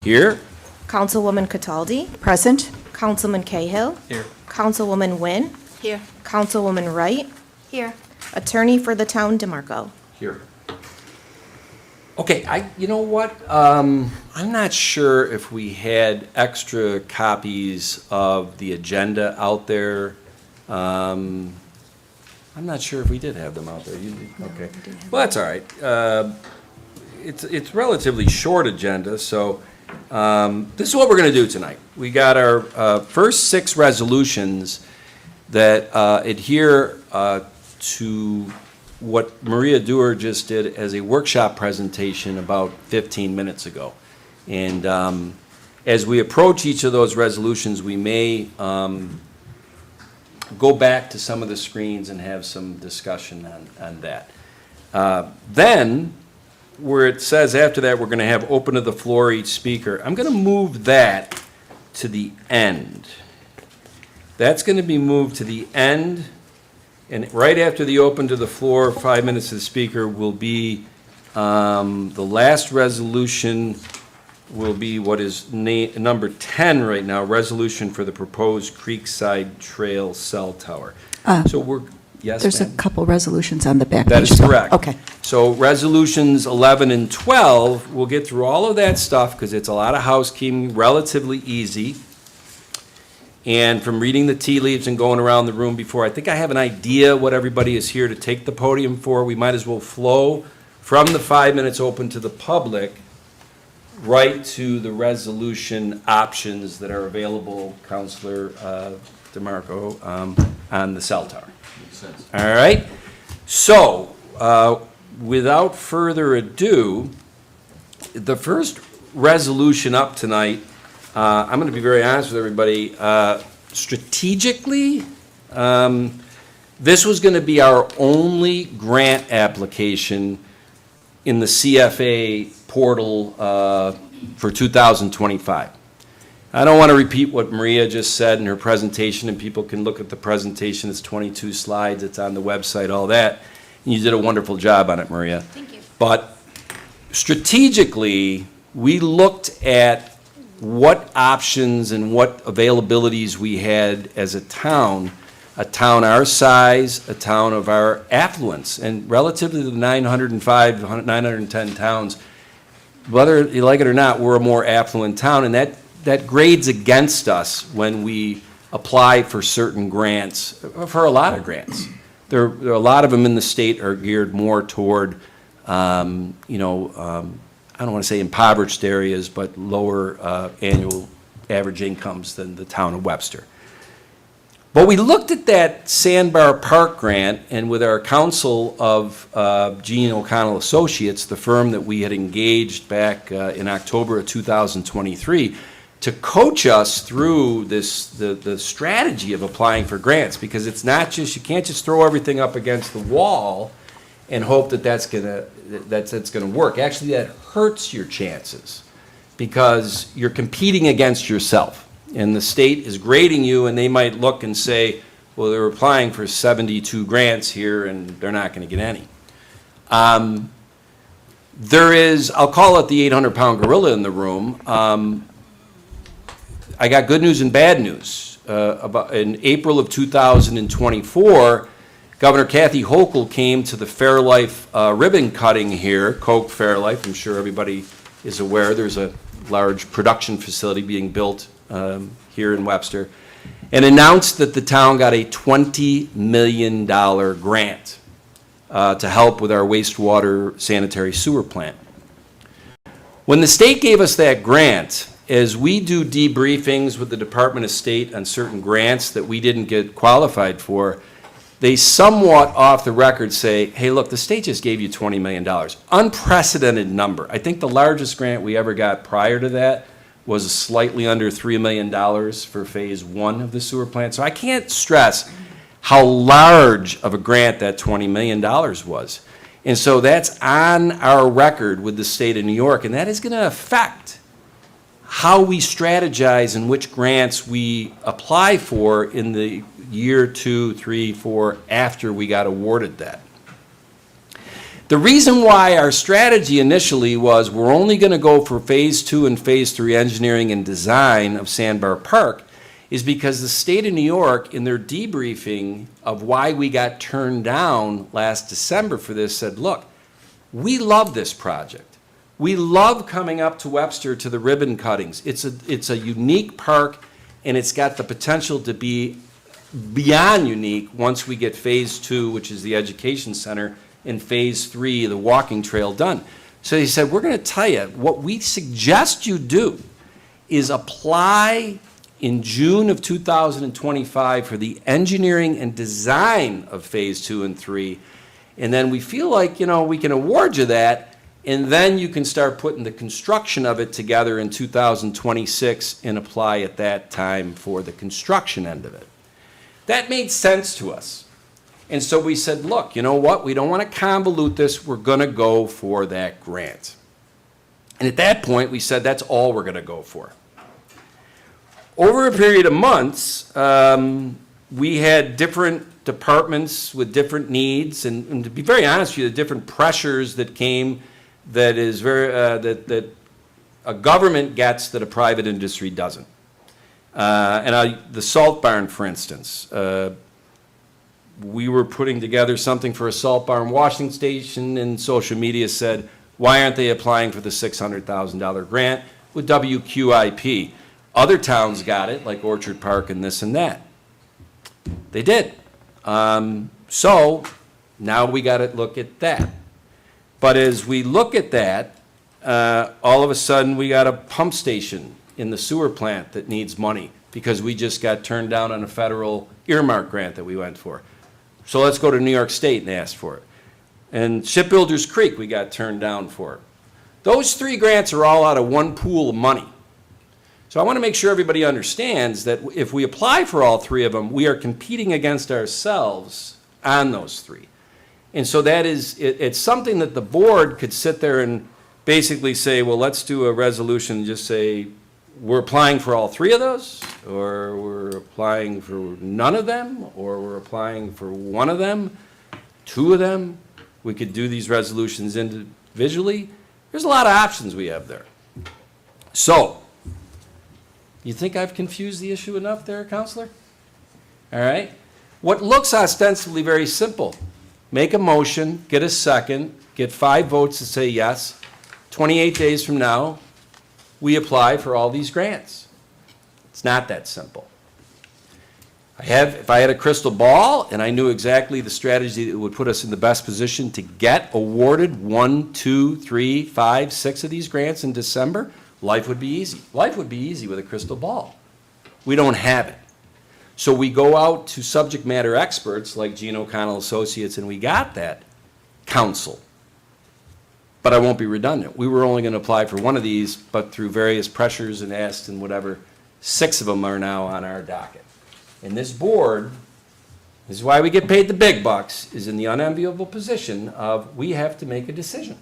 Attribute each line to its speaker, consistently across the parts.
Speaker 1: Here.
Speaker 2: Councilwoman Cataldi,
Speaker 3: Present.
Speaker 2: Councilman Cahill,
Speaker 1: Here.
Speaker 2: Councilwoman Wynn,
Speaker 3: Here.
Speaker 2: Councilwoman Wright,
Speaker 3: Here.
Speaker 2: Attorney for the Town DeMarco.
Speaker 1: Here. Okay, you know what? I'm not sure if we had extra copies of the agenda out there. I'm not sure if we did have them out there. Okay. Well, that's all right. It's relatively short agenda, so this is what we're going to do tonight. We got our first 6 resolutions that adhere to what Maria Dewar just did as a workshop presentation about 15 minutes ago. And as we approach each of those resolutions, we may go back to some of the screens and have some discussion on that. Then, where it says after that, we're going to have open to the floor each speaker, I'm going to move that to the end. That's going to be moved to the end. And right after the open to the floor, 5 minutes to the speaker, will be the last resolution will be what is number 10 right now, resolution for the proposed Creekside Trail Cell Tower. So we're, yes,
Speaker 3: There's a
Speaker 1: ma'am?
Speaker 3: couple resolutions on the back
Speaker 1: That
Speaker 3: page
Speaker 1: is
Speaker 3: as well.
Speaker 1: correct.
Speaker 3: Okay.
Speaker 1: So resolutions 11 and 12, we'll get through all of that stuff because it's a lot of housekeeping, relatively easy. And from reading the tea leaves and going around the room before, I think I have an idea what everybody is here to take the podium for. We might as well flow from the 5 minutes open to the public right to the resolution options that are available, Councilor DeMarco, on the cell tower. Makes sense. All right. So, without further ado, the first resolution up tonight, I'm going to be very honest with everybody. Strategically, this was going to be our only grant application in the CFA portal for 2025. I don't want to repeat what Maria just said in her presentation, and people can look at the presentation. It's 22 slides. It's on the website, all that. And you did a wonderful job on it, Maria.
Speaker 3: Thank you.
Speaker 1: But strategically, we looked at what options and what availabilities we had as a town our size, a town of our affluence, and relatively to the 905, 910 towns, whether you like it or not, we're a more affluent town, and that grades against us when we apply for certain grants, for a lot of grants. There are a lot of them in the state are geared more toward, I don't want to say impoverished areas, but lower annual average incomes than the town of Webster. But we looked at that Sandbar Park grant, and with our counsel of Gene O'Connell Associates, the firm that we had engaged back in October of 2023, to coach us through the strategy of applying for grants, because it's not just, you can't just throw everything up against the wall and hope that that's gonna work. Actually, that hurts your chances because you're competing against yourself. And the state is grading you, and they might look and say, well, they're applying for 72 grants here, and they're not going to get any. There is, I'll call it the 800-pound gorilla in the room. I got good news and bad news. In April of 2024, Governor Kathy Hochul came to the Fairlife ribbon cutting here, Coke Fairlife. I'm sure everybody is aware there's a large production facility being built here in Webster, and announced that the town got a $20 million grant to help with our wastewater sanitary sewer plant. When the state gave us that grant, as we do debriefings with the Department of State on certain grants that we didn't get qualified for, they somewhat off the record say, hey, look, the state just gave you $20 million. Unprecedented number. I think the largest grant we ever got prior to that was slightly under $3 million for phase 1 of the sewer plant. So I can't stress how large of a grant that $20 million was. And so that's on our record with the state of New York, and that is going to affect how we strategize and which grants we apply for in the year 2, 3, 4 after we got awarded that. The reason why our strategy initially was we're only going to go for Phase 2 and Phase 3 engineering and design of Sandbar Park is because the state of New York, in their debriefing of why we got turned down last December for this, said, look, we love this project. We love coming up to Webster to the ribbon cuttings. It's a unique park, and it's got the potential to be beyond unique once we get Phase 2, which is the education center, and Phase 3, the walking trail, done. So he said, we're going to tell you, what we suggest you do is apply in June of 2025 for the engineering and design of Phase 2 and 3, and then we feel like, we can award you that, and then you can start putting the construction of it together in 2026 and apply at that time for the construction end of it. That made sense to us. And so we said, look, you know what? We don't want to convolute this. We're going to go for that grant. And at that point, we said that's all we're going to go for. Over a period of months, we had different departments with different needs, and to be very honest with you, the different pressures that came that is very that a government gets that a private industry doesn't. The salt barn, for instance, we were putting together something for a salt barn washing station, and social media said, why aren't they applying for the $600,000 grant with WQIP? Other towns got it, like Orchard Park and this and that. They did. So now we got to look at that. But as we look at that, all of a sudden we got a pump station in the sewer plant that needs money because we just got turned down on a federal earmark grant that we went for. So let's go to New York State and ask for it. And Shipbuilders Creek, we got turned down for it. Those 3 grants are all out of one pool of money. So I want to make sure everybody understands that if we apply for all 3 of them, we are competing against ourselves on those 3. And so that is, it's something that the board could sit there and basically say, well, let's do a resolution and just say, we're applying for all 3 of those, or we're applying for none of them, or we're applying for 1 of them, 2 of them. We could do these resolutions individually. There's a lot of options we have there. So, you think I've confused the issue enough there, Counselor? All right. What looks ostensibly very simple, make a motion, get a second, get 5 votes to say yes. 28 days from now, we apply for all these grants. It's not that simple. If I had a crystal ball and I knew exactly the strategy that would put us in the best position to get awarded 1, 2, 3, 5, 6 of these grants in December, life would be easy. Life would be easy with a crystal ball. We don't have it. So we go out to subject matter experts like Gene O'Connell Associates, and we got that counsel. But I won't be redundant. We were only going to apply for 1 of these, but through various pressures and asks and whatever, 6 of them are now on our docket. And this board, this is why we get paid the big bucks, is in the unenviable position of we have to make a decision.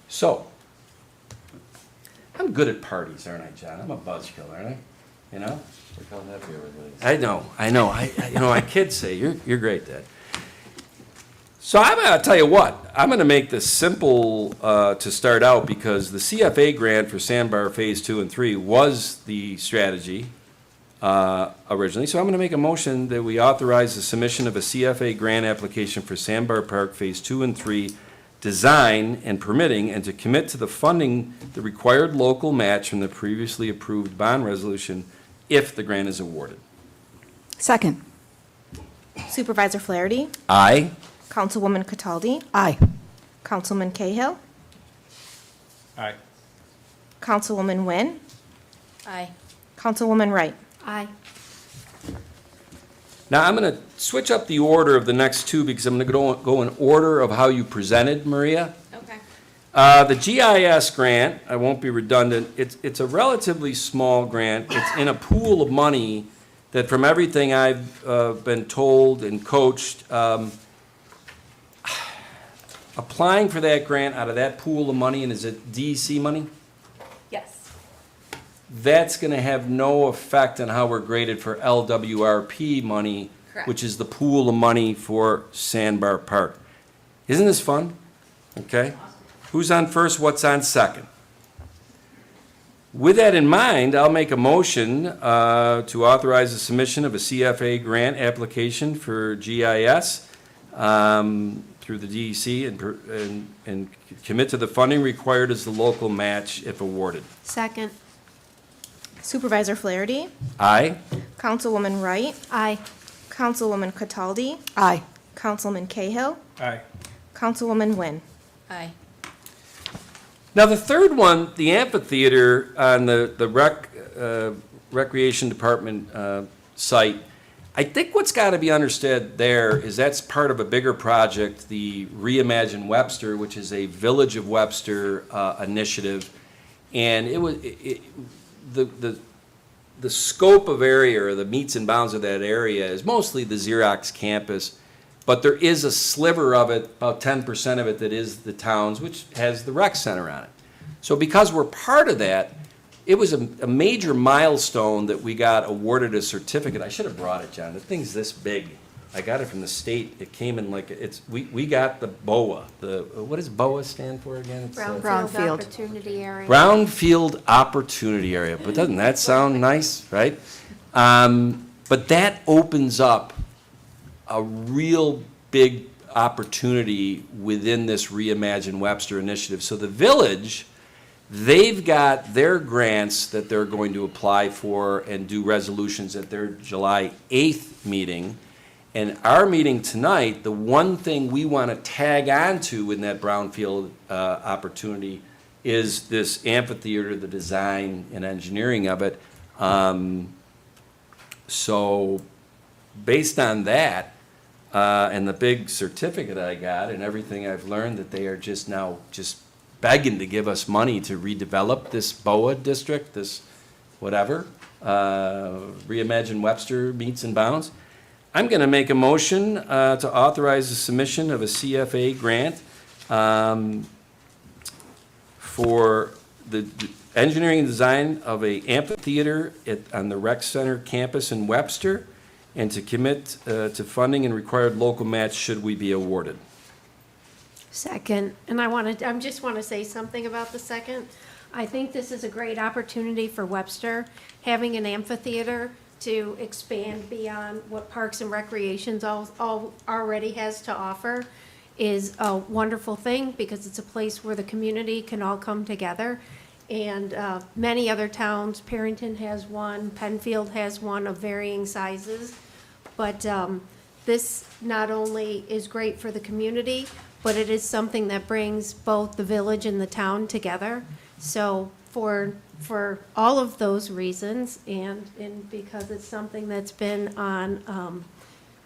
Speaker 1: So, I'm good at parties, aren't I, John? I'm a buzzkill, aren't I? You know?
Speaker 3: Look how happy everybody is.
Speaker 1: I know. My kids say, you're great, Dad. So I'm going to tell you what, I'm going to make this simple to start out because the CFA grant for Sandbar Phase 2 and 3 was the strategy originally. So I'm going to make a motion that we authorize the submission of a CFA grant application for Sandbar Park Phase 2 and 3 design and permitting, and to commit to the funding the required local match from the previously approved bond resolution if the grant is awarded.
Speaker 4: Second.
Speaker 2: Supervisor Flaherty,
Speaker 1: Aye.
Speaker 2: Councilwoman Cataldi,
Speaker 4: Aye.
Speaker 2: Councilman Cahill,
Speaker 3: Aye.
Speaker 2: Councilwoman Wynn,
Speaker 5: Aye.
Speaker 2: Councilwoman Wright.
Speaker 5: Aye.
Speaker 1: Now, I'm going to switch up the order of the next 2 because I'm going to go in order of how you presented, Maria.
Speaker 5: Okay.
Speaker 1: The GIS grant, I won't be redundant, it's a relatively small grant. It's in a pool of money that, from everything I've been told and coached, applying for that grant out of that pool of money, and is it DEC money?
Speaker 5: Yes.
Speaker 1: That's going to have no effect on how we're graded for LWRP money,
Speaker 5: Correct.
Speaker 1: which is the pool of money for Sandbar Park. Isn't this fun? Okay. Who's on first, what's on second? With that in mind, I'll make a motion to authorize the submission of a CFA grant application for GIS through the DEC and commit to the funding required as the local match if awarded.
Speaker 5: Second.
Speaker 2: Supervisor Flaherty,
Speaker 1: Aye.
Speaker 2: Councilwoman Wright,
Speaker 5: Aye.
Speaker 2: Councilwoman Cataldi,
Speaker 4: Aye.
Speaker 2: Councilman Cahill,
Speaker 3: Aye.
Speaker 2: Councilwoman Wynn.
Speaker 5: Aye.
Speaker 1: Now, the third one, the amphitheater on the Recreation Department site, I think what's got to be understood there is that's part of a bigger project, the Reimagine Webster, which is a Village of Webster initiative. And the scope of area, or the meets and bounds of that area, is mostly the Xerox campus. But there is a sliver of it, about 10% of it, that is the town's, which has the rec center on it. So because we're part of that, it was a major milestone that we got awarded a certificate. I should have brought it, John. The thing's this big. I got it from the state. It came in like, we got the BOA. What does BOA stand for again? It's,
Speaker 4: Brownfield.
Speaker 5: Opportunity Area.
Speaker 1: Brownfield Opportunity Area. But doesn't that sound nice, right? But that opens up a real big opportunity within this Reimagine Webster initiative. So the village, they've got their grants that they're going to apply for and do resolutions at their July 8th meeting. And our meeting tonight, the one thing we want to tag on to in that brownfield opportunity is this amphitheater, the design and engineering of it. So based on that, and the big certificate I got and everything I've learned, that they are just now just begging to give us money to redevelop this BOA district, this whatever, Reimagine Webster meets and bounds. I'm going to make a motion to authorize the submission of a CFA grant for the engineering and design of a amphitheater on the rec center campus in Webster, and to commit to funding and required local match should we be awarded.
Speaker 6: Second, and I just want to say something about the second. I think this is a great opportunity for Webster, having an amphitheater to expand beyond what Parks and Recreations already has to offer is a wonderful thing, because it's a place where the community can all come together. And many other towns, Perrington has one, Penfield has one of varying sizes. But this not only is great for the community, but it is something that brings both the village and the town together. So for all of those reasons, and because it's something that's been on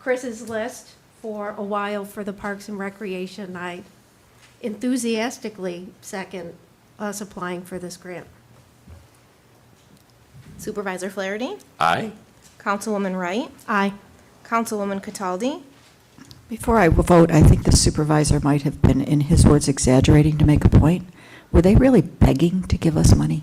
Speaker 6: Chris's list for a while for the Parks and Recreation, I enthusiastically second us applying for this grant.
Speaker 2: Supervisor Flaherty,
Speaker 1: Aye.
Speaker 2: Councilwoman Wright,
Speaker 6: Aye.
Speaker 2: Councilwoman Cataldi,
Speaker 4: Before I vote, I think the supervisor might have been, in his words, exaggerating to make a point. Were they really begging to give us money?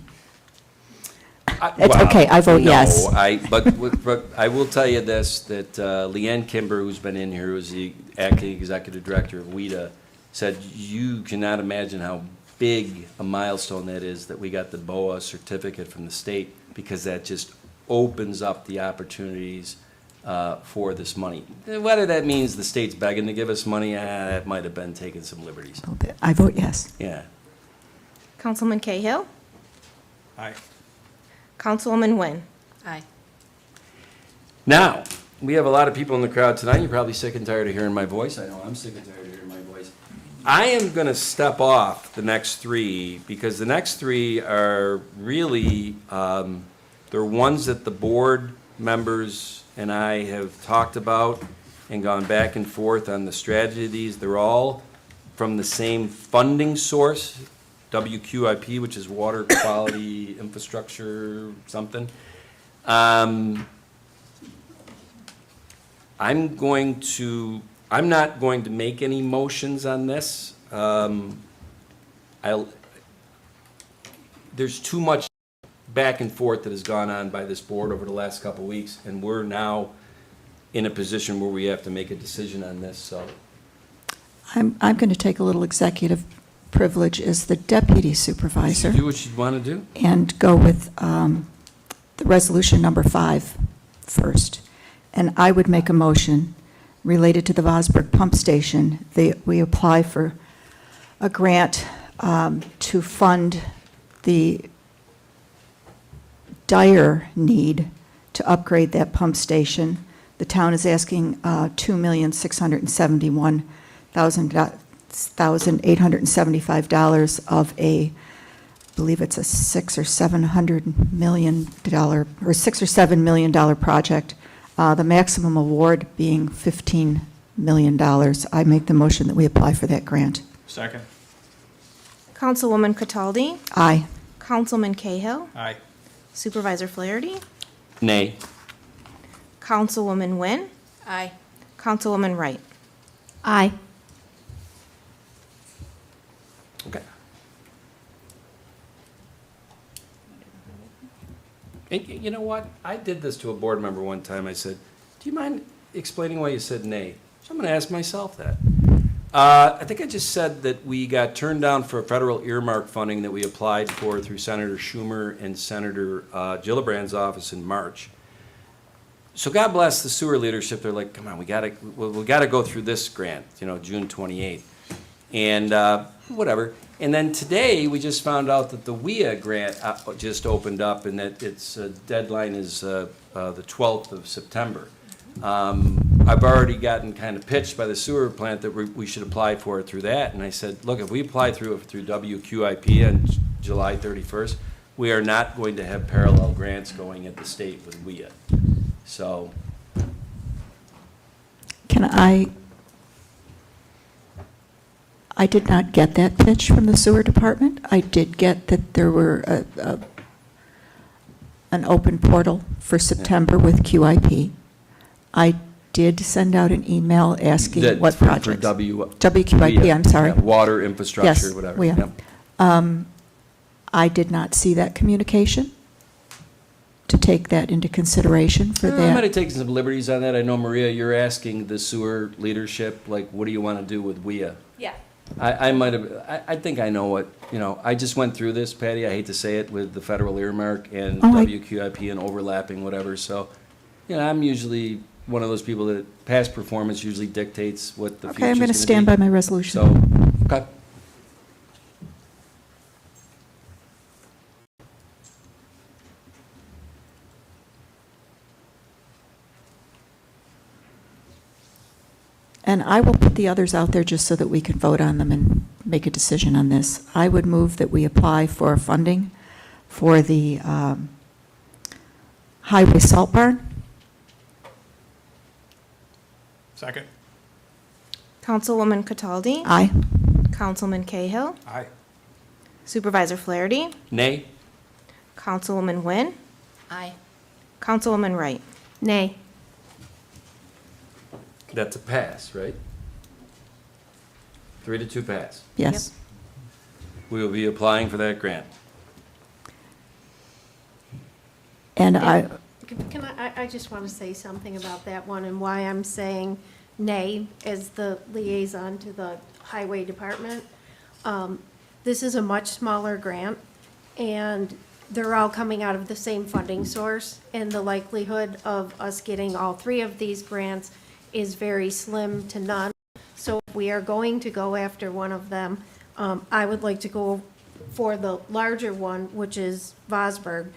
Speaker 4: It's okay, I vote yes.
Speaker 1: But I will tell you this, that Leanne Kimber, who's been in here, who's the acting executive director of WIDA, said you cannot imagine how big a milestone that is, that we got the BOA certificate from the state, because that just opens up the opportunities for this money. Whether that means the state's begging to give us money, that might have been taking some liberties.
Speaker 4: A little bit. I vote yes.
Speaker 1: Yeah.
Speaker 2: Councilman Cahill,
Speaker 3: Aye.
Speaker 2: Councilwoman Wynn.
Speaker 5: Aye.
Speaker 1: Now, we have a lot of people in the crowd tonight. You're probably sick and tired of hearing my voice. I know I'm sick and tired of hearing my voice. I am going to step off the next three, because the next three are really, they're ones that the board members and I have talked about and gone back and forth on the strategy of these. They're all from the same funding source, WQIP, which is Water Quality Infrastructure something. I'm not going to make any motions on this. There's too much back and forth that has gone on by this board over the last couple of weeks, and we're now in a position where we have to make a decision on this, so.
Speaker 4: I'm going to take a little executive privilege as the deputy supervisor
Speaker 1: Do what you'd want to do.
Speaker 4: and go with the resolution number 5 first. And I would make a motion related to the Vosburg Pump Station. We apply for a grant to fund the dire need to upgrade that pump station. The town is asking $2,671,875 of I believe it's a $600 or $700 million or $6 or $7 million project. The maximum award being $15 million. I make the motion that we apply for that grant.
Speaker 3: Second.
Speaker 2: Councilwoman Cataldi,
Speaker 4: Aye.
Speaker 2: Councilman Cahill,
Speaker 3: Aye.
Speaker 2: Supervisor Flaherty,
Speaker 1: Nay.
Speaker 2: Councilwoman Nguyen,
Speaker 5: Aye.
Speaker 2: Councilwoman Wright.
Speaker 6: Aye.
Speaker 1: Okay. And you know what? I did this to a board member one time. I said, do you mind explaining why you said nay? So I'm going to ask myself that. I think I just said that we got turned down for federal earmark funding that we applied for through Senator Schumer and Senator Gillibrand's office in March. So God bless the sewer leadership. They're like, come on, we gotta go through this grant, June 28th. And whatever. And then today, we just found out that the WIA grant just opened up and that its deadline is the 12th of September. I've already gotten kind of pitched by the sewer plant that we should apply for it through that. And I said, look, if we apply through WQIP on July 31st, we are not going to have parallel grants going at the state with WIA. So,
Speaker 4: Can I did not get that pitch from the sewer department. I did get that there were an open portal for September with QIP. I did send out an email asking
Speaker 1: that
Speaker 4: what
Speaker 1: for
Speaker 4: projects.
Speaker 1: WQIP,
Speaker 4: WQIP, I'm sorry.
Speaker 1: Water infrastructure,
Speaker 4: Yes,
Speaker 1: whatever.
Speaker 4: we are.
Speaker 1: Yep.
Speaker 4: I did not see that communication to take that into consideration for
Speaker 1: I might have
Speaker 4: that.
Speaker 1: taken some liberties on that. I know, Maria, you're asking the sewer leadership, like, what do you want to do with WIA?
Speaker 5: Yeah.
Speaker 1: I might have, I think I know what, I just went through this, Patty, I hate to say it, with the federal earmark and
Speaker 4: Oh, I-
Speaker 1: WQIP and overlapping, whatever, so, I'm usually one of those people that past performance usually dictates what the future's
Speaker 4: Okay, I'm going
Speaker 1: gonna
Speaker 4: to stand
Speaker 1: be.
Speaker 4: by my resolution.
Speaker 1: So, okay.
Speaker 4: And I will put the others out there just so that we can vote on them and make a decision on this. I would move that we apply for funding for the highway salt barn.
Speaker 3: Second.
Speaker 2: Councilwoman Cataldi,
Speaker 4: Aye.
Speaker 2: Councilman Cahill,
Speaker 3: Aye.
Speaker 2: Supervisor Flaherty,
Speaker 1: Nay?
Speaker 2: Councilwoman Nguyen,
Speaker 5: Aye.
Speaker 2: Councilwoman Wright.
Speaker 6: Nay.
Speaker 1: That's a pass, right? 3-2 pass.
Speaker 4: Yes.
Speaker 1: We will be applying for that grant.
Speaker 4: And I,
Speaker 6: Can I just want to say something about that one and why I'm saying nay as the liaison to the highway department. This is a much smaller grant, and they're all coming out of the same funding source, and the likelihood of us getting all three of these grants is very slim to none. So if we are going to go after one of them, I would like to go for the larger one, which is Vosburg.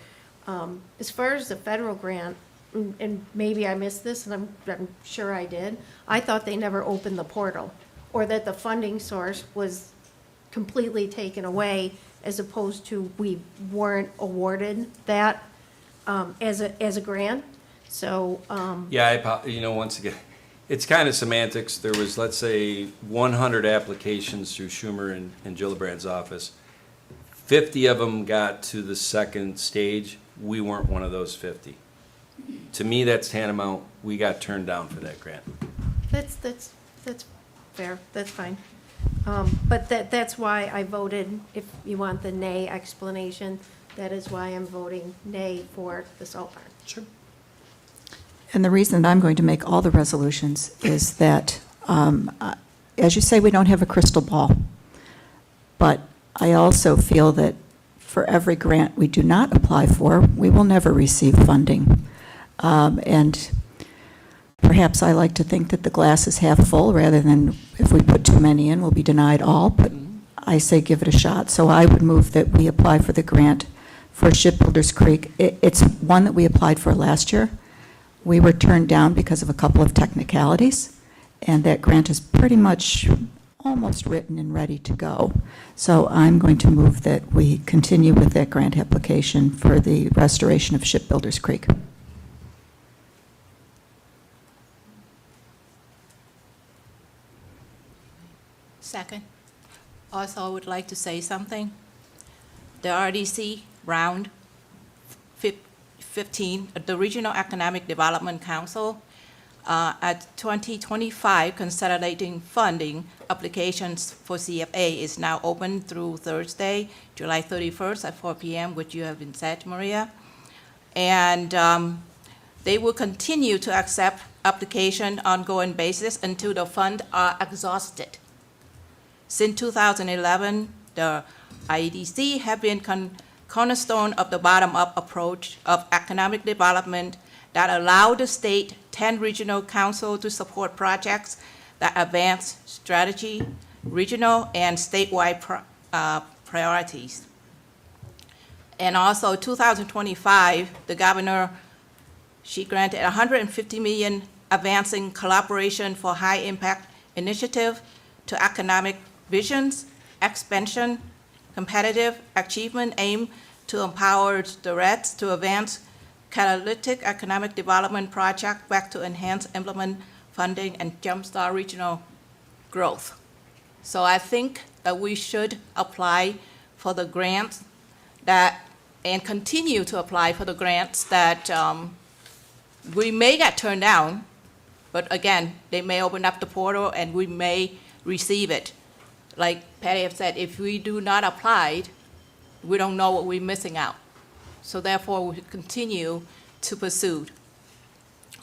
Speaker 6: As far as the federal grant, and maybe I missed this, and I'm sure I did, I thought they never opened the portal, or that the funding source was completely taken away, as opposed to we weren't awarded that as a grant. So,
Speaker 1: Yeah, once again, it's kind of semantics. There was, let's say, 100 applications through Schumer and Gillibrand's office. 50 of them got to the second stage. We weren't one of those 50. To me, that's tantamount, we got turned down for that grant.
Speaker 6: that's fair, that's fine. But that's why I voted, if you want the nay explanation, that is why I'm voting nay for the salt barn.
Speaker 1: Sure.
Speaker 4: and the reason that I'm going to make all the resolutions is that as you say, we don't have a crystal ball. But I also feel that for every grant we do not apply for, we will never receive funding. And perhaps I like to think that the glass is half full rather than if we put too many in, we'll be denied all. But I say give it a shot. So I would move that we apply for the grant for Shipbuilders Creek. It's one that we applied for last year. We were turned down because of a couple of technicalities, and that grant is pretty much almost written and ready to go. So I'm going to move that we continue with that grant application for the restoration of Shipbuilders Creek.
Speaker 7: Second. Also, I would like to say something. The RDC round 15, the Regional Economic Development Council, at 2025 consolidating funding applications for CFA is now open through Thursday, July 31st at 4 p.m., which you have been said, Maria. And they will continue to accept application ongoing basis until the funds are exhausted. Since 2011, the IEDC have been cornerstone of the bottom-up approach of economic development that allow the state 10 regional council to support projects that advance strategy, regional and statewide priorities. And also 2025, the governor, she granted $150 million advancing collaboration for high impact initiative to economic visions, expansion, competitive achievement aim to empower the REDs to advance catalytic economic development project back to enhance, implement funding, and jumpstart regional growth. So I think that we should apply for the grants that, and continue to apply for the grants that we may get turned down, but again, they may open up the portal and we may receive it. Like Patty have said, if we do not apply, we don't know what we're missing out. So therefore, we continue to pursue.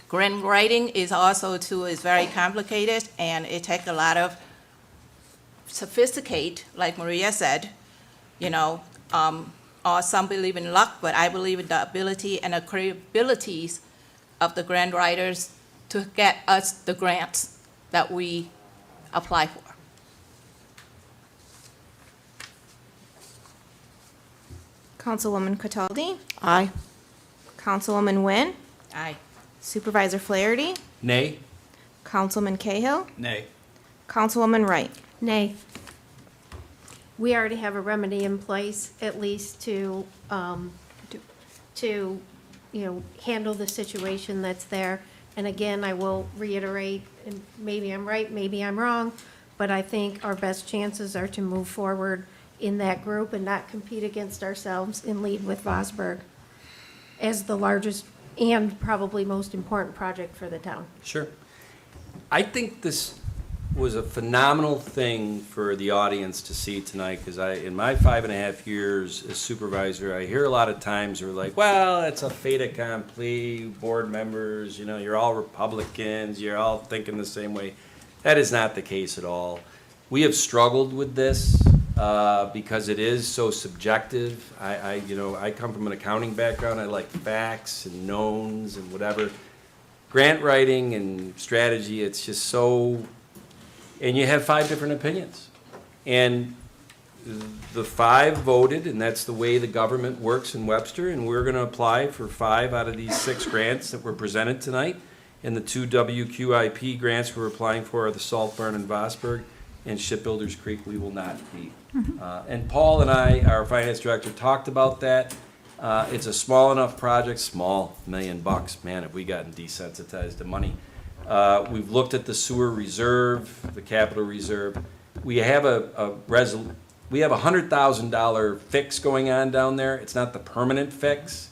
Speaker 7: Grant writing is also is very complicated, and it takes a lot of sophisticate, like Maria said, or some believe in luck, but I believe in the ability and the capabilities of the grant writers to get us the grants that we apply for.
Speaker 2: Councilwoman Cataldi,
Speaker 4: Aye.
Speaker 2: Councilwoman Nguyen,
Speaker 7: Aye.
Speaker 2: Supervisor Flaherty,
Speaker 1: Nay?
Speaker 2: Councilman Cahill,
Speaker 3: Nay.
Speaker 2: Councilwoman Wright.
Speaker 6: Nay. We already have a remedy in place, at least to handle the situation that's there. And again, I will reiterate, and maybe I'm right, maybe I'm wrong, but I think our best chances are to move forward in that group and not compete against ourselves and lead with Vosburgh as the largest and probably most important project for the town.
Speaker 1: Sure. I think this was a phenomenal thing for the audience to see tonight, because in my 5.5 years as supervisor, I hear a lot of times they're like, well, it's a fait accompli, board members, you're all Republicans, you're all thinking the same way. That is not the case at all. We have struggled with this because it is so subjective. I come from an accounting background. I like facts and knowns and whatever. Grant writing and strategy, it's just so, and you have 5 different opinions. And the 5 voted, and that's the way the government works in Webster, and we're going to apply for 5 out of these 6 grants that were presented tonight. And the 2 WQIP grants we're applying for are the Salt Barn and Vosburgh, and Shipbuilders Creek we will not be. And Paul and I, our finance director, talked about that. It's a small enough project, small, $1 million. Man, have we gotten desensitized to money. We've looked at the sewer reserve, the capital reserve. We have we have a $100,000 fix going on down there. It's not the permanent fix,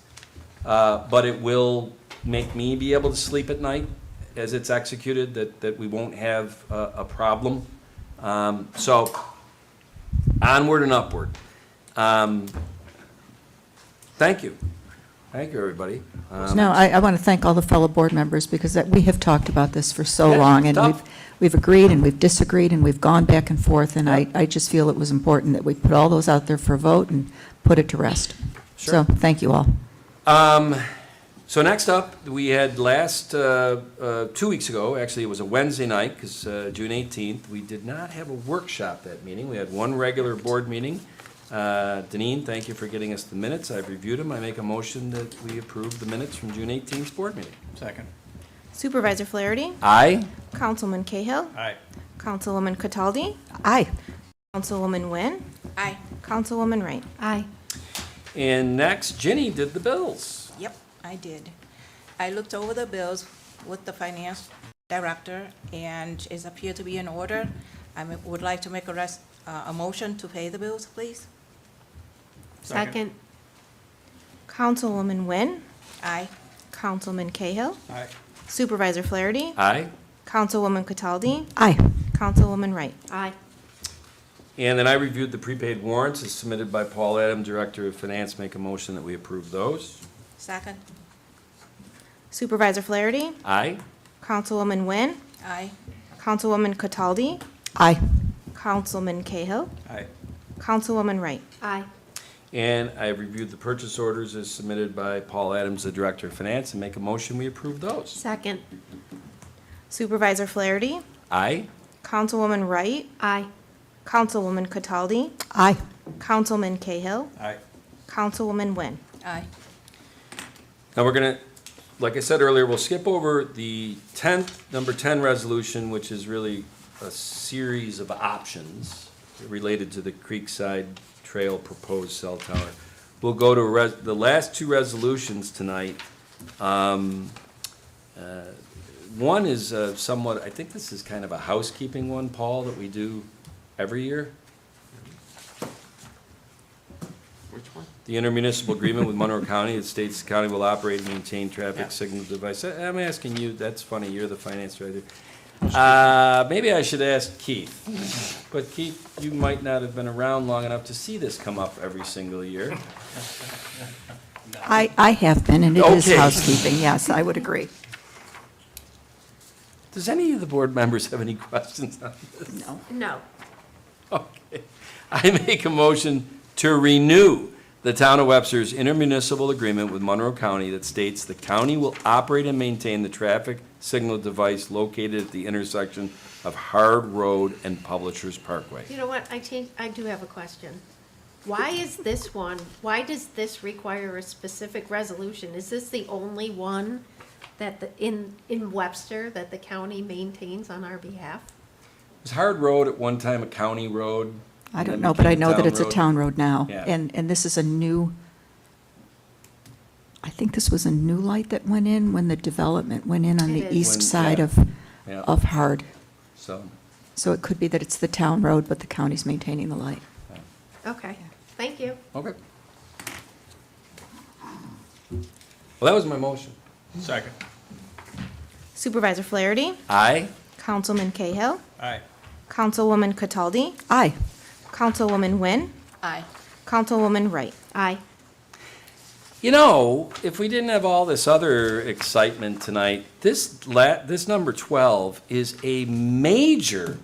Speaker 1: but it will make me be able to sleep at night as it's executed, that we won't have a problem. So onward and upward. Thank you. Thank you, everybody.
Speaker 4: No, I want to thank all the fellow board members, because we have talked about this for so
Speaker 1: Yeah,
Speaker 4: long, and
Speaker 1: tough.
Speaker 4: we've agreed and we've disagreed, and we've gone back and forth, and I just feel it was important that we put all those out there for a vote and put it to rest.
Speaker 1: Sure.
Speaker 4: So, thank you all.
Speaker 1: So next up, we had 2 weeks ago, actually, it was a Wednesday night, because June 18th, we did not have a workshop that meeting. We had one regular board meeting. Deneen, thank you for getting us the minutes. I've reviewed them. I make a motion that we approve the minutes from June 18th's board meeting.
Speaker 3: Second.
Speaker 2: Supervisor Flaherty,
Speaker 1: Aye?
Speaker 2: Councilman Cahill,
Speaker 3: Aye.
Speaker 2: Councilwoman Cataldi,
Speaker 4: Aye.
Speaker 2: Councilwoman Nguyen,
Speaker 7: Aye.
Speaker 2: Councilwoman Wright.
Speaker 6: Aye.
Speaker 1: And next, Ginny did the bills.
Speaker 7: Yep, I did. I looked over the bills with the finance director, and it appeared to be in order. Would like to make a motion to pay the bills, please.
Speaker 6: Second.
Speaker 2: Councilwoman Nguyen,
Speaker 7: Aye.
Speaker 2: Councilman Cahill,
Speaker 3: Aye.
Speaker 2: Supervisor Flaherty,
Speaker 1: Aye?
Speaker 2: Councilwoman Cataldi,
Speaker 4: Aye.
Speaker 2: Councilwoman Wright.
Speaker 6: Aye.
Speaker 1: And then I reviewed the prepaid warrants as submitted by Paul Adam, Director of Finance. Make a motion that we approve those.
Speaker 7: Second.
Speaker 2: Supervisor Flaherty,
Speaker 1: Aye?
Speaker 2: Councilwoman Nguyen,
Speaker 7: Aye.
Speaker 2: Councilwoman Cataldi,
Speaker 4: Aye.
Speaker 2: Councilman Cahill,
Speaker 3: Aye.
Speaker 2: Councilwoman Wright.
Speaker 6: Aye.
Speaker 1: And I reviewed the purchase orders as submitted by Paul Adams, the Director of Finance, and make a motion we approve those.
Speaker 6: Second.
Speaker 2: Supervisor Flaherty,
Speaker 1: Aye?
Speaker 2: Councilwoman Wright,
Speaker 6: Aye.
Speaker 2: Councilwoman Cataldi,
Speaker 4: Aye.
Speaker 2: Councilman Cahill,
Speaker 3: Aye.
Speaker 2: Councilwoman Nguyen.
Speaker 7: Aye.
Speaker 1: Now, we're gonna, like I said earlier, we'll skip over the number 10 resolution, which is really a series of options related to the Creekside Trail proposed cell tower. We'll go to the last two resolutions tonight. One is somewhat, I think this is kind of a housekeeping one, Paul, that we do every year.
Speaker 3: Which one?
Speaker 1: The intermunicipal agreement with Monroe County that states the county will operate and maintain
Speaker 3: Yeah.
Speaker 1: traffic signal device. I'm asking you, that's funny, you're the finance director. Maybe I should ask Keith. But Keith, you might not have been around long enough to see this come up every single year.
Speaker 4: I have been, and it is
Speaker 1: Okay.
Speaker 4: housekeeping, yes, I would agree.
Speaker 1: Does any of the board members have any questions on this?
Speaker 4: No.
Speaker 6: No.
Speaker 1: Okay. I make a motion to renew the Town of Webster's intermunicipal agreement with Monroe County that states the county will operate and maintain the traffic signal device located at the intersection of Hard Road and Publishers Parkway.
Speaker 6: You know what, I do have a question. Why is this one, why does this require a specific resolution? Is this the only one that in Webster that the county maintains on our behalf?
Speaker 1: Was Hard Road at one time a county road?
Speaker 4: I
Speaker 1: and
Speaker 4: don't
Speaker 1: then
Speaker 4: know, but I
Speaker 1: became
Speaker 4: know that it's a
Speaker 1: road?
Speaker 4: town road now.
Speaker 1: Yeah.
Speaker 4: And this is a new, I think this was a new light that went in when the development went in on
Speaker 6: It
Speaker 4: the
Speaker 6: is.
Speaker 4: east
Speaker 1: When-
Speaker 4: side
Speaker 1: yeah. Yeah.
Speaker 4: of Hard.
Speaker 1: So,
Speaker 4: So it could be that it's the town road, but the county's maintaining the light.
Speaker 6: Okay, thank you.
Speaker 1: okay. Well, that was my motion.
Speaker 3: Second.
Speaker 2: Supervisor Flaherty,
Speaker 1: Aye?
Speaker 2: Councilman Cahill,
Speaker 3: Aye.
Speaker 2: Councilwoman Cataldi,
Speaker 4: Aye.
Speaker 2: Councilwoman Nguyen,
Speaker 7: Aye.
Speaker 2: Councilwoman Wright.
Speaker 6: Aye.
Speaker 1: You know, if we didn't have all this other excitement tonight, this number 12 is a major,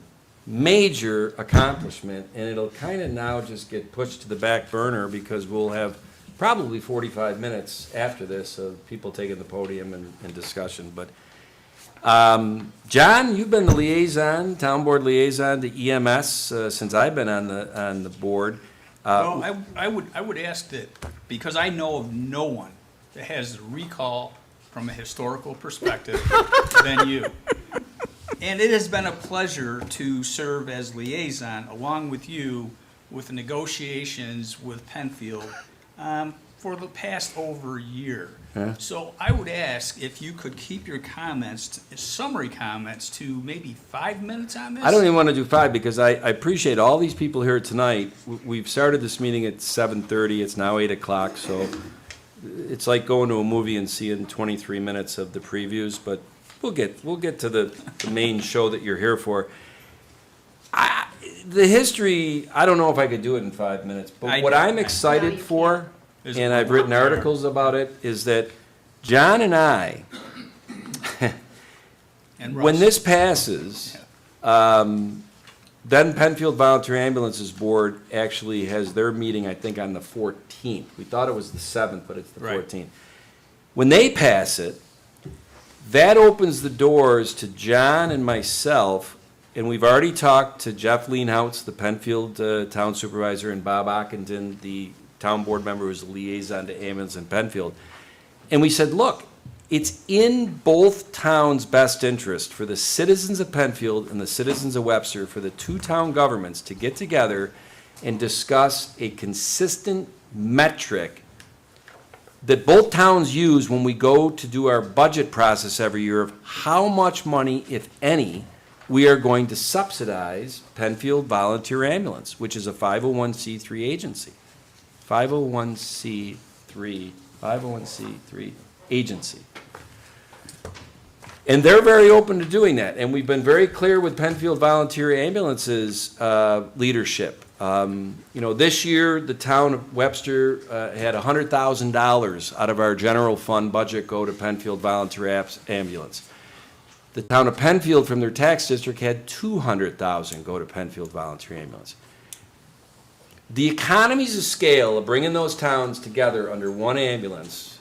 Speaker 1: major accomplishment, and it'll kind of now just get pushed to the back burner because we'll have probably 45 minutes after this of people taking the podium and discussion. But, John, you've been the liaison, town board liaison to EMS since I've been on the board.
Speaker 8: Well, I would ask that, because I know of no one that has the recall from a historical perspective than you. And it has been a pleasure to serve as liaison along with you with the negotiations with Penfield for the past over a year.
Speaker 1: Yeah.
Speaker 8: So I would ask if you could keep your comments, summary comments, to maybe 5 minutes on this?
Speaker 1: I don't even want to do 5 because I appreciate all these people here tonight. We've started this meeting at 7:30, it's now 8 o'clock, so it's like going to a movie and seeing 23 minutes of the previews, but we'll get to the main show that you're here for. The history, I don't know if I could do it in 5 minutes, but
Speaker 8: I
Speaker 1: what
Speaker 8: do.
Speaker 1: I'm
Speaker 6: No,
Speaker 1: excited
Speaker 6: you
Speaker 1: for and I've written articles about it, is that John and I,
Speaker 8: And
Speaker 1: when
Speaker 8: Russ.
Speaker 1: this passes, then Penfield Volunteer Ambulances Board actually has their meeting, I think, on the 14th. We thought it was the 7th, but it's the
Speaker 8: Right.
Speaker 1: 14th. When they pass it, that opens the doors to John and myself, and we've already talked to Jeff Leanhouse, the Penfield Town Supervisor, and Bob Ockenden, the town board member who's the liaison to ambulance in Penfield. And we said, look, it's in both towns' best interest for the citizens of Penfield and the citizens of Webster, for the two town governments to get together and discuss a consistent metric that both towns use when we go to do our budget process every year of how much money, if any, we are going to subsidize Penfield Volunteer Ambulance, which is a 501c3 agency. 501c3 agency. And they're very open to doing that, and we've been very clear with Penfield Volunteer Ambulance's leadership. This year, the town of Webster had $100,000 out of our general fund budget go to Penfield Volunteer Ambulance. The town of Penfield, from their tax district, had $200,000 go to Penfield Volunteer Ambulance. The economies of scale of bringing those towns together under one ambulance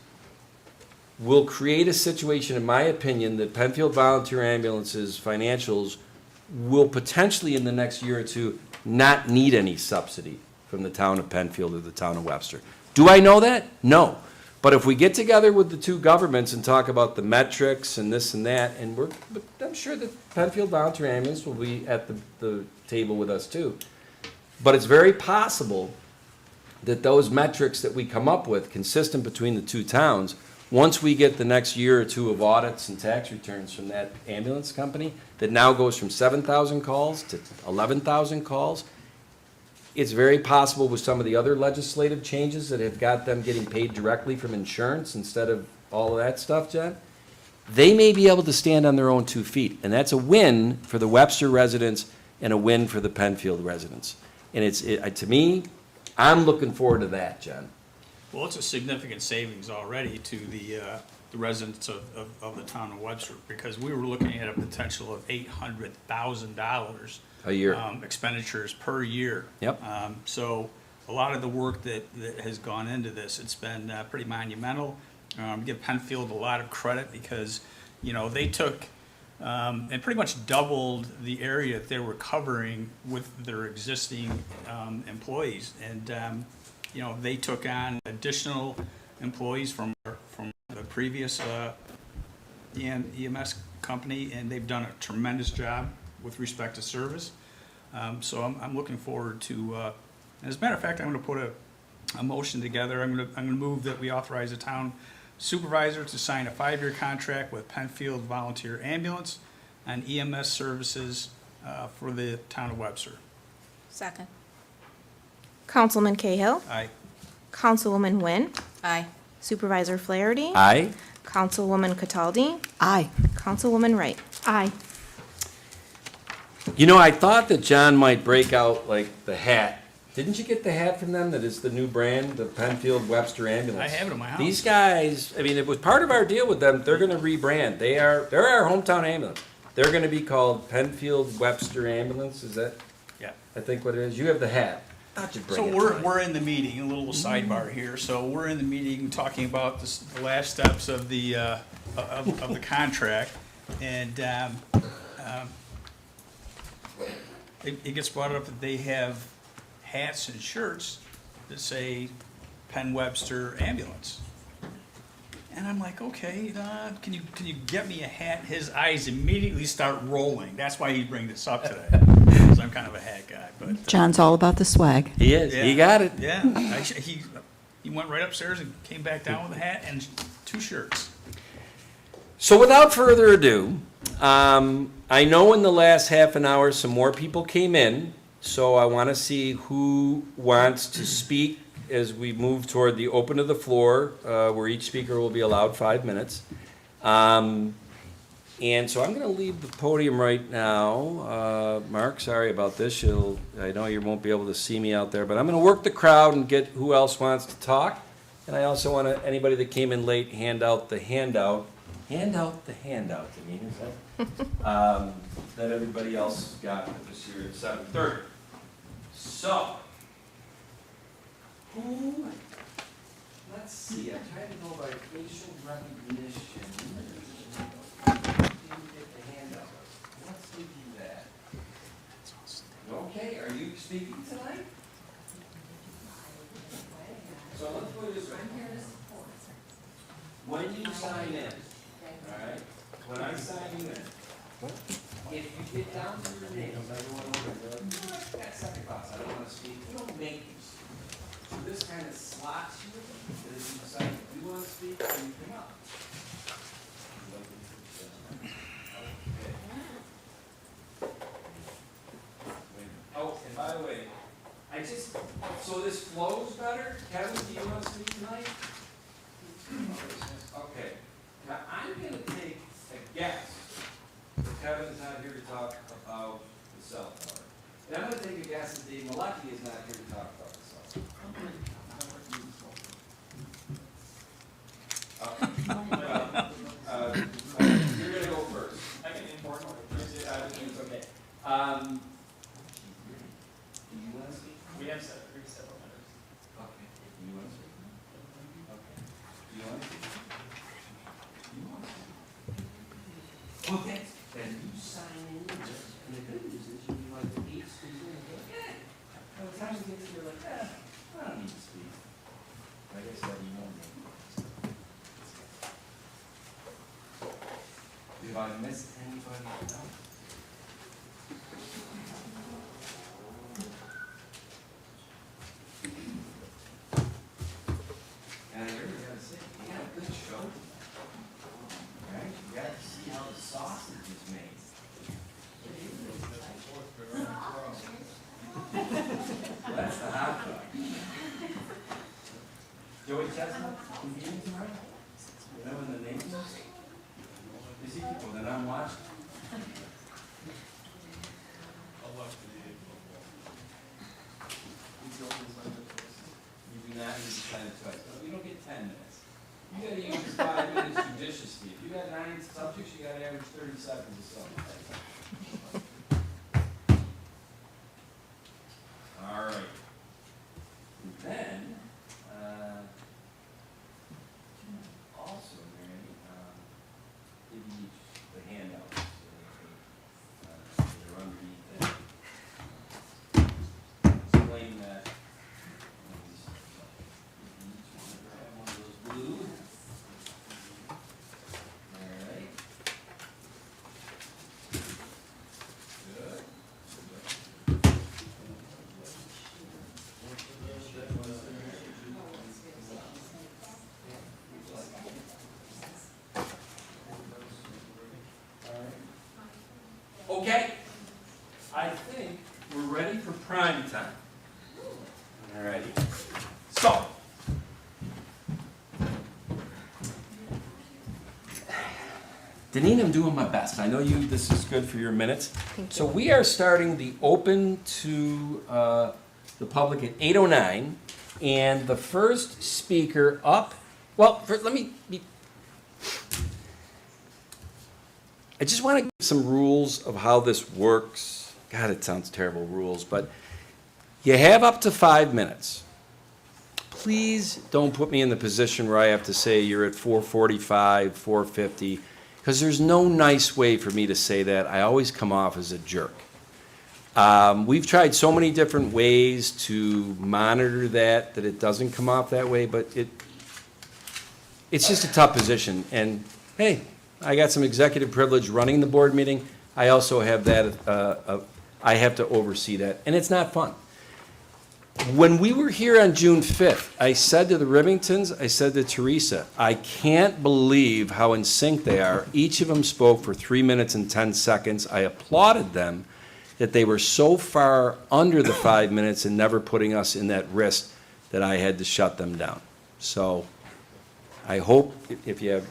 Speaker 1: will create a situation, in my opinion, that Penfield Volunteer Ambulance's financials will potentially, in the next year or two, not need any subsidy from the town of Penfield or the town of Webster. Do I know that? No. But if we get together with the two governments and talk about the metrics and this and that, and I'm sure that Penfield Volunteer Ambulance will be at the table with us too. But it's very possible that those metrics that we come up with, consistent between the two towns, once we get the next year or two of audits and tax returns from that ambulance company, that now goes from 7,000 calls to 11,000 calls, it's very possible with some of the other legislative changes that have got them getting paid directly from insurance instead of all of that stuff, John, they may be able to stand on their own 2 feet. And that's a win for the Webster residents and a win for the Penfield residents. And to me, I'm looking forward to that, John.
Speaker 8: Well, it's a significant savings already to the residents of the town of Webster, because we were looking at a potential of $800,000
Speaker 1: A year.
Speaker 8: expenditures per year.
Speaker 1: Yep.
Speaker 8: So a lot of the work that has gone into this, it's been pretty monumental. Give Penfield a lot of credit because, they took and pretty much doubled the area that they were covering with their existing employees. And, they took on additional employees from the previous EMS company, and they've done a tremendous job with respect to service. So I'm looking forward to, as a matter of fact, I'm going to put a motion together. I'm going to move that we authorize the town supervisor to sign a 5-year contract with Penfield Volunteer Ambulance on EMS services for the town of Webster.
Speaker 7: Second.
Speaker 2: Councilman Cahill.
Speaker 8: Aye.
Speaker 2: Councilwoman Wynn.
Speaker 7: Aye.
Speaker 2: Supervisor Flaherty.
Speaker 1: Aye?
Speaker 2: Councilwoman Cataldi.
Speaker 4: Aye.
Speaker 2: Councilwoman Wright.
Speaker 6: Aye.
Speaker 1: I thought that John might break out like the hat. Didn't you get the hat from them that is the new brand, the Penfield Webster Ambulance?
Speaker 8: I have it in my house.
Speaker 1: These guys, it was part of our deal with them. They're gonna rebrand. They're our hometown ambulance. They're gonna be called Penfield Webster Ambulance, is that,
Speaker 8: Yeah.
Speaker 1: I think what it is? You have the hat. Thought you'd bring
Speaker 8: So
Speaker 1: it.
Speaker 8: we're in the meeting, a little sidebar here. So we're in the meeting talking about the last steps of the of the contract, and it gets brought up that they have hats and shirts that say Penn Webster Ambulance. And I'm like, okay, can you get me a hat? His eyes immediately start rolling. That's why he brings this up today, because I'm kind of a hat guy. But
Speaker 4: John's all about the swag.
Speaker 1: He is, he got it.
Speaker 8: yeah, he went right upstairs and came back down with a hat and 2 shirts.
Speaker 1: So without further ado, I know in the last half an hour, some more people came in, so I want to see who wants to speak as we move toward the open of the floor, where each speaker will be allowed 5 minutes. And so I'm going to leave the podium right now. Mark, sorry about this. I know you won't be able to see me out there, but I'm going to work the crowd and get who else wants to talk. And I also want to, anybody that came in late, hand out the handout. Hand out the handout, I mean, is that? That everybody else got that was here at 7:30. So, who, let's see, I'm trying to go by facial recognition. Didn't get the handout. Let's do that. Okay, are you speaking tonight? So let's put it this way. When you sign in, all right, when I sign you in, if you get down to your name, everyone over there, that second class, I don't want to speak, you don't make you speak. So this kind of slots you, that if you decide you want to speak, then you come up. Oh, and by the way, so this flows better? Kevin, do you want to speak tonight? Okay, now I'm gonna take a guess, that Kevin's not here to talk about the cell tower. And I'm gonna take a guess that Dave Malecki is not here to talk about the cell tower. You're gonna go first. I can inform you. It's okay. Do you wanna speak?
Speaker 3: We have several minutes.
Speaker 1: Okay. Do you want to speak? Okay. Do you want to speak? You want to speak? Okay. Then you sign in, and the good news is you'll be like the eighth speaker, and you're like, yeah. By the time you get to, you're like, I don't need to speak. I guess that you know me. If I missed anybody, no. And I really gotta say, you got a good show. Right? You got to see how the sausage is made. That's the hot dog. Joey Chestnut, competing tomorrow? You know when the name is? You see people that I'm watching? You do not need to sign it twice. No, you don't get 10 minutes. You gotta use 5 minutes judiciously. If you got 9 subjects, you gotta average 30 seconds of something. All right. And then, also, Mary, give you each the handouts. They're underneath that. Explain that. One of those blue. All right. Good. Okay, I think we're ready for prime time. All righty. So, Deneen, I'm doing my best. I know this is good for your minutes.
Speaker 2: Thank
Speaker 1: So
Speaker 2: you.
Speaker 1: we are starting the open to the public at 8:09, and the first speaker up, well, let me be, I just want to give some rules of how this works. God, it sounds terrible, rules, but you have up to 5 minutes. Please don't put me in the position where I have to say you're at 4:45, 4:50, because there's no nice way for me to say that. I always come off as a jerk. We've tried so many different ways to monitor that it doesn't come off that way, but it's just a tough position. And hey, I got some executive privilege running the board meeting. I also have that, I have to oversee that, and it's not fun. When we were here on June 5th, I said to the Rivingtons, I said to Teresa, I can't believe how in sync they are. Each of them spoke for 3 minutes and 10 seconds. I applauded them that they were so far under the 5 minutes and never putting us in that risk that I had to shut them down. So I hope if you have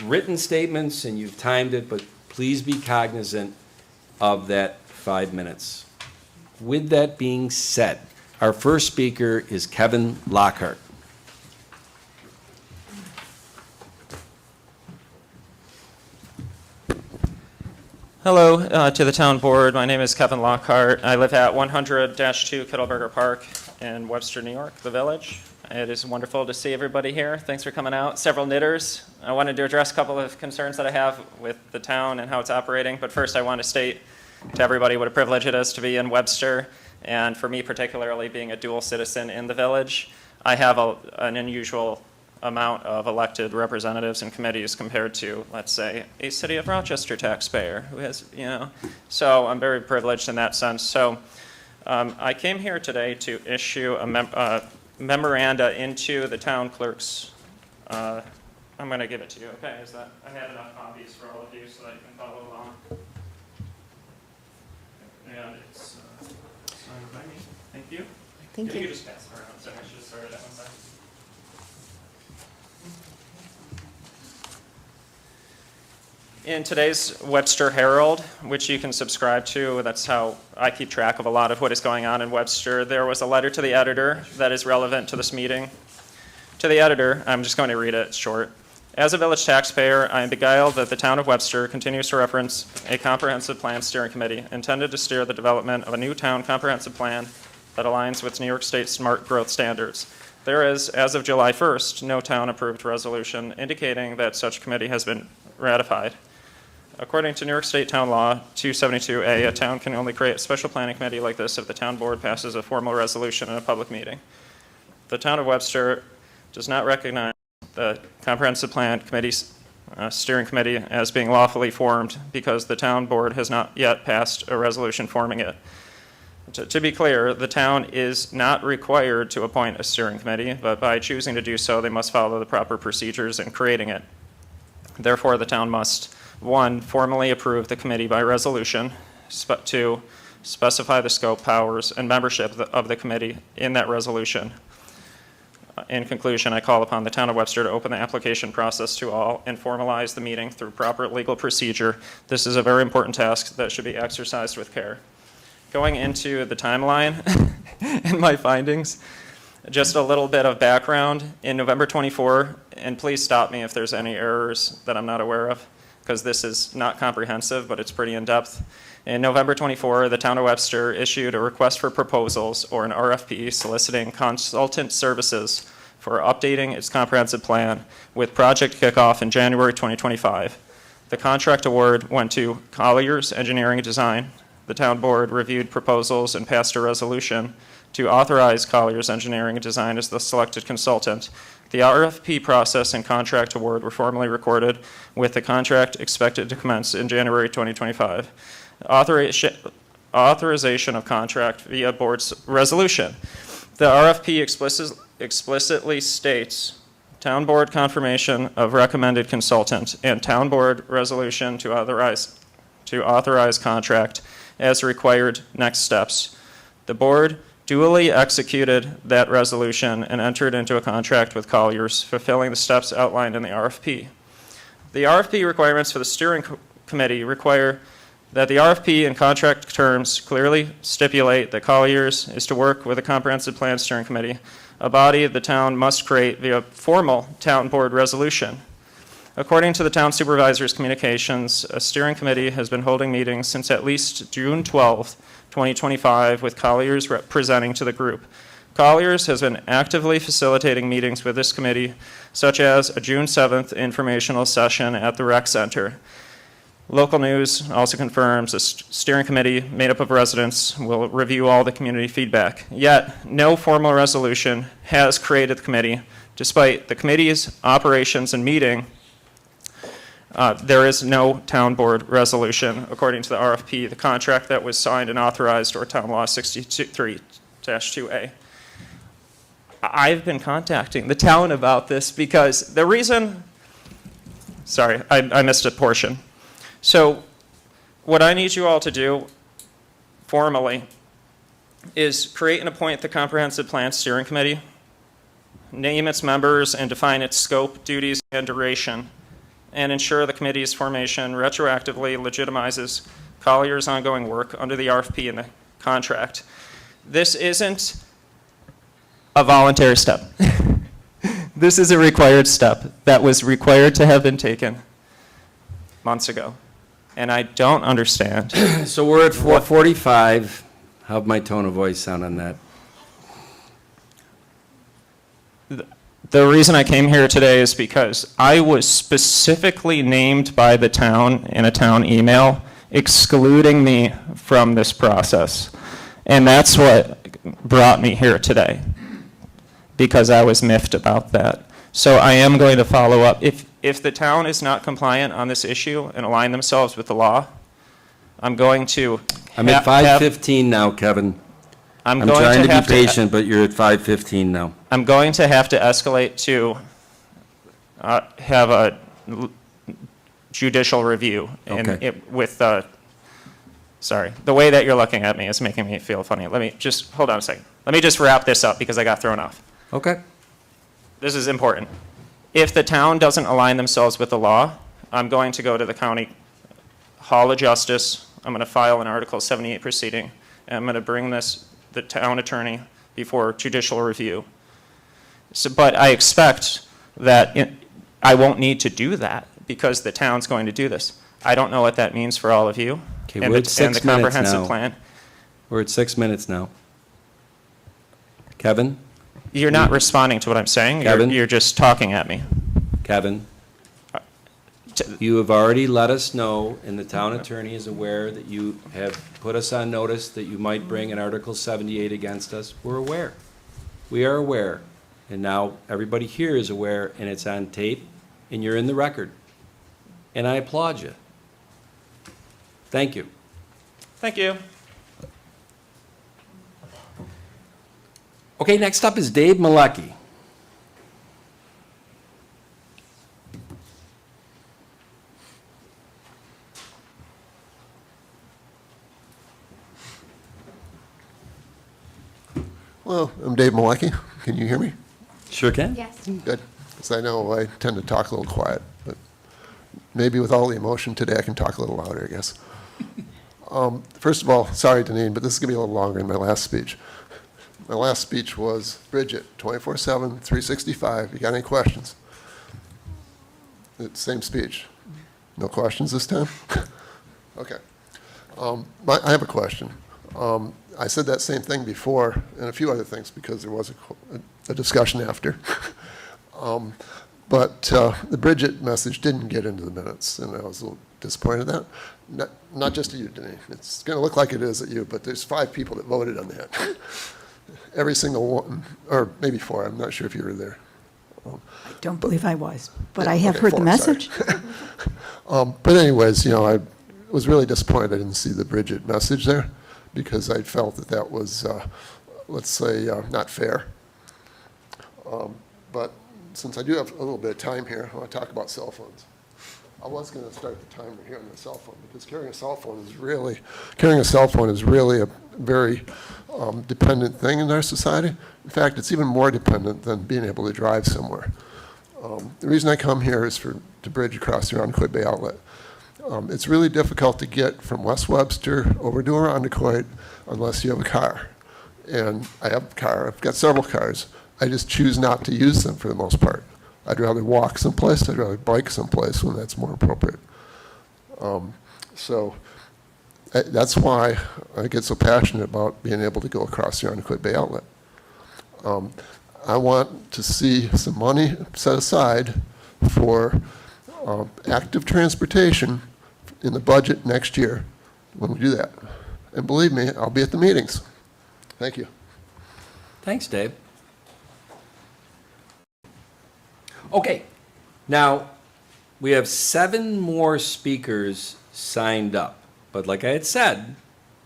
Speaker 1: written statements and you've timed it, but please be cognizant of that 5 minutes. With that being said, our first speaker is Kevin Lockhart.
Speaker 3: Hello to the town board. My name is Kevin Lockhart. I live at 100-2 Kittleberger Park in Webster, New York, the village. It is wonderful to see everybody here. Thanks for coming out. Several knitters. I wanted to address a couple of concerns that I have with the town and how it's operating. But first, I want to state to everybody what a privilege it is to be in Webster, and for me particularly, being a dual citizen in the village. I have an unusual amount of elected representatives and committees compared to, let's say, a city of Rochester taxpayer who has, so I'm very privileged in that sense. So I came here today to issue a memoranda into the town clerk's, I'm going to give it to you, okay? I have enough copies for all of you so that you can follow along. And it's signed by me. Thank you.
Speaker 2: Thank
Speaker 3: You
Speaker 2: you.
Speaker 3: can just pass it around, so I should have started that one side. In today's Webster Herald, which you can subscribe to, that's how I keep track of a lot of what is going on in Webster, there was a letter to the editor that is relevant to this meeting. To the editor, I'm just going to read it, it's short. As a village taxpayer, I am beguiled that the town of Webster continues to reference a comprehensive plan steering committee intended to steer the development of a new town comprehensive plan that aligns with New York State smart growth standards. There is, as of July 1st, no town-approved resolution indicating that such committee has been ratified. According to New York State Town Law 272A, a town can only create a special planning committee like this if the town board passes a formal resolution in a public meeting. The town of Webster does not recognize the Comprehensive Plan Committee's steering committee as being lawfully formed because the town board has not yet passed a resolution forming it. To be clear, the town is not required to appoint a steering committee, but by choosing to do so, they must follow the proper procedures in creating it. Therefore, the town must, 1, formally approve the committee by resolution, 2, specify the scope, powers, and membership of the committee in that resolution. In conclusion, I call upon the town of Webster to open the application process to all and formalize the meeting through proper legal procedure. This is a very important task that should be exercised with care. Going into the timeline and my findings, just a little bit of background. In November 24, and please stop me if there's any errors that I'm not aware of, because this is not comprehensive, but it's pretty in-depth. In November 24, the town of Webster issued a request for proposals, or an RFP, soliciting consultant services for updating its comprehensive plan with project kickoff in January 2025. The contract award went to Colliers Engineering and Design. The town board reviewed proposals and passed a resolution to authorize Colliers Engineering and Design as the selected consultant. The RFP process and contract award were formally recorded, with the contract expected to commence in January 2025. Authorization of contract via board's resolution. The RFP explicitly states town board confirmation of recommended consultant and town board resolution to authorize contract as required next steps. The board duly executed that resolution and entered into a contract with Colliers, fulfilling the steps outlined in the RFP. The RFP requirements for the steering committee require that the RFP and contract terms clearly stipulate that Colliers is to work with a comprehensive plan steering committee, a body the town must create via formal town board resolution. According to the town supervisor's communications, a steering committee has been holding meetings since at least June 12, 2025, with Colliers presenting to the group. Colliers has been actively facilitating meetings with this committee, such as a June 7th informational session at the rec center. Local news also confirms a steering committee made up of residents will review all the community feedback. Yet, no formal resolution has created the committee. Despite the committee's operations and meeting, there is no town board resolution according to the RFP, the contract that was signed and authorized, or Town Law 63-2A. I've been contacting the town about this because the reason, sorry, I missed a portion. So what I need you all to do formally is create and appoint the Comprehensive Plan Steering Committee, name its members and define its scope, duties, and duration, and ensure the committee's formation retroactively legitimizes Collier's ongoing work under the RFP and the contract. This isn't a voluntary step. This is a required step that was required to have been taken months ago. And I don't understand.
Speaker 1: So we're at 4:45. How'd my tone of voice sound on that?
Speaker 3: The reason I came here today is because I was specifically named by the town in a town email excluding me from this process. And that's what brought me here today, because I was miffed about that. So I am going to follow up. If the town is not compliant on this issue and align themselves with the law, I'm going to
Speaker 1: I'm at
Speaker 3: have-
Speaker 1: 5:15 now, Kevin.
Speaker 3: I'm
Speaker 1: I'm
Speaker 3: going
Speaker 1: trying to be
Speaker 3: have
Speaker 1: patient, but you're at 5:15 now.
Speaker 3: I'm going to have to escalate to have a judicial review. And
Speaker 1: Okay.
Speaker 3: sorry, the way that you're looking at me is making me feel funny. Let me just, hold on a second. Let me just wrap this up because I got thrown off.
Speaker 1: Okay.
Speaker 3: This is important. If the town doesn't align themselves with the law, I'm going to go to the county Hall of Justice. I'm going to file an Article 78 proceeding, and I'm going to bring the town attorney before judicial review. So, but I expect that I won't need to do that because the town's going to do this. I don't know what that means for all of you.
Speaker 1: Okay,
Speaker 3: and
Speaker 1: we're at
Speaker 3: the
Speaker 1: 6 minutes
Speaker 3: comprehensive
Speaker 1: now.
Speaker 3: plan.
Speaker 1: We're at 6 minutes now. Kevin?
Speaker 3: You're not responding to what I'm saying.
Speaker 1: Kevin?
Speaker 3: You're just talking at me.
Speaker 1: Kevin? You have already let us know, and the town attorney is aware that you have put us on notice that you might bring an Article 78 against us. We're aware. We are aware. And now everybody here is aware, and it's on tape, and you're in the record. And I applaud you. Thank you.
Speaker 3: Thank you.
Speaker 1: Okay, next up is Dave Malecki.
Speaker 9: Hello, I'm Dave Malecki. Can you hear me?
Speaker 1: Sure can.
Speaker 6: Yes.
Speaker 9: Good. Because I know I tend to talk a little quiet, but maybe with all the emotion today, I can talk a little louder, I guess. First of all, sorry, Deneen, but this is going to be a little longer than my last speech. My last speech was, Bridget, 24/7, 365. You got any questions? It's same speech. No questions this time? Okay. I have a question. I said that same thing before, and a few other things, because there was a discussion after. But the Bridget message didn't get into the minutes, and I was a little disappointed at that. Not just at you, Denise. It's going to look like it is at you, but there's 5 people that voted on that. Every single one, or maybe 4, I'm not sure if you were there.
Speaker 4: I don't believe I was, but
Speaker 9: Yeah,
Speaker 4: I have
Speaker 9: okay,
Speaker 4: heard the
Speaker 9: 4, sorry.
Speaker 4: message.
Speaker 9: But anyways, I was really disappointed I didn't see the Bridget message there, because I felt that that was, let's say, not fair. But since I do have a little bit of time here, I want to talk about cell phones. I was going to start the timer here on the cell phone, because carrying a cell phone is really a very dependent thing in our society. In fact, it's even more dependent than being able to drive somewhere. The reason I come here is to bridge across the Irondequoit Bay Outlet. It's really difficult to get from West Webster over to Irondequoit unless you have a car. And I have a car. I've got several cars. I just choose not to use them for the most part. I'd rather walk someplace. I'd rather bike someplace when that's more appropriate. So that's why I get so passionate about being able to go across the Irondequoit Bay Outlet. I want to see some money set aside for active transportation in the budget next year when we do that. And believe me, I'll be at the meetings. Thank you.
Speaker 1: Thanks, Dave. Okay, now, we have 7 more speakers signed up. But like I had said,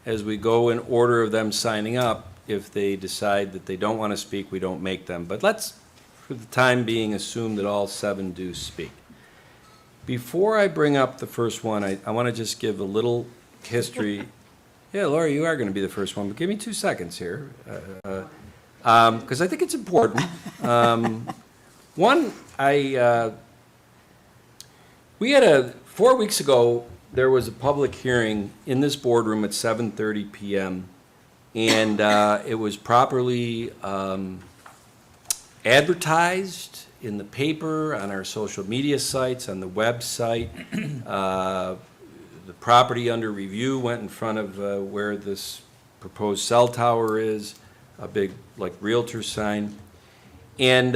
Speaker 1: as we go in order of them signing up, if they decide that they don't want to speak, we don't make them. But let's, for the time being, assume that all 7 do speak. Before I bring up the first one, I want to just give a little history. Yeah, Laura, you are going to be the first one, but give me 2 seconds here, because I think it's important. One, we had 4 weeks ago, there was a public hearing in this boardroom at 7:30 p.m., and it was properly advertised in the paper, on our social media sites, on the website. the property under review went in front of where this proposed cell tower is, a big, like, Realtor sign. And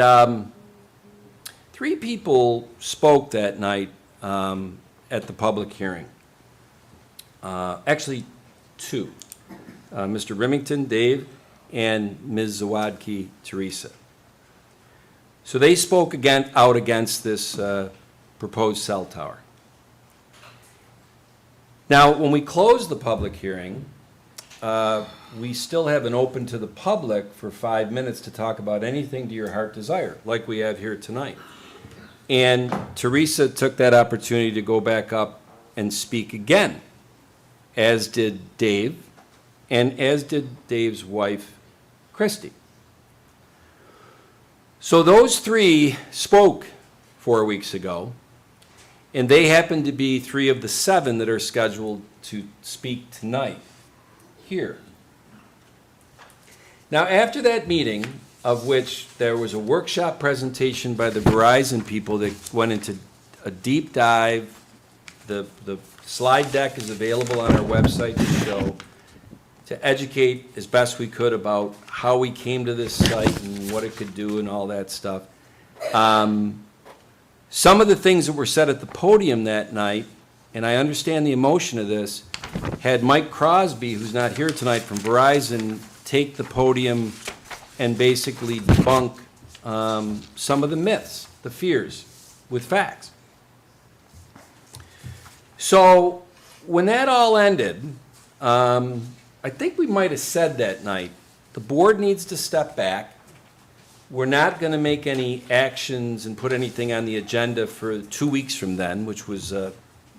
Speaker 1: 3 people spoke that night at the public hearing. Actually, 2. Mr. Remington, Dave, and Ms. Zawadki, Teresa. So they spoke out against this proposed cell tower. Now, when we close the public hearing, we still have an open to the public for 5 minutes to talk about anything to your heart desire, like we have here tonight. And Teresa took that opportunity to go back up and speak again, as did Dave, and as did Dave's wife, Christy. So those 3 spoke 4 weeks ago, and they happen to be 3 of the 7 that are scheduled to speak tonight here. Now, after that meeting, of which there was a workshop presentation by the Verizon people that went into a deep dive, the slide deck is available on our website to show, to educate as best we could about how we came to this site and what it could do and all that stuff. Some of the things that were said at the podium that night, and I understand the emotion of this, had Mike Crosby, who's not here tonight, from Verizon, take the podium and basically debunk some of the myths, the fears, with facts. So when that all ended, I think we might have said that night, the board needs to step back. We're not going to make any actions and put anything on the agenda for 2 weeks from then, which was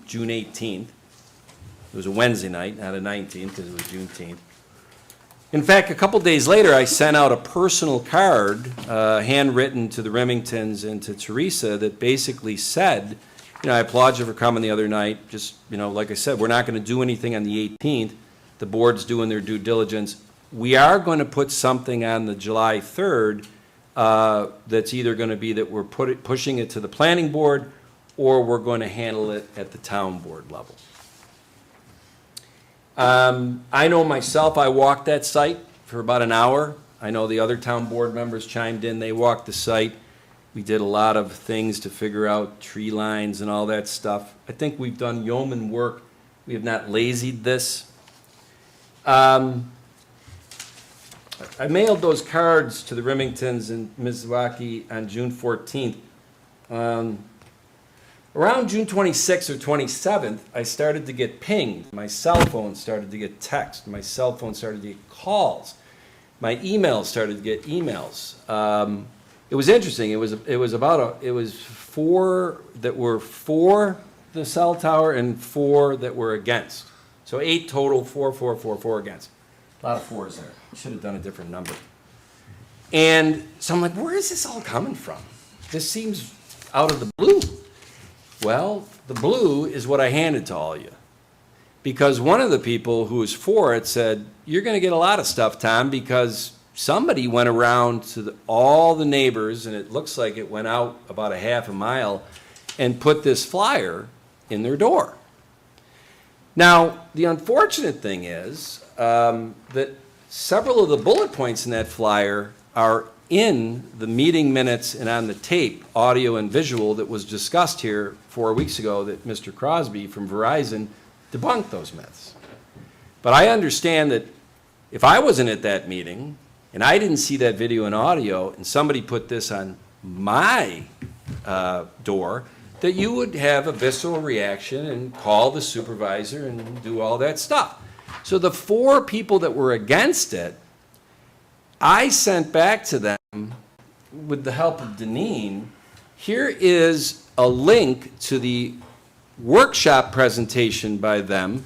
Speaker 1: June 18th. It was a Wednesday night, not a 19th, because it was Juneteenth. In fact, a couple days later, I sent out a personal card, handwritten to the Remingtons and to Teresa, that basically said, you know, I applaud you for coming the other night. Just, you know, like I said, we're not going to do anything on the 18th. The board's doing their due diligence. We are going to put something on the July 3rd that's either going to be that we're pushing it to the planning board, or we're going to handle it at the town board level. I know myself, I walked that site for about an hour. I know the other town board members chimed in, they walked the site. We did a lot of things to figure out tree lines and all that stuff. I think we've done yeoman work. We have not lazied this. I mailed those cards to the Remingtons and Ms. Zawacki on June 14th. Around June 26th or 27th, I started to get pinged. My cell phone started to get text. My cell phone started to get calls. My emails started to get emails. It was interesting. It was 4 that were for the cell tower and 4 that were against. So 8 total, 4 against. A lot of 4s there. Should have done a different number. And so I'm like, where is this all coming from? This seems out of the blue. Well, the blue is what I handed to all of you. Because one of the people who was for it said, you're going to get a lot of stuff, Tom, because somebody went around to all the neighbors, and it looks like it went out about a half a mile, and put this flyer in their door. Now, the unfortunate thing is that several of the bullet points in that flyer are in the meeting minutes and on the tape, audio and visual, that was discussed here 4 weeks ago, that Mr. Crosby from Verizon debunked those myths. But I understand that if I wasn't at that meeting and I didn't see that video and audio, and somebody put this on my door, that you would have a visceral reaction and call the supervisor and do all that stuff. So the 4 people that were against it, I sent back to them, with the help of Deneen, here is a link to the workshop presentation by them,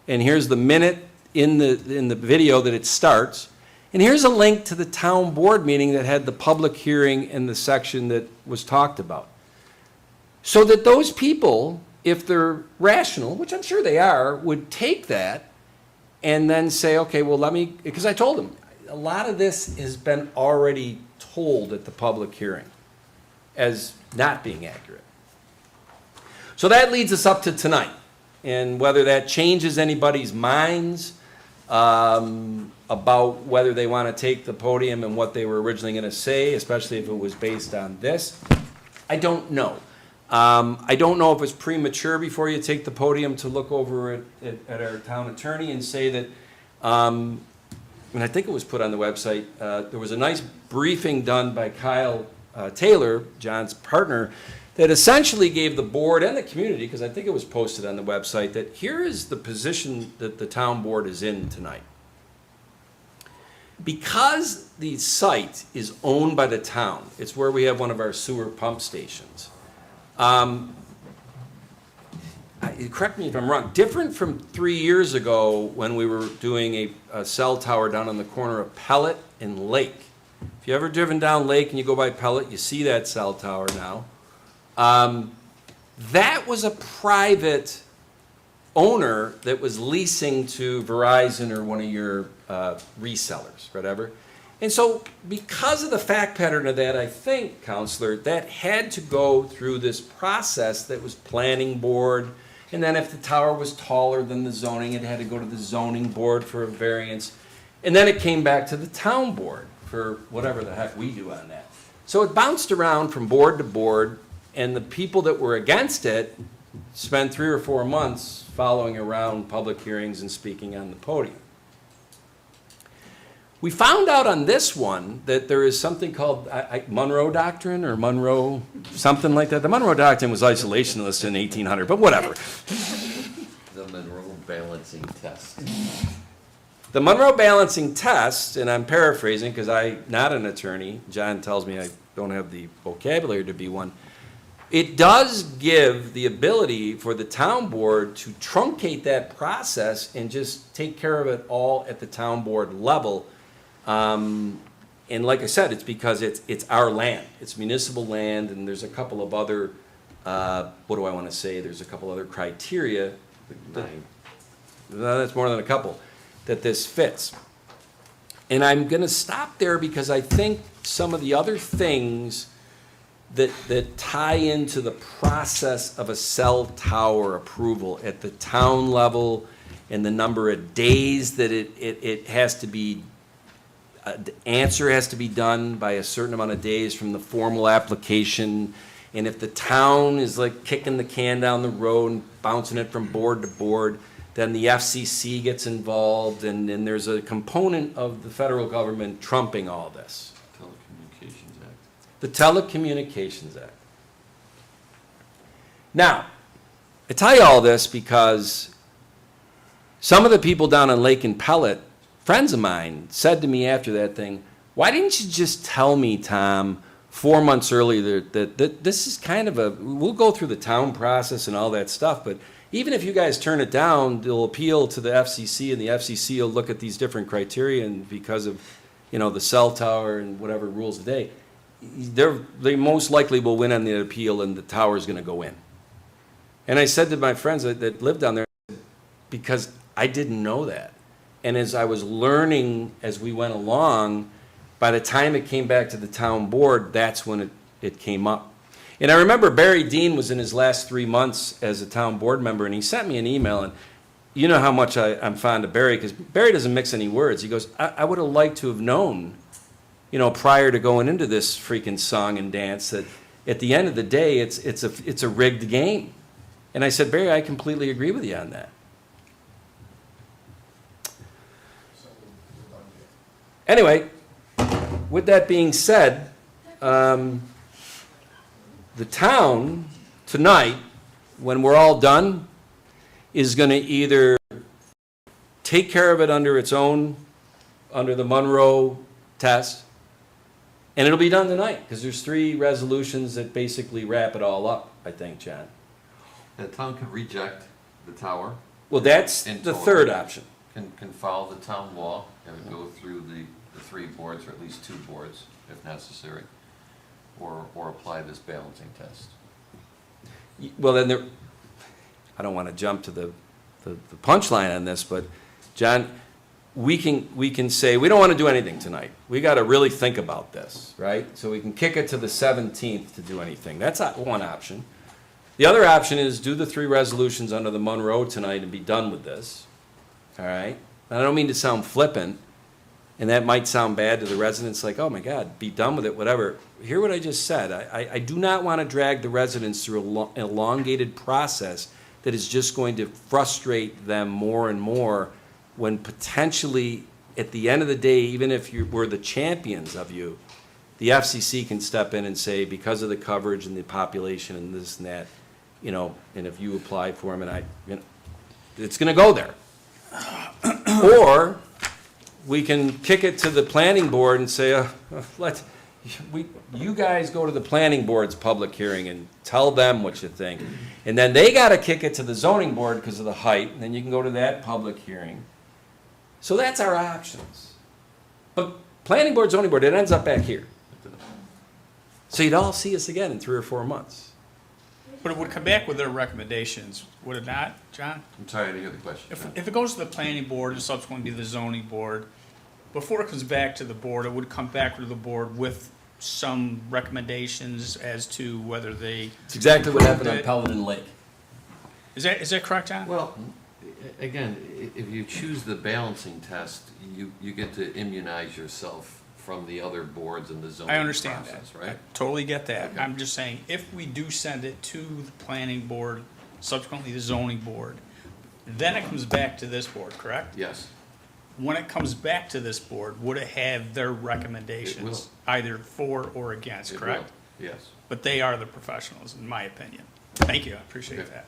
Speaker 1: and here's the minute in the video that it starts, and here's a link to the town board meeting that had the public hearing and the section that was talked about. So that those people, if they're rational, which I'm sure they are, would take that and then say, okay, well, let me, because I told them, a lot of this has been already told at the public hearing as not being accurate. So that leads us up to tonight. And whether that changes anybody's minds about whether they want to take the podium and what they were originally going to say, especially if it was based on this, I don't know. I don't know if it's premature before you take the podium to look over at our town attorney and say that, and I think it was put on the website, there was a nice briefing done by Kyle Taylor, John's partner, that essentially gave the board and the community, because I think it was posted on the website, that here is the position that the town board is in tonight. Because the site is owned by the town, it's where we have one of our sewer pump stations. Correct me if I'm wrong, different from 3 years ago when we were doing a cell tower down on the corner of Pellet and Lake. If you ever driven down Lake and you go by Pellet, you see that cell tower now. That was a private owner that was leasing to Verizon or one of your resellers, whatever. And so because of the fact pattern of that, I think, Counselor, that had to go through this process that was planning board. And then if the tower was taller than the zoning, it had to go to the zoning board for a variance. And then it came back to the town board for whatever the heck we do on that. So it bounced around from board to board, and the people that were against it spent 3 or 4 months following around public hearings and speaking on the podium. We found out on this one that there is something called Monroe Doctrine or Monroe, something like that. The Monroe Doctrine was isolationist in 1800, but whatever.
Speaker 10: The Monroe Balancing Test.
Speaker 1: The Monroe Balancing Test, and I'm paraphrasing because I'm not an attorney, John tells me I don't have the vocabulary to be one, it does give the ability for the town board to truncate that process and just take care of it all at the town board level. And like I said, it's because it's our land, it's municipal land, and there's a couple of other, what do I want to say, there's a couple other criteria. That's more than a couple, that this fits. And I'm going to stop there because I think some of the other things that tie into the process of a cell tower approval at the town level and the number of days that it has to be, the answer has to be done by a certain amount of days from the formal application. And if the town is like kicking the can down the road and bouncing it from board to board, then the FCC gets involved, and then there's a component of the federal government trumping all this.
Speaker 10: Telecommunications Act.
Speaker 1: The Telecommunications Act. Now, I tell you all this because some of the people down on Lake and Pellet, friends of mine, said to me after that thing, why didn't you just tell me, Tom, 4 months earlier that this is kind of we'll go through the town process and all that stuff, but even if you guys turn it down, they'll appeal to the FCC, and the FCC will look at these different criteria, and because of, the cell tower and whatever rules today, they most likely will win on the appeal, and the tower is going to go in. And I said to my friends that lived down there, because I didn't know that. And as I was learning as we went along, by the time it came back to the town board, that's when it came up. And I remember Barry Dean was in his last 3 months as a town board member, and he sent me an email, and you know how much I'm fond of Barry, because Barry doesn't mix any words. He goes, I would have liked to have known, prior to going into this freaking song and dance, that at the end of the day, it's a rigged game. And I said, Barry, I completely agree with you on that. Anyway, with that being said, the town tonight, when we're all done, is going to either take care of it under the Monroe test, and it'll be done tonight, because there's 3 resolutions that basically wrap it all up, I think, John.
Speaker 10: The town can reject the tower.
Speaker 1: Well, that's
Speaker 10: In
Speaker 1: the
Speaker 10: total.
Speaker 1: third option.
Speaker 10: Can follow the town law and go through the 3 boards, or at least 2 boards, if necessary, or apply this balancing test.
Speaker 1: Well, then I don't want to jump to the punchline on this, but John, we can say, we don't want to do anything tonight. We got to really think about this, right? So we can kick it to the 17th to do anything. That's one option. The other option is do the 3 resolutions under the Monroe tonight and be done with this, all right? And I don't mean to sound flippant, and that might sound bad to the residents, like, oh my God, be done with it, whatever. Hear what I just said. I do not want to drag the residents through an elongated process that is just going to frustrate them more and more when potentially, at the end of the day, even if we're the champions of you, the FCC can step in and say, because of the coverage and the population and this and that, you know, and if you apply for them, and it's going to go there. Or we can kick it to the planning board and say, you guys go to the planning board's public hearing and tell them what you think. And then they got to kick it to the zoning board because of the height, and then you can go to that public hearing. So that's our options. But planning board, zoning board, it ends up back here. So you'd all see us again in 3 or 4 months.
Speaker 8: But it would come back with their recommendations, would it not, John?
Speaker 10: I'm sorry, I didn't hear the question.
Speaker 8: If it goes to the planning board and subsequently the zoning board, before it comes back to the board, it would come back to the board with some recommendations as to whether they.
Speaker 1: It's exactly what happened on
Speaker 8: That-
Speaker 1: Peloton Lake.
Speaker 8: Is that correct, John?
Speaker 10: Well, again, if you choose the balancing test, you get to immunize yourself from the other boards in the zoning
Speaker 8: I understand that.
Speaker 10: process, right?
Speaker 8: I totally get that.
Speaker 10: Okay.
Speaker 8: I'm just saying, if we do send it to the planning board, subsequently the zoning board, then it comes back to this board, correct?
Speaker 10: Yes.
Speaker 8: When it comes back to this board, would it have their recommendations, either for or against,
Speaker 10: It
Speaker 8: correct?
Speaker 10: will, yes.
Speaker 8: But they are the professionals, in my opinion. Thank you, I appreciate
Speaker 10: Okay.
Speaker 8: that.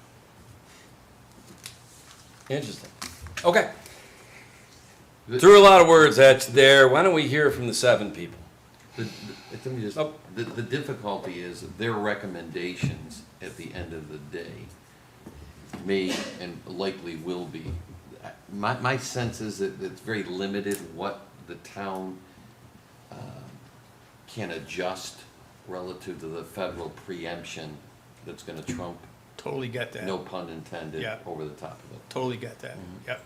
Speaker 1: Interesting. Okay. Threw a lot of words at you there. Why don't we hear from the 7 people?
Speaker 10: Let me just,
Speaker 1: Oh.
Speaker 10: the difficulty is their recommendations at the end of the day may and likely will be. My sense is that it's very limited what the town can adjust relative to the federal preemption that's gonna trump,
Speaker 8: Totally get that.
Speaker 10: no pun intended,
Speaker 8: Yeah.
Speaker 10: over the top of it.
Speaker 8: Totally get that, yep.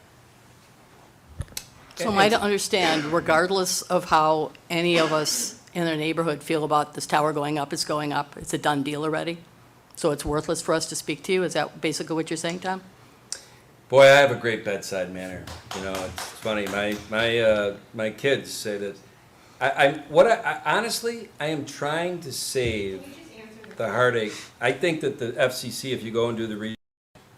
Speaker 11: So am I to understand, regardless of how any of us in the neighborhood feel about this tower going up, it's going up, it's a done deal already? So it's worthless for us to speak to you? Is that basically what you're saying, Tom?
Speaker 1: Boy, I have a great bedside manner. You know, it's funny. My kids say that. Honestly, I am trying to save the heartache. I think that the FCC, if you go and do the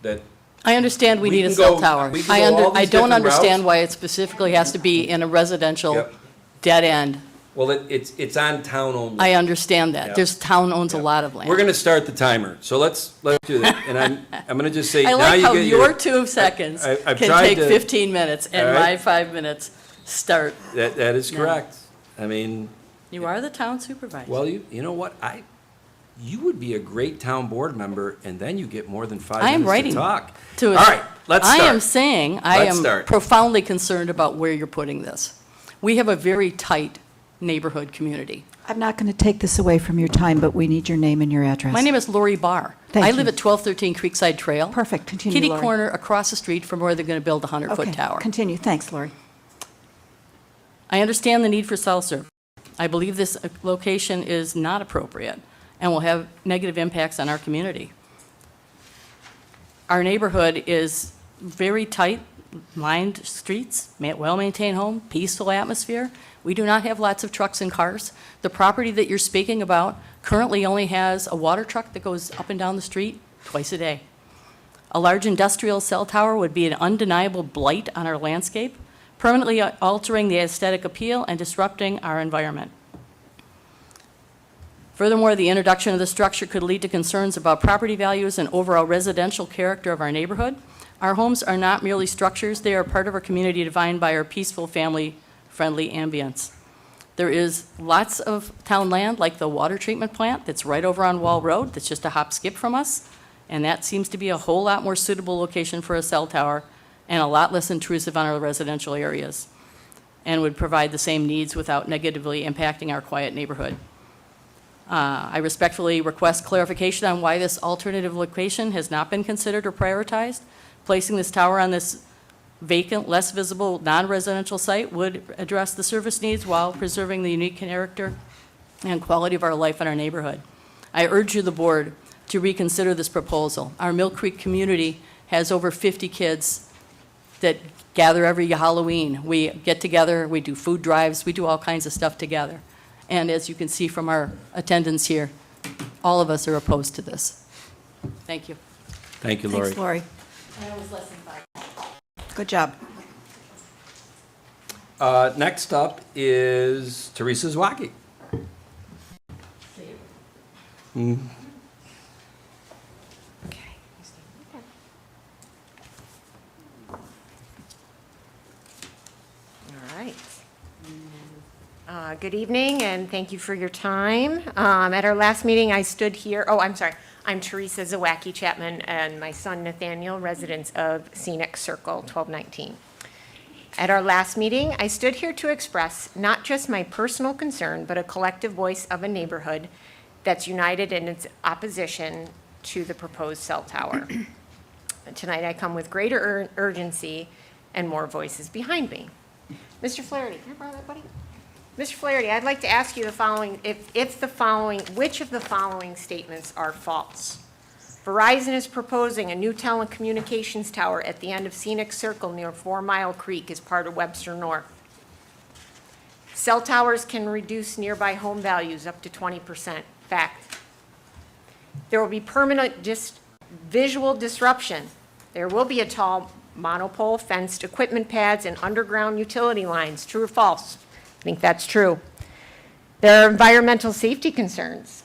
Speaker 1: that
Speaker 11: I understand we
Speaker 1: We
Speaker 11: need a
Speaker 1: can
Speaker 11: cell
Speaker 1: go-
Speaker 11: tower.
Speaker 1: we can go all
Speaker 11: I
Speaker 1: these
Speaker 11: don't
Speaker 1: different
Speaker 11: understand
Speaker 1: routes.
Speaker 11: why it specifically has to be in a residential
Speaker 1: Yep.
Speaker 11: dead end.
Speaker 1: well, it's on town only.
Speaker 11: I understand that.
Speaker 1: Yep.
Speaker 11: There's, town owns a
Speaker 1: Yep.
Speaker 11: lot of land.
Speaker 1: We're going to start the timer. So let's do that. And I'm going to just say
Speaker 11: I
Speaker 1: now
Speaker 11: like
Speaker 1: you
Speaker 11: how
Speaker 1: get
Speaker 11: your 2 seconds
Speaker 1: I've
Speaker 11: can
Speaker 1: tried
Speaker 11: take
Speaker 1: to-
Speaker 11: 15 minutes and
Speaker 1: All
Speaker 11: my
Speaker 1: right.
Speaker 11: 5 minutes start.
Speaker 1: that is
Speaker 11: Yeah.
Speaker 1: correct. I mean,
Speaker 11: You are the town supervisor.
Speaker 1: well, you know what? You would be a great town board member, and then you get more than 5
Speaker 11: I am
Speaker 1: minutes
Speaker 11: writing
Speaker 1: to talk.
Speaker 11: to
Speaker 1: All
Speaker 11: it.
Speaker 1: right, let's
Speaker 11: I
Speaker 1: start.
Speaker 11: am saying, I
Speaker 1: Let's
Speaker 11: am
Speaker 1: start.
Speaker 11: profoundly concerned about where you're putting this. We have a very tight neighborhood community.
Speaker 4: I'm not going to take this away from your time, but we need your name and your address.
Speaker 11: My name is Lori Barr.
Speaker 4: Thank
Speaker 11: I
Speaker 4: you.
Speaker 11: live at 1213 Creekside Trail.
Speaker 4: Perfect, continue,
Speaker 11: Kitty
Speaker 4: Lori.
Speaker 11: corner across the street from where they're going to build the 100-foot
Speaker 4: Okay,
Speaker 11: tower.
Speaker 4: continue, thanks, Lori.
Speaker 11: I understand the need for cell service. I believe this location is not appropriate and will have negative impacts on our community. Our neighborhood is very tight, lined streets, well-maintained home, peaceful atmosphere. We do not have lots of trucks and cars. The property that you're speaking about currently only has a water truck that goes up and down the street twice a day. A large industrial cell tower would be an undeniable blight on our landscape, permanently altering the aesthetic appeal and disrupting our environment. Furthermore, the introduction of the structure could lead to concerns about property values and overall residential character of our neighborhood. Our homes are not merely structures, they are part of our community defined by our peaceful, family-friendly ambience. There is lots of town land, like the water treatment plant that's right over on Wall Road, that's just a hop skip from us, and that seems to be a whole lot more suitable location for a cell tower and a lot less intrusive on our residential areas, and would provide the same needs without negatively impacting our quiet neighborhood. I respectfully request clarification on why this alternative location has not been considered or prioritized. Placing this tower on this vacant, less visible, non-residential site would address the service needs while preserving the unique character and quality of our life in our neighborhood. I urge you, the board, to reconsider this proposal. Our Mill Creek community has over 50 kids that gather every Halloween. We get together, we do food drives, we do all kinds of stuff together. And as you can see from our attendance here, all of us are opposed to this. Thank you.
Speaker 1: Thank you, Lori.
Speaker 4: Thanks, Lori.
Speaker 11: That was less than 5.
Speaker 4: Good job.
Speaker 1: Next up is Teresa Zwaki.
Speaker 12: All right. Good evening, and thank you for your time. At our last meeting, I stood here, I'm sorry, I'm Teresa Zawacki Chapman, and my son Nathaniel, residents of Scenic Circle, 1219. At our last meeting, I stood here to express not just my personal concern, but a collective voice of a neighborhood that's united in its opposition to the proposed cell tower. Tonight, I come with greater urgency and more voices behind me. Mr. Flaherty, can I borrow that, buddy? Mr. Flaherty, I'd like to ask you the following, which of the following statements are false? Verizon is proposing a new telecommunications tower at the end of Scenic Circle near 4 Mile Creek as part of Webster North. Cell towers can reduce nearby home values up to 20%. Fact. There will be permanent visual disruption. There will be a tall monopole, fenced equipment pads, and underground utility lines. True or false? I think that's true. There are environmental safety concerns.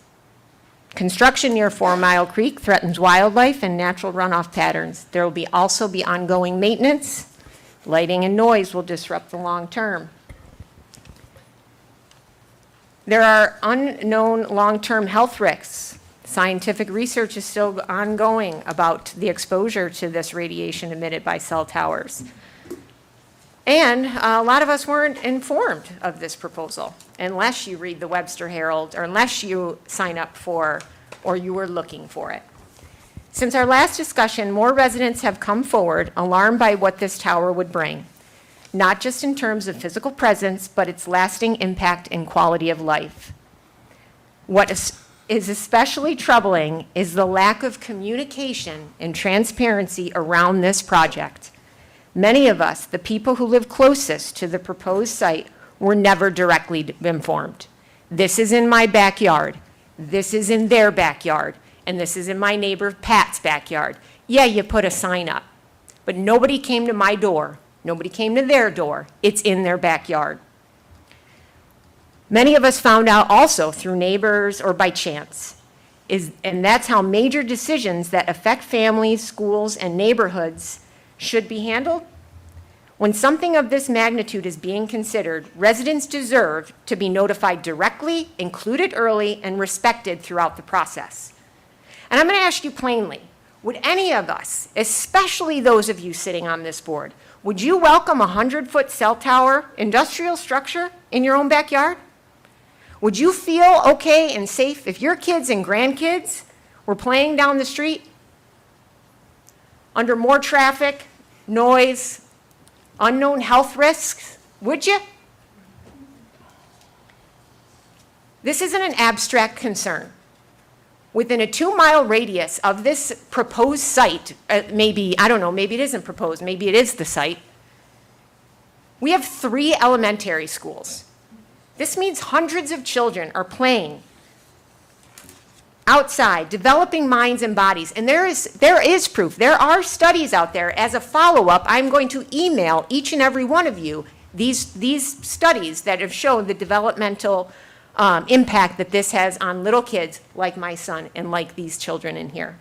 Speaker 12: Construction near 4 Mile Creek threatens wildlife and natural runoff patterns. There will also be ongoing maintenance. Lighting and noise will disrupt the long term. There are unknown long-term health risks. Scientific research is still ongoing about the exposure to this radiation emitted by cell towers. And a lot of us weren't informed of this proposal unless you read the Webster Herald or unless you sign up for or you were looking for it. Since our last discussion, more residents have come forward alarmed by what this tower would bring, not just in terms of physical presence, but its lasting impact and quality of life. What is especially troubling is the lack of communication and transparency around this project. Many of us, the people who live closest to the proposed site, were never directly informed. This is in my backyard. This is in their backyard. And this is in my neighbor Pat's backyard. Yeah, you put a sign up. But nobody came to my door. Nobody came to their door. It's in their backyard. Many of us found out also through neighbors or by chance. And that's how major decisions that affect families, schools, and neighborhoods should be handled. When something of this magnitude is being considered, residents deserve to be notified directly, included early, and respected throughout the process. And I'm going to ask you plainly, would any of us, especially those of you sitting on this board, would you welcome a 100-foot cell tower industrial structure in your own backyard? Would you feel okay and safe if your kids and grandkids were playing down the street under more traffic, noise, unknown health risks? Would you? This isn't an abstract concern. Within a 2-mile radius of this proposed site, maybe, I don't know, maybe it isn't proposed, maybe it is the site, we have 3 elementary schools. This means hundreds of children are playing outside, developing minds and bodies. And there is proof. There are studies out there. As a follow-up, I'm going to email each and every one of you these studies that have shown the developmental impact that this has on little kids like my son and like these children in here.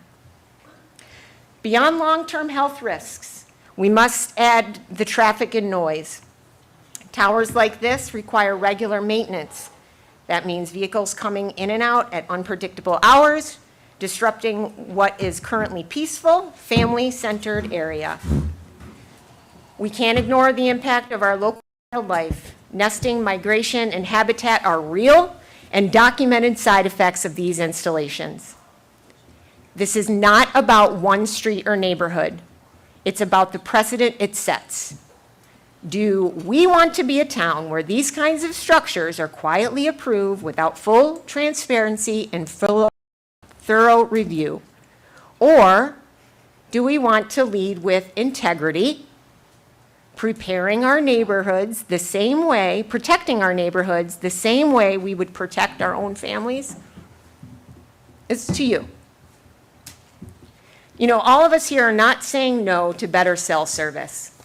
Speaker 12: Beyond long-term health risks, we must add the traffic and noise. Towers like this require regular maintenance. That means vehicles coming in and out at unpredictable hours, disrupting what is currently peaceful, family-centered area. We can't ignore the impact of our local wildlife. Nesting, migration, and habitat are real and documented side effects of these installations. This is not about one street or neighborhood. It's about the precedent it sets. Do we want to be a town where these kinds of structures are quietly approved without full transparency and full thorough review? Or do we want to lead with integrity, preparing our neighborhoods the same way, protecting our neighborhoods the same way we would protect our own families? It's to you. You know, all of us here are not saying no to better cell service.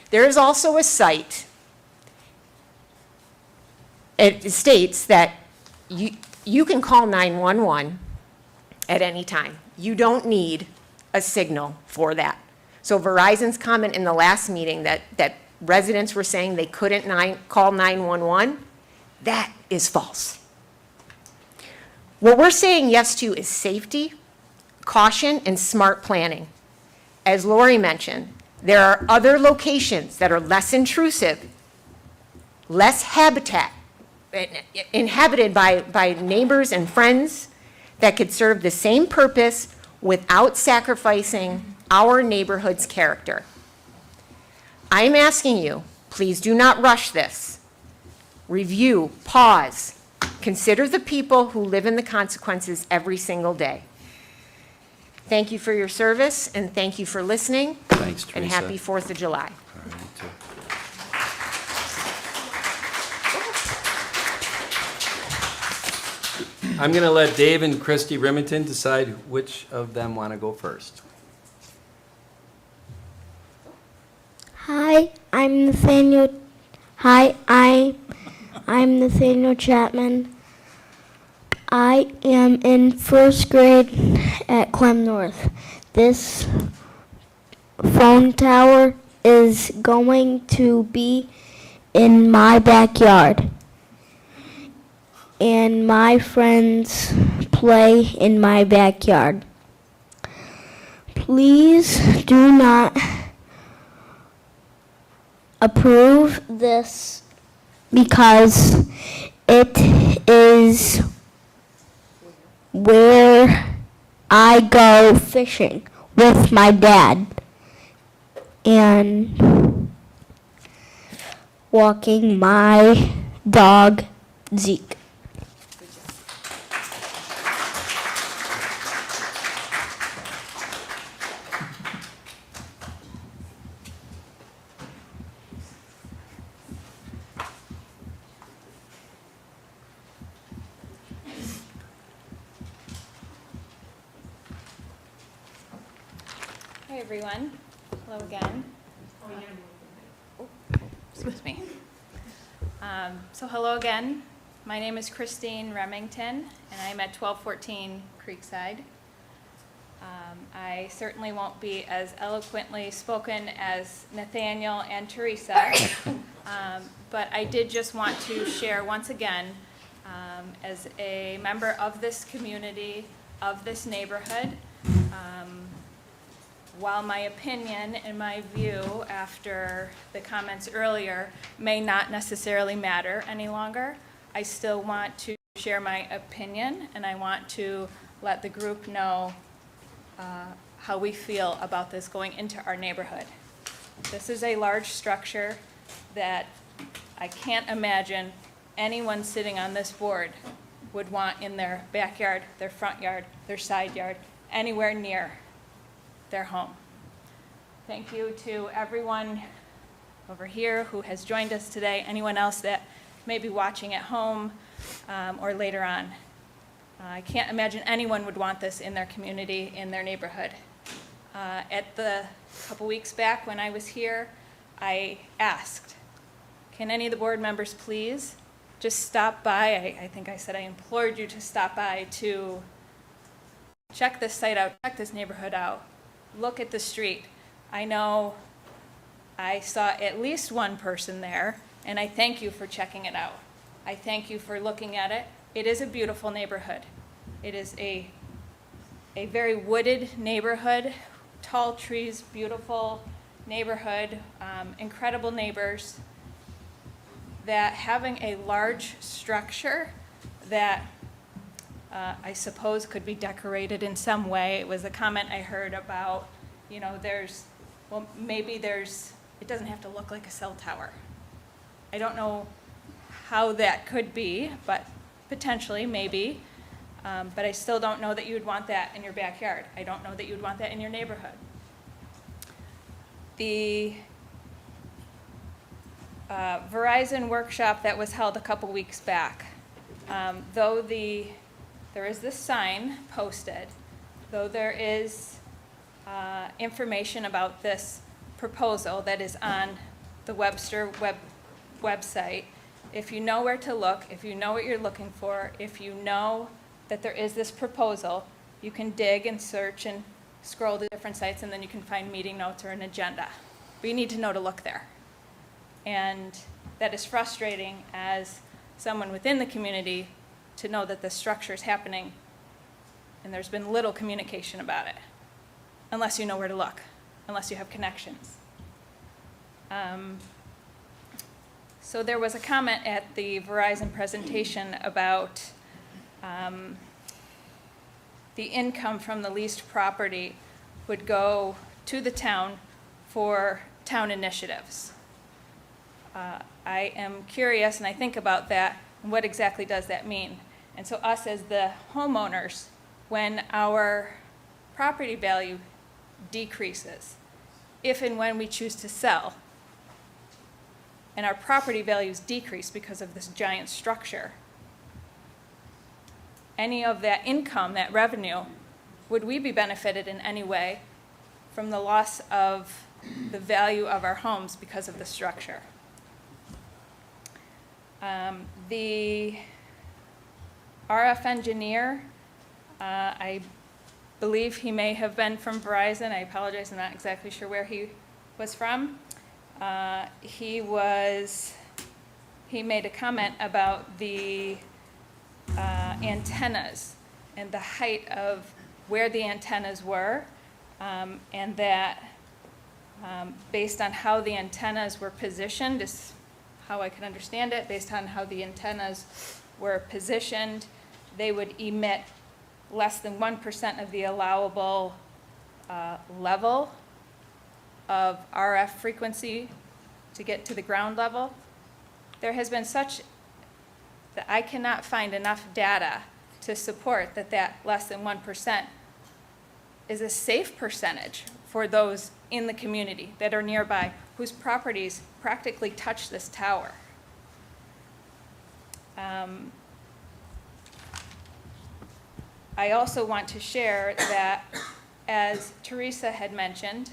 Speaker 12: There is also a site. It states that you can call 911 at any time. You don't need a signal for that. So Verizon's comment in the last meeting that residents were saying they couldn't call 911, that is false. What we're saying yes to is safety, caution, and smart planning. As Lori mentioned, there are other locations that are less intrusive, less inhabited by neighbors and friends that could serve the same purpose without sacrificing our neighborhood's character. I'm asking you, please do not rush this. Review, pause, consider the people who live in the consequences every single day. Thank you for your service, and thank you for listening.
Speaker 1: Thanks, Teresa.
Speaker 12: And happy 4th of July.
Speaker 1: All right, you too. I'm going to let Dave and Christy Remington decide which of them want to go first.
Speaker 13: Hi, I'm Nathaniel. I'm Nathaniel Chapman. I am in first grade at Clem North. This phone tower is going to be in my backyard, and my friends play in my backyard. Please do not approve this because it is where I go fishing with my dad and walking my dog Zeke.
Speaker 5: Hi, everyone. Hello again. Oh, excuse me. So hello again. My name is Christine Remington, and I'm at 1214 Creekside. I certainly won't be as eloquently spoken as Nathaniel and Teresa, but I did just want to share once again, as a member of this community, of this neighborhood, while my opinion and my view after the comments earlier may not necessarily matter any longer, I still want to share my opinion, and I want to let the group know how we feel about this going into our neighborhood. This is a large structure that I can't imagine anyone sitting on this board would want in their backyard, their front yard, their side yard, anywhere near their home. Thank you to everyone over here who has joined us today, anyone else that may be watching at home or later on. I can't imagine anyone would want this in their community, in their neighborhood. At the couple weeks back when I was here, I asked, can any of the board members please just stop by? I think I said I implored you to stop by to check this site out, check this neighborhood out, look at the street. I know I saw at least one person there, and I thank you for checking it out. I thank you for looking at it. It is a beautiful neighborhood. It is a very wooded neighborhood, tall trees, beautiful neighborhood, incredible neighbors, that having a large structure that I suppose could be decorated in some way. It was a comment I heard about, you know, it doesn't have to look like a cell tower. I don't know how that could be, but potentially, maybe. But I still don't know that you would want that in your backyard. I don't know that you would want that in your neighborhood. The Verizon workshop that was held a couple weeks back, though there is this sign posted, though there is information about this proposal that is on the Webster website, if you know where to look, if you know what you're looking for, if you know that there is this proposal, you can dig and search and scroll to different sites, and then you can find meeting notes or an agenda. But you need to know to look there. And that is frustrating as someone within the community to know that this structure is happening and there's been little communication about it, unless you know where to look, unless you have connections. So there was a comment at the Verizon presentation about the income from the leased property would go to the town for town initiatives. I am curious, and I think about that, and what exactly does that mean? And so us as the homeowners, when our property value decreases, if and when we choose to sell, and our property values decrease because of this giant structure, any of that income, that revenue, would we be benefited in any way from the loss of the value of our homes because of the structure? The RF engineer, I believe he may have been from Verizon. I apologize, I'm not exactly sure where he was from. He made a comment about the antennas and the height of where the antennas were, and that based on how the antennas were positioned, is how I can understand it, based on how the antennas were positioned, they would emit less than 1% of the allowable level of RF frequency to get to the ground level. There has been such that I cannot find enough data to support that less than 1% is a safe percentage for those in the community that are nearby, whose properties practically touch this tower. I also want to share that, as Teresa had mentioned,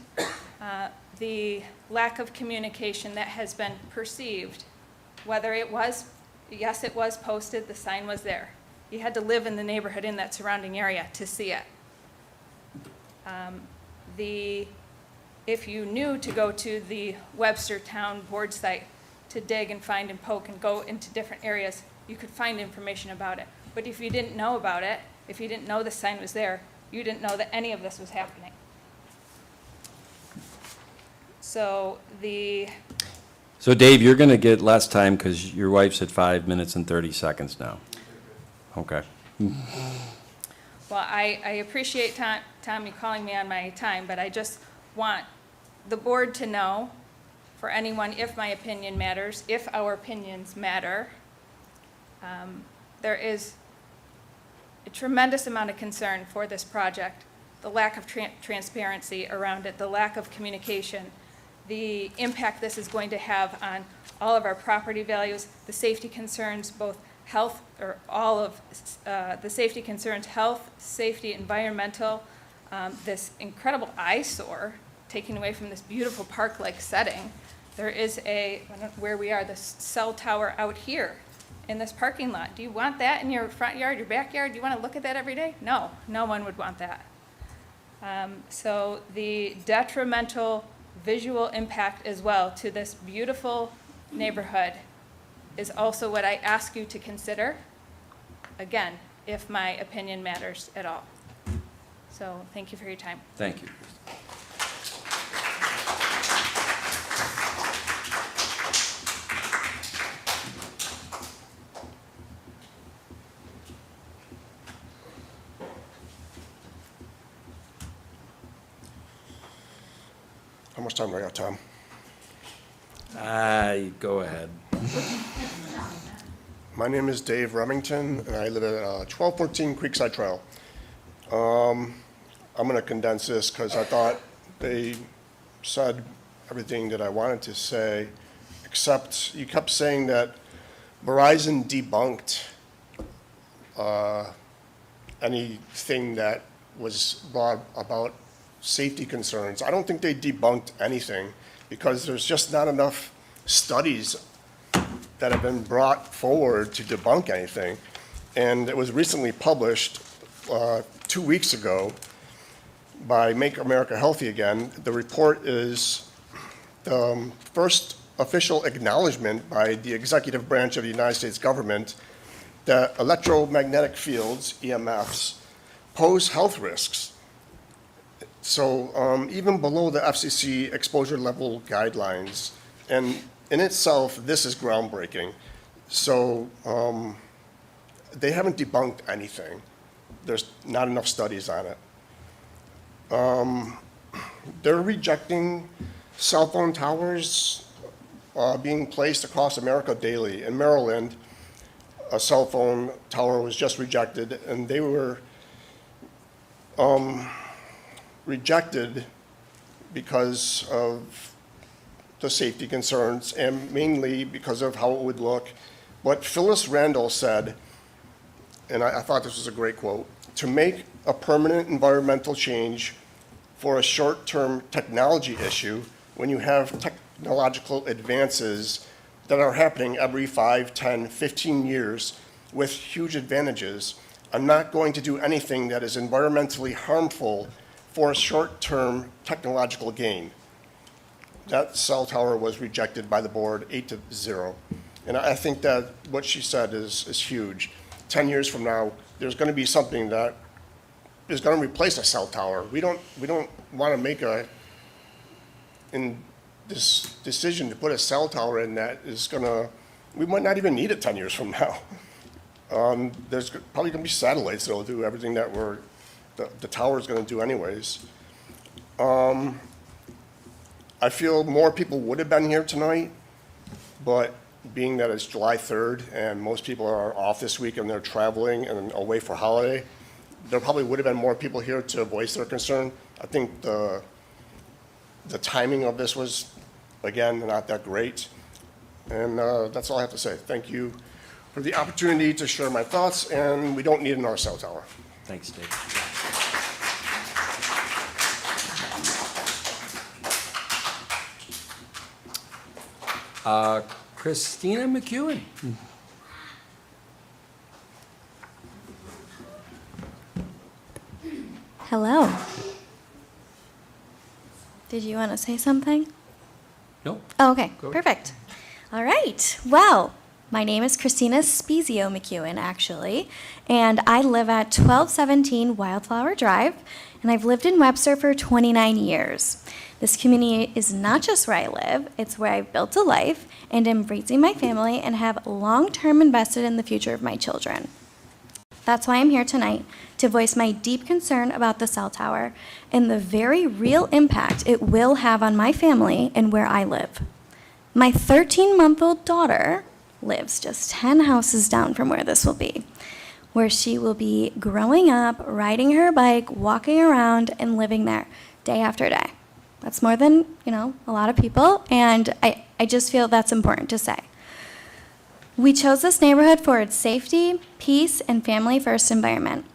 Speaker 5: the lack of communication that has been perceived, whether it was, yes, it was posted, the sign was there. You had to live in the neighborhood in that surrounding area to see it. If you knew to go to the Webster Town Board site to dig and find and poke and go into different areas, you could find information about it. But if you didn't know about it, if you didn't know the sign was there, you didn't know that any of this was happening. So
Speaker 1: So Dave, you're going to get less time because your wife's at 5 minutes and 30 seconds now. Okay.
Speaker 5: Well, I appreciate, Tom, you calling me on my time, but I just want the board to know, for anyone, if my opinion matters, if our opinions matter, there is a tremendous amount of concern for this project, the lack of transparency around it, the lack of communication, the impact this is going to have on all of our property values, the safety concerns, both health, or all of the safety concerns, health, safety, environmental, this incredible eyesore taken away from this beautiful park-like setting. There is I don't know where we are, this cell tower out here in this parking lot. Do you want that in your front yard, your backyard? Do you want to look at that every day? No, no one would want that. So the detrimental visual impact as well to this beautiful neighborhood is also what I ask you to consider, again, if my opinion matters at all. So thank you for your time.
Speaker 1: Thank you.
Speaker 9: How much time do I got, Tom?
Speaker 1: Go ahead.
Speaker 14: My name is Dave Remington, and I live at 1214 Creekside Trail. I'm going to condense this because I thought they said everything that I wanted to say, except you kept saying that Verizon debunked anything that was brought about safety concerns. I don't think they debunked anything because there's just not enough studies that have been brought forward to debunk anything. And it was recently published 2 weeks ago by Make America Healthy Again. The report is the first official acknowledgement by the executive branch of the United States government that electromagnetic fields, EMFs, pose health risks. So even below the FCC exposure level guidelines, and in itself, this is groundbreaking. So they haven't debunked anything. There's not enough studies on it. They're rejecting cell phone towers being placed across America daily. In Maryland, a cell phone tower was just rejected, and they were rejected because of the safety concerns and mainly because of how it would look. What Phyllis Randall said, and I thought this was a great quote, to make a permanent environmental change for a short-term technology issue when you have technological advances that are happening every 5, 10, 15 years with huge advantages. I'm not going to do anything that is environmentally harmful for a short-term technological gain. That cell tower was rejected by the board 8-0. And I think that what she said is huge. 10 years from now, there's going to be something that is going to replace a cell tower. We don't want to make this decision to put a cell tower in that is going to, we might not even need it 10 years from now. There's probably going to be satellites that will do everything that the tower is going to do anyways. I feel more people would have been here tonight, but being that it's July 3rd and most people are off this week and they're traveling and away for holiday, there probably would have been more people here to voice their concern. I think the timing of this was, again, not that great. And that's all I have to say. Thank you for the opportunity to share my thoughts, and we don't need another cell tower.
Speaker 1: Thanks, Dave. Christina McEwen.
Speaker 15: Hello. Did you want to say something?
Speaker 1: No.
Speaker 15: Oh, okay,
Speaker 1: Go ahead.
Speaker 15: perfect. All right. Well, my name is Christina Spezio McEwen, actually, and I live at 1217 Wildflower Drive, and I've lived in Webster for 29 years. This community is not just where I live, it's where I've built a life and am raising my family and have long-term invested in the future of my children. That's why I'm here tonight, to voice my deep concern about the cell tower and the very real impact it will have on my family and where I live. My 13-month-old daughter lives just 10 houses down from where this will be, where she will be growing up, riding her bike, walking around, and living there day after day. That's more than, a lot of people, and I just feel that's important to say. We chose this neighborhood for its safety, peace, and family-first environment.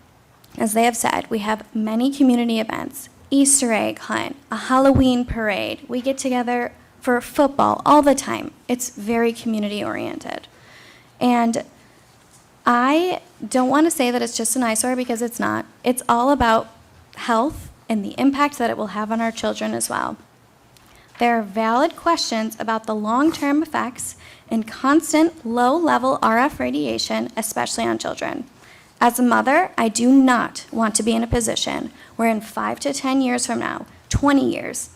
Speaker 15: As they have said, we have many community events, Easter egg hunt, a Halloween parade. We get together for football all the time. It's very community-oriented. And I don't want to say that it's just an eyesore because it's not. It's all about health and the impact that it will have on our children as well. There are valid questions about the long-term effects and constant low-level RF radiation, especially on children. As a mother, I do not want to be in a position where in 5 to 10 years from now, 20 years,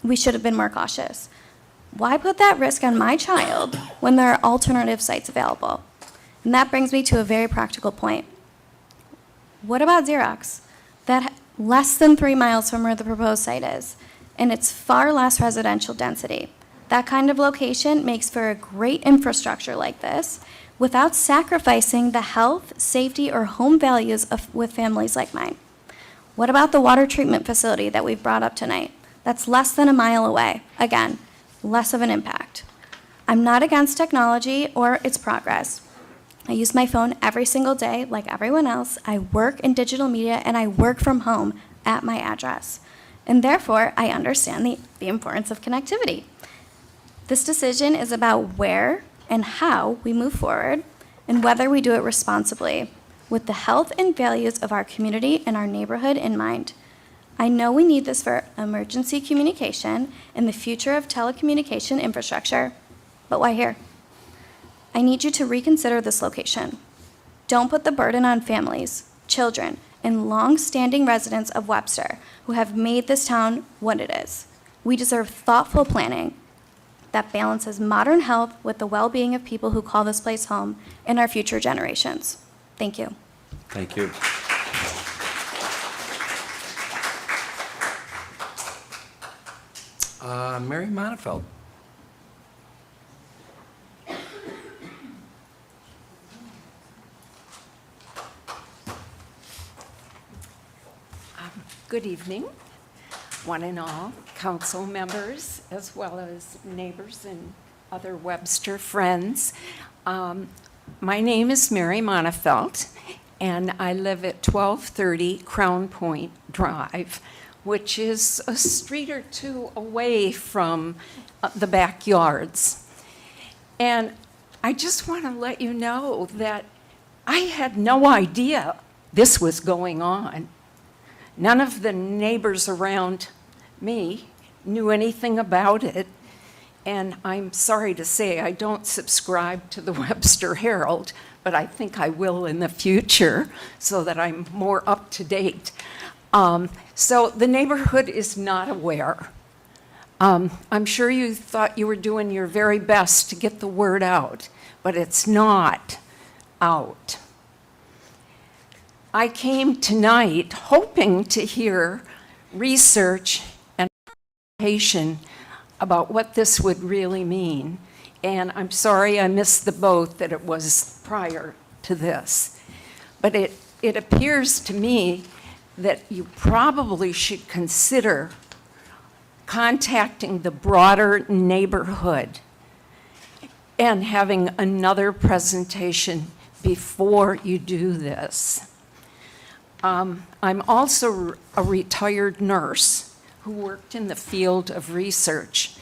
Speaker 15: we should have been more cautious. Why put that risk on my child when there are alternative sites available? And that brings me to a very practical point. What about Xerox? That less than 3 miles from where the proposed site is, and it's far less residential density. That kind of location makes for a great infrastructure like this, without sacrificing the health, safety, or home values with families like mine? What about the water treatment facility that we've brought up tonight? That's less than a mile away. Again, less of an impact. I'm not against technology or its progress. I use my phone every single day like everyone else. I work in digital media and I work from home at my address. And therefore, I understand the importance of connectivity. This decision is about where and how we move forward and whether we do it responsibly with the health and values of our community and our neighborhood in mind. I know we need this for emergency communication and the future of telecommunication infrastructure, but why here? I need you to reconsider this location. Don't put the burden on families, children, and long-standing residents of Webster who have made this town what it is. We deserve thoughtful planning that balances modern health with the well-being of people who call this place home and our future generations. Thank you.
Speaker 1: Thank you. Mary Montefiore.
Speaker 16: Good evening, one and all, council members, as well as neighbors and other Webster friends. My name is Mary Montefiore, and I live at 1230 Crown Point Drive, which is a street or two away from the backyards. And I just want to let you know that I had no idea this was going on. None of the neighbors around me knew anything about it, and I'm sorry to say I don't subscribe to the Webster Herald, but I think I will in the future so that I'm more up to date. So the neighborhood is not aware. I'm sure you thought you were doing your very best to get the word out, but it's not out. I came tonight hoping to hear research and presentation about what this would really mean. And I'm sorry I missed the boat that it was prior to this. But it appears to me that you probably should consider contacting the broader neighborhood and having another presentation before you do this. I'm also a retired nurse who worked in the field of research.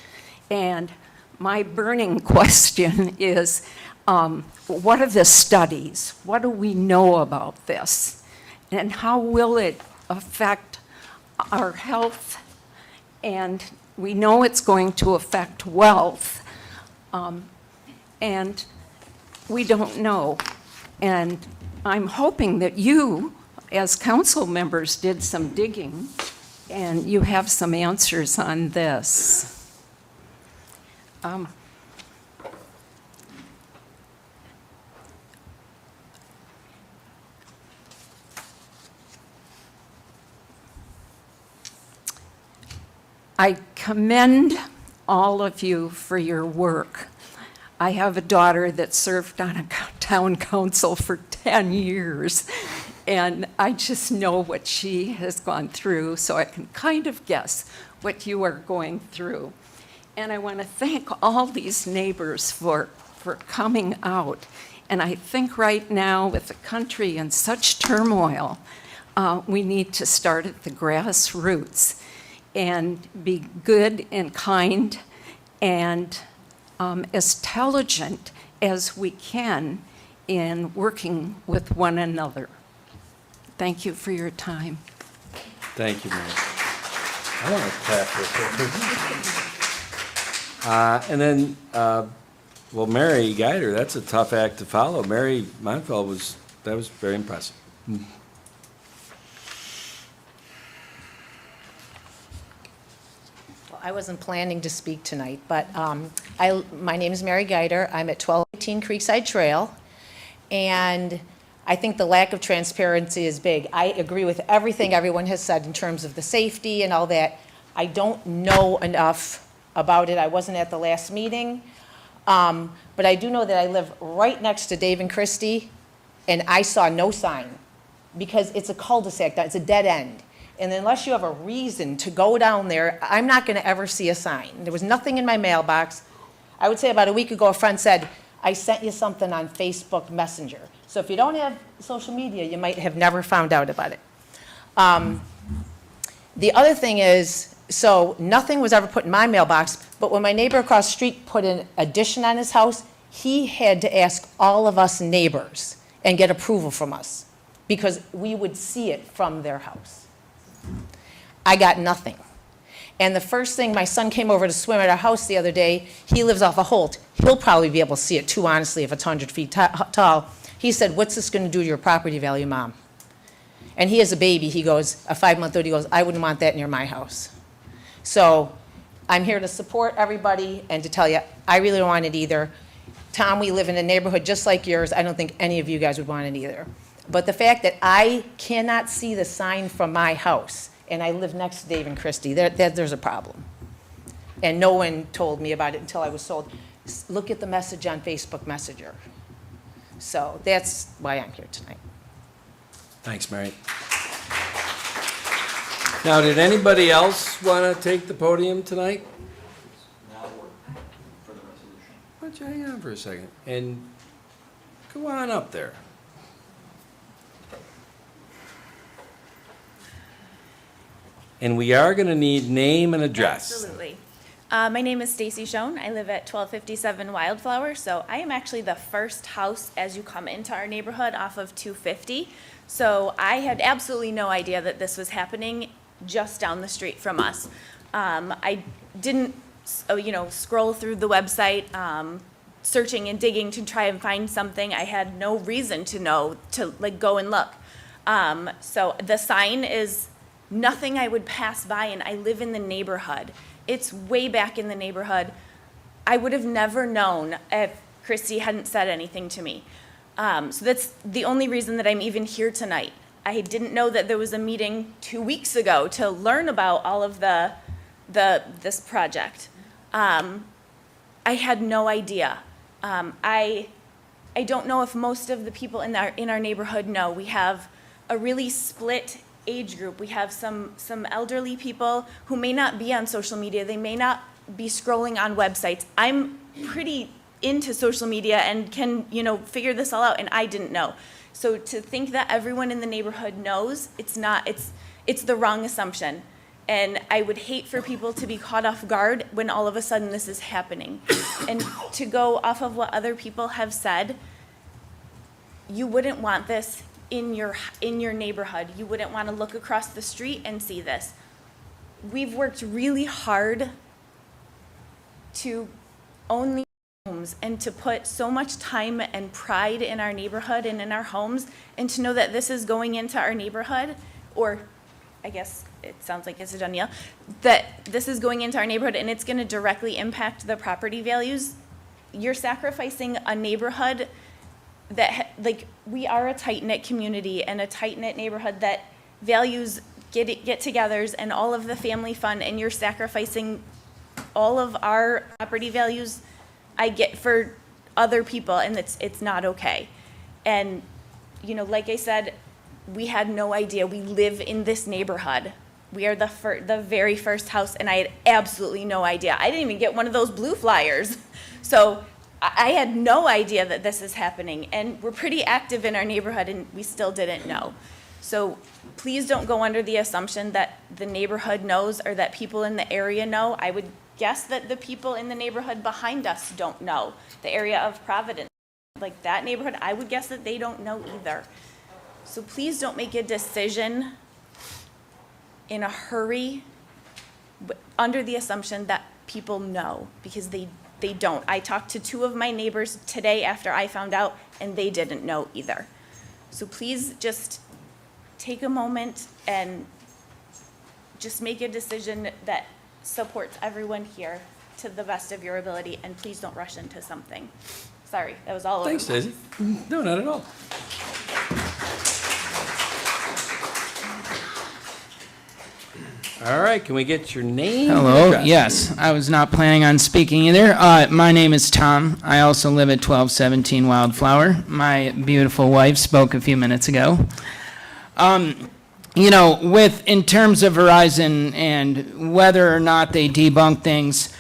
Speaker 16: And my burning question is, what are the studies? What do we know about this? And how will it affect our health? And we know it's going to affect wealth. And we don't know. And I'm hoping that you, as council members, did some digging and you have some answers on this. I commend all of you for your work. I have a daughter that served on a town council for 10 years, and I just know what she has gone through, so I can kind of guess what you are going through. And I want to thank all these neighbors for coming out. And I think right now, with the country in such turmoil, we need to start at the grassroots and be good and kind and as intelligent as we can in working with one another. Thank you for your time.
Speaker 1: Thank you, Mary. I want to clap for her. And then, well, Mary Guider, that's a tough act to follow. Mary Montefiore that was very impressive.
Speaker 17: I wasn't planning to speak tonight, but my name is Mary Guider. I'm at 1218 Creekside Trail, and I think the lack of transparency is big. I agree with everything everyone has said in terms of the safety and all that. I don't know enough about it. I wasn't at the last meeting. But I do know that I live right next to Dave and Christie, and I saw no sign, because it's a cul-de-sac, it's a dead end. And unless you have a reason to go down there, I'm not gonna ever see a sign. There was nothing in my mailbox. I would say about a week ago, a friend said, I sent you something on Facebook Messenger. So if you don't have social media, you might have never found out about it. The other thing is, so nothing was ever put in my mailbox, but when my neighbor across the street put an addition on his house, he had to ask all of us neighbors and get approval from us, because we would see it from their house. I got nothing. And the first thing, my son came over to swim at our house the other day. He lives off of Holt. He'll probably be able to see it too, honestly, if it's 100 feet tall. He said, what's this going to do to your property value, Mom? And he has a baby. He goes, a 5-month-old, he goes, I wouldn't want that near my house. So I'm here to support everybody and to tell you, I really don't want it either. Tom, we live in a neighborhood just like yours. I don't think any of you guys would want it either. But the fact that I cannot see the sign from my house, and I live next to Dave and Christie, there's a problem. And no one told me about it until I was told, look at the message on Facebook Messenger. So that's why I'm here tonight.
Speaker 1: Thanks, Mary. Now, did anybody else want to take the podium tonight? Why don't you hang on for a second and go on up there. And we are going to need name and address.
Speaker 2: Absolutely. My name is Stacy Schoen. I live at 1257 Wildflower. So I am actually the first house as you come into our neighborhood off of 250. So I had absolutely no idea that this was happening just down the street from us. I didn't, scroll through the website, searching and digging to try and find something. I had no reason to know to go and look. So the sign is nothing I would pass by, and I live in the neighborhood. It's way back in the neighborhood. I would have never known if Christy hadn't said anything to me. So that's the only reason that I'm even here tonight. I didn't know that there was a meeting 2 weeks ago to learn about all of this project. I had no idea. I don't know if most of the people in our neighborhood know. We have a really split age group. We have some elderly people who may not be on social media. They may not be scrolling on websites. I'm pretty into social media and can, figure this all out, and I didn't know. So to think that everyone in the neighborhood knows, it's the wrong assumption. And I would hate for people to be caught off guard when all of a sudden this is happening. And to go off of what other people have said, you wouldn't want this in your neighborhood. You wouldn't want to look across the street and see this. We've worked really hard to own these homes and to put so much time and pride in our neighborhood and in our homes, and to know that this is going into our neighborhood, or I guess it sounds like it's a done deal, that this is going into our neighborhood and it's going to directly impact the property values. You're sacrificing a neighborhood that, we are a tight-knit community and a tight-knit neighborhood that values get-togethers and all of the family fun, and you're sacrificing all of our property values I get for other people, and it's not okay. And, like I said, we had no idea. We live in this neighborhood. We are the very first house, and I had absolutely no idea. I didn't even get one of those blue flyers. So I had no idea that this is happening, and we're pretty active in our neighborhood, and we still didn't know. So please don't go under the assumption that the neighborhood knows or that people in the area know. I would guess that the people in the neighborhood behind us don't know. The area of Providence, that neighborhood, I would guess that they don't know either. So please don't make a decision in a hurry under the assumption that people know, because they don't. I talked to 2 of my neighbors today after I found out, and they didn't know either. So please just take a moment and just make a decision that supports everyone here to the best of your ability, and please don't rush into something. Sorry, that was all over.
Speaker 1: Thanks, Daisy. No, not at all. All right, can we get your name?
Speaker 18: Hello,
Speaker 1: address?
Speaker 18: yes, I was not planning on speaking either. My name is Tom. I also live at 1217 Wildflower. My beautiful wife spoke a few minutes ago. You know, in terms of Verizon and whether or not they debunk things,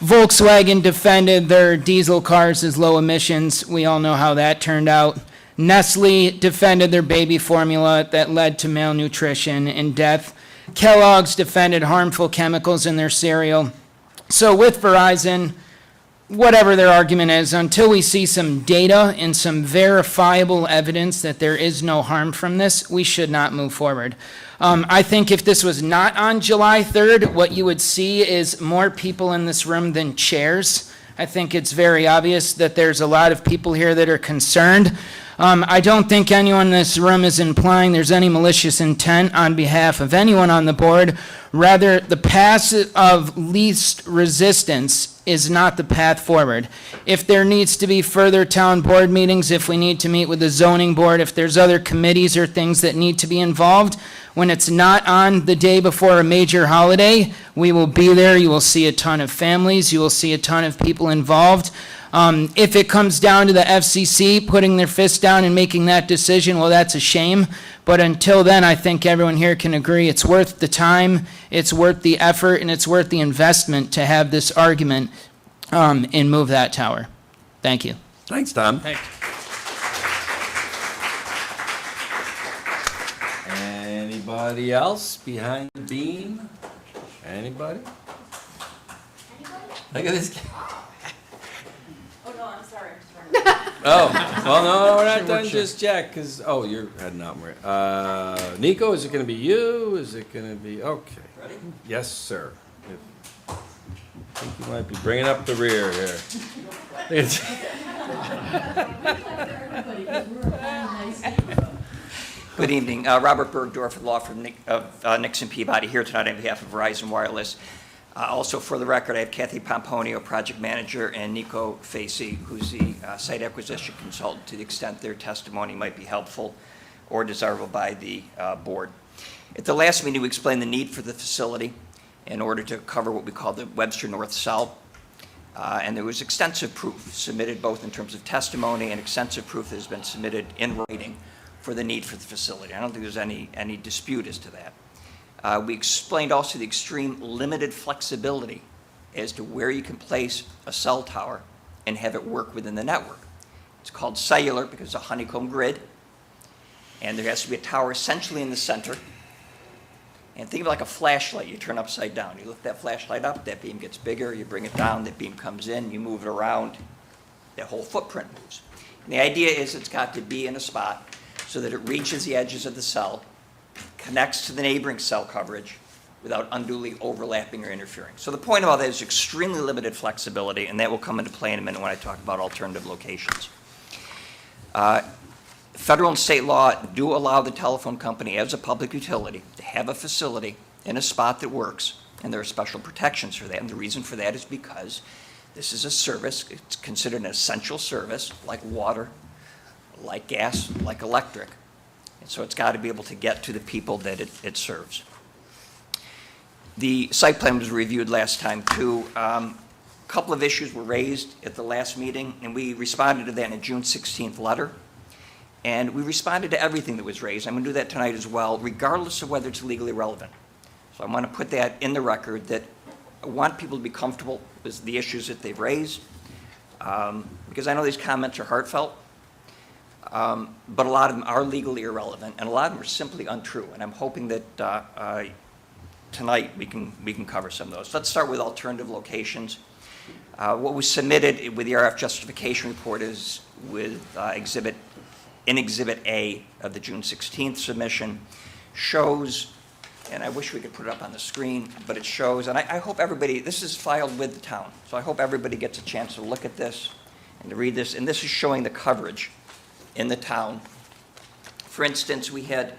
Speaker 18: Volkswagen defended their diesel cars as low emissions. We all know how that turned out. Nestle defended their baby formula that led to malnutrition and death. Kellogg's defended harmful chemicals in their cereal. So with Verizon, whatever their argument is, until we see some data and some verifiable evidence that there is no harm from this, we should not move forward. I think if this was not on July 3rd, what you would see is more people in this room than chairs. I think it's very obvious that there's a lot of people here that are concerned. I don't think anyone in this room is implying there's any malicious intent on behalf of anyone on the board. Rather, the path of least resistance is not the path forward. If there needs to be further town board meetings, if we need to meet with the zoning board, if there's other committees or things that need to be involved, when it's not on the day before a major holiday, we will be there. You will see a ton of families. You will see a ton of people involved. If it comes down to the FCC putting their fist down and making that decision, well, that's a shame. But until then, I think everyone here can agree it's worth the time, it's worth the effort, and it's worth the investment to have this argument and move that tower. Thank you.
Speaker 1: Thanks, Tom.
Speaker 18: Thanks.
Speaker 1: Anybody else behind the beam? Anybody? Look at this guy.
Speaker 2: Oh, no, I'm sorry.
Speaker 1: Oh, well, no, we're not done just yet, because, oh, you're heading out. Nico, is it going to be you? Is it going to be, okay. Ready? Yes, sir. I think you might be bringing up the rear here.
Speaker 19: Good evening. Robert Bergdorf, law firm of Nixon Peabody, here tonight on behalf of Verizon Wireless. Also, for the record, I have Kathy Pomponio, project manager, and Nico Facey, who's the site acquisition consultant, to the extent their testimony might be helpful or desirable by the board. At the last meeting, we explained the need for the facility in order to cover what we call the Webster North Cell. And there was extensive proof submitted, both in terms of testimony and extensive proof that has been submitted in writing for the need for the facility. I don't think there's any dispute as to that. We explained also the extreme limited flexibility as to where you can place a cell tower and have it work within the network. It's called cellular because it's a honeycomb grid, and there has to be a tower essentially in the center. And think of it like a flashlight you turn upside down. You lift that flashlight up, that beam gets bigger, you bring it down, that beam comes in, you move it around, that whole footprint moves. And the idea is it's got to be in a spot so that it reaches the edges of the cell, connects to the neighboring cell coverage without unduly overlapping or interfering. So the point of all that is extremely limited flexibility, and that will come into play in a minute when I talk about alternative locations. Federal and state law do allow the telephone company as a public utility to have a facility in a spot that works, and there are special protections for that. And the reason for that is because this is a service, it's considered an essential service, like water, like gas, like electric. And so it's got to be able to get to the people that it serves. The site plan was reviewed last time too. A couple of issues were raised at the last meeting, and we responded to that in a June 16th letter. And we responded to everything that was raised. I'm going to do that tonight as well, regardless of whether it's legally relevant. So I want to put that in the record, that I want people to be comfortable with the issues that they've raised, because I know these comments are heartfelt, but a lot of them are legally irrelevant, and a lot of them are simply untrue. And I'm hoping that tonight we can cover some of those. Let's start with alternative locations. What was submitted with the RF justification report is with Exhibit A of the June 16th submission, shows, and I wish we could put it up on the screen, but it shows, and I hope everybody, this is filed with the town, so I hope everybody gets a chance to look at this and to read this, and this is showing the coverage in the town. For instance, we had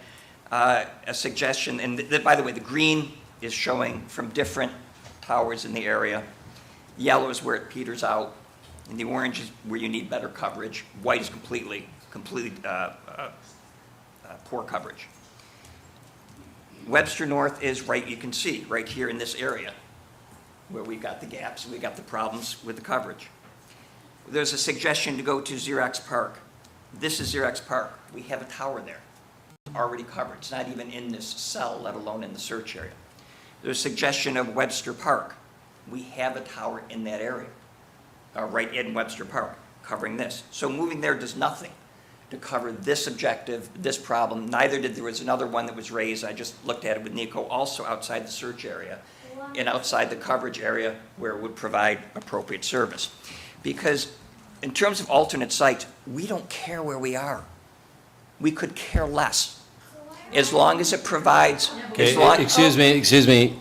Speaker 19: a suggestion, and by the way, the green is showing from different towers in the area. Yellow is where it peters out, and the orange is where you need better coverage. White is completely poor coverage. Webster North is right, you can see, right here in this area, where we've got the gaps, and we've got the problems with the coverage. There's a suggestion to go to Xerox Park. This is Xerox Park. We have a tower there, already covered. It's not even in this cell, let alone in the search area. There's a suggestion of Webster Park. We have a tower in that area, right in Webster Park, covering this. So moving there does nothing to cover this objective, this problem. Neither did, there was another one that was raised, I just looked at it with Nico, also outside the search area and outside the coverage area where it would provide appropriate service. Because in terms of alternate sites, we don't care where we are. We could care less, as long as it provides, as long.
Speaker 1: Okay, excuse me.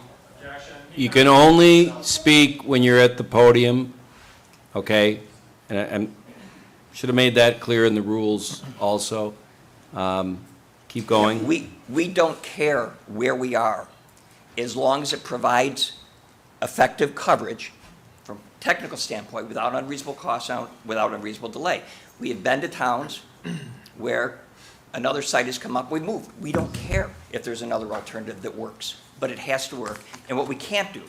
Speaker 1: You can only speak when you're at the podium, okay? And should have made that clear in the rules also. Keep going.
Speaker 19: We don't care where we are, as long as it provides effective coverage from a technical standpoint without unreasonable cost, without unreasonable delay. We have been to towns where another site has come up, we move. We don't care if there's another alternative that works, but it has to work. And what we can't do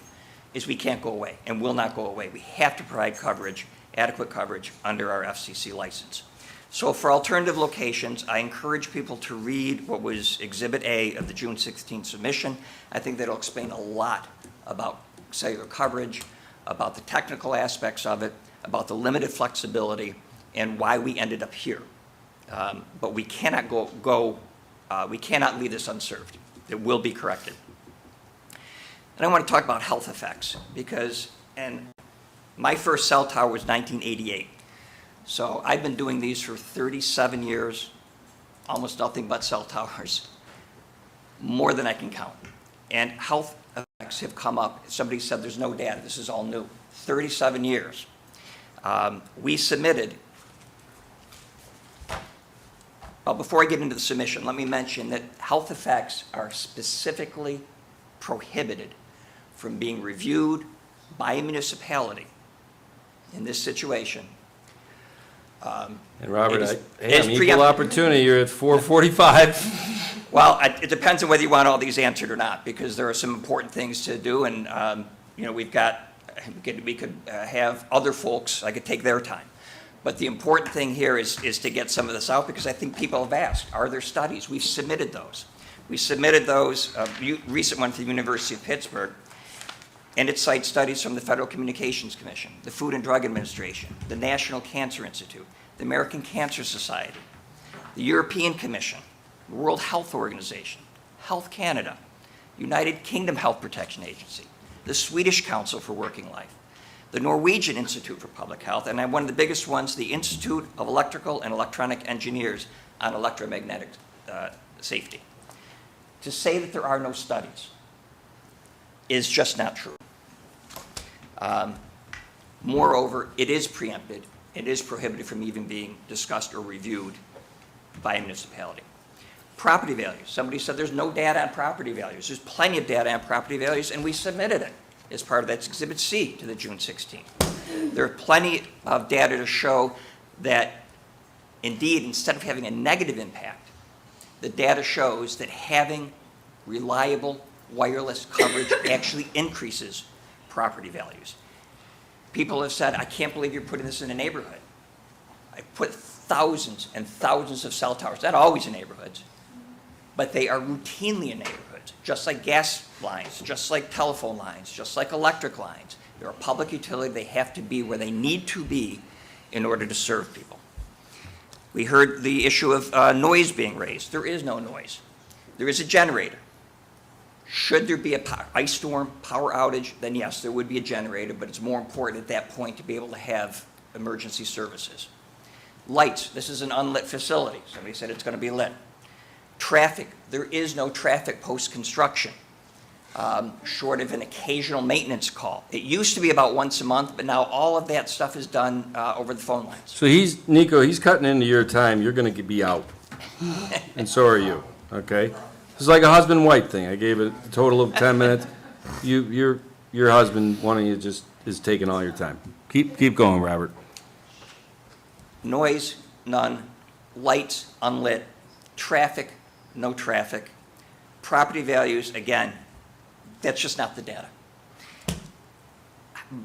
Speaker 19: is we can't go away and will not go away. We have to provide coverage, adequate coverage under our FCC license. So for alternative locations, I encourage people to read what was Exhibit A of the June 16th submission. I think that'll explain a lot about cellular coverage, about the technical aspects of it, about the limited flexibility, and why we ended up here. But we cannot we cannot leave this unserved. It will be corrected. And I want to talk about health effects because, and my first cell tower was 1988. So I've been doing these for 37 years, almost nothing but cell towers, more than I can count. And health effects have come up. Somebody said there's no data. This is all new. 37 years. We submitted. Well, before I get into the submission, let me mention that health effects are specifically prohibited from being reviewed by a municipality in this situation.
Speaker 1: And Robert,
Speaker 19: it
Speaker 1: I'm equal opportunity, you're at 4:45.
Speaker 19: Well, it depends on whether you want all these answered or not, because there are some important things to do, and, we could have other folks, I could take their time. But the important thing here is to get some of this out, because I think people have asked, are there studies? We've submitted those. We submitted those, a recent one to the University of Pittsburgh, and it cites studies from the Federal Communications Commission, the Food and Drug Administration, the National Cancer Institute, the American Cancer Society, the European Commission, the World Health Organization, Health Canada, United Kingdom Health Protection Agency, the Swedish Council for Working Life, the Norwegian Institute for Public Health, and one of the biggest ones, the Institute of Electrical and Electronic Engineers on Electromagnetic Safety. To say that there are no studies is just not true. Moreover, it is preempted. It is prohibited from even being discussed or reviewed by a municipality. Property values. Somebody said there's no data on property values. There's plenty of data on property values, and we submitted it as part of that's Exhibit C to the June 16th. There are plenty of data to show that, indeed, instead of having a negative impact, the data shows that having reliable wireless coverage actually increases property values. People have said, I can't believe you're putting this in a neighborhood. I put thousands and thousands of cell towers, not always in neighborhoods, but they are routinely in neighborhoods, just like gas lines, just like telephone lines, just like electric lines. They're a public utility. They have to be where they need to be in order to serve people. We heard the issue of noise being raised. There is no noise. There is a generator. Should there be a ice storm, power outage, then yes, there would be a generator, but it's more important at that point to be able to have emergency services. Lights, this is an unlit facility. Somebody said it's going to be lit. Traffic, there is no traffic post-construction, short of an occasional maintenance call. It used to be about once a month, but now all of that stuff is done over the phone lines.
Speaker 1: So Nico, he's cutting into your time, you're gonna be out. And so are you, okay? It's like a husband-wife thing, I gave it a total of 10 minutes. Your husband, one of you just is taking all your time. Keep going, Robert.
Speaker 19: Noise, none. Lights, unlit. Traffic, no traffic. property values, again, that's just not the data.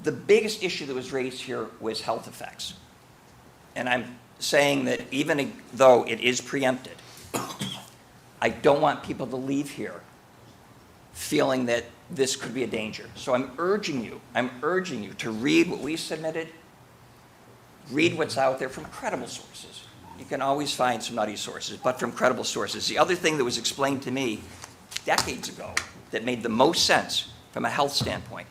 Speaker 19: The biggest issue that was raised here was health effects. And I'm saying that even though it is preempted, I don't want people to leave here feeling that this could be a danger. So I'm urging you to read what we submitted, read what's out there from credible sources. You can always find some nutty sources, but from credible sources. The other thing that was explained to me decades ago that made the most sense from a health standpoint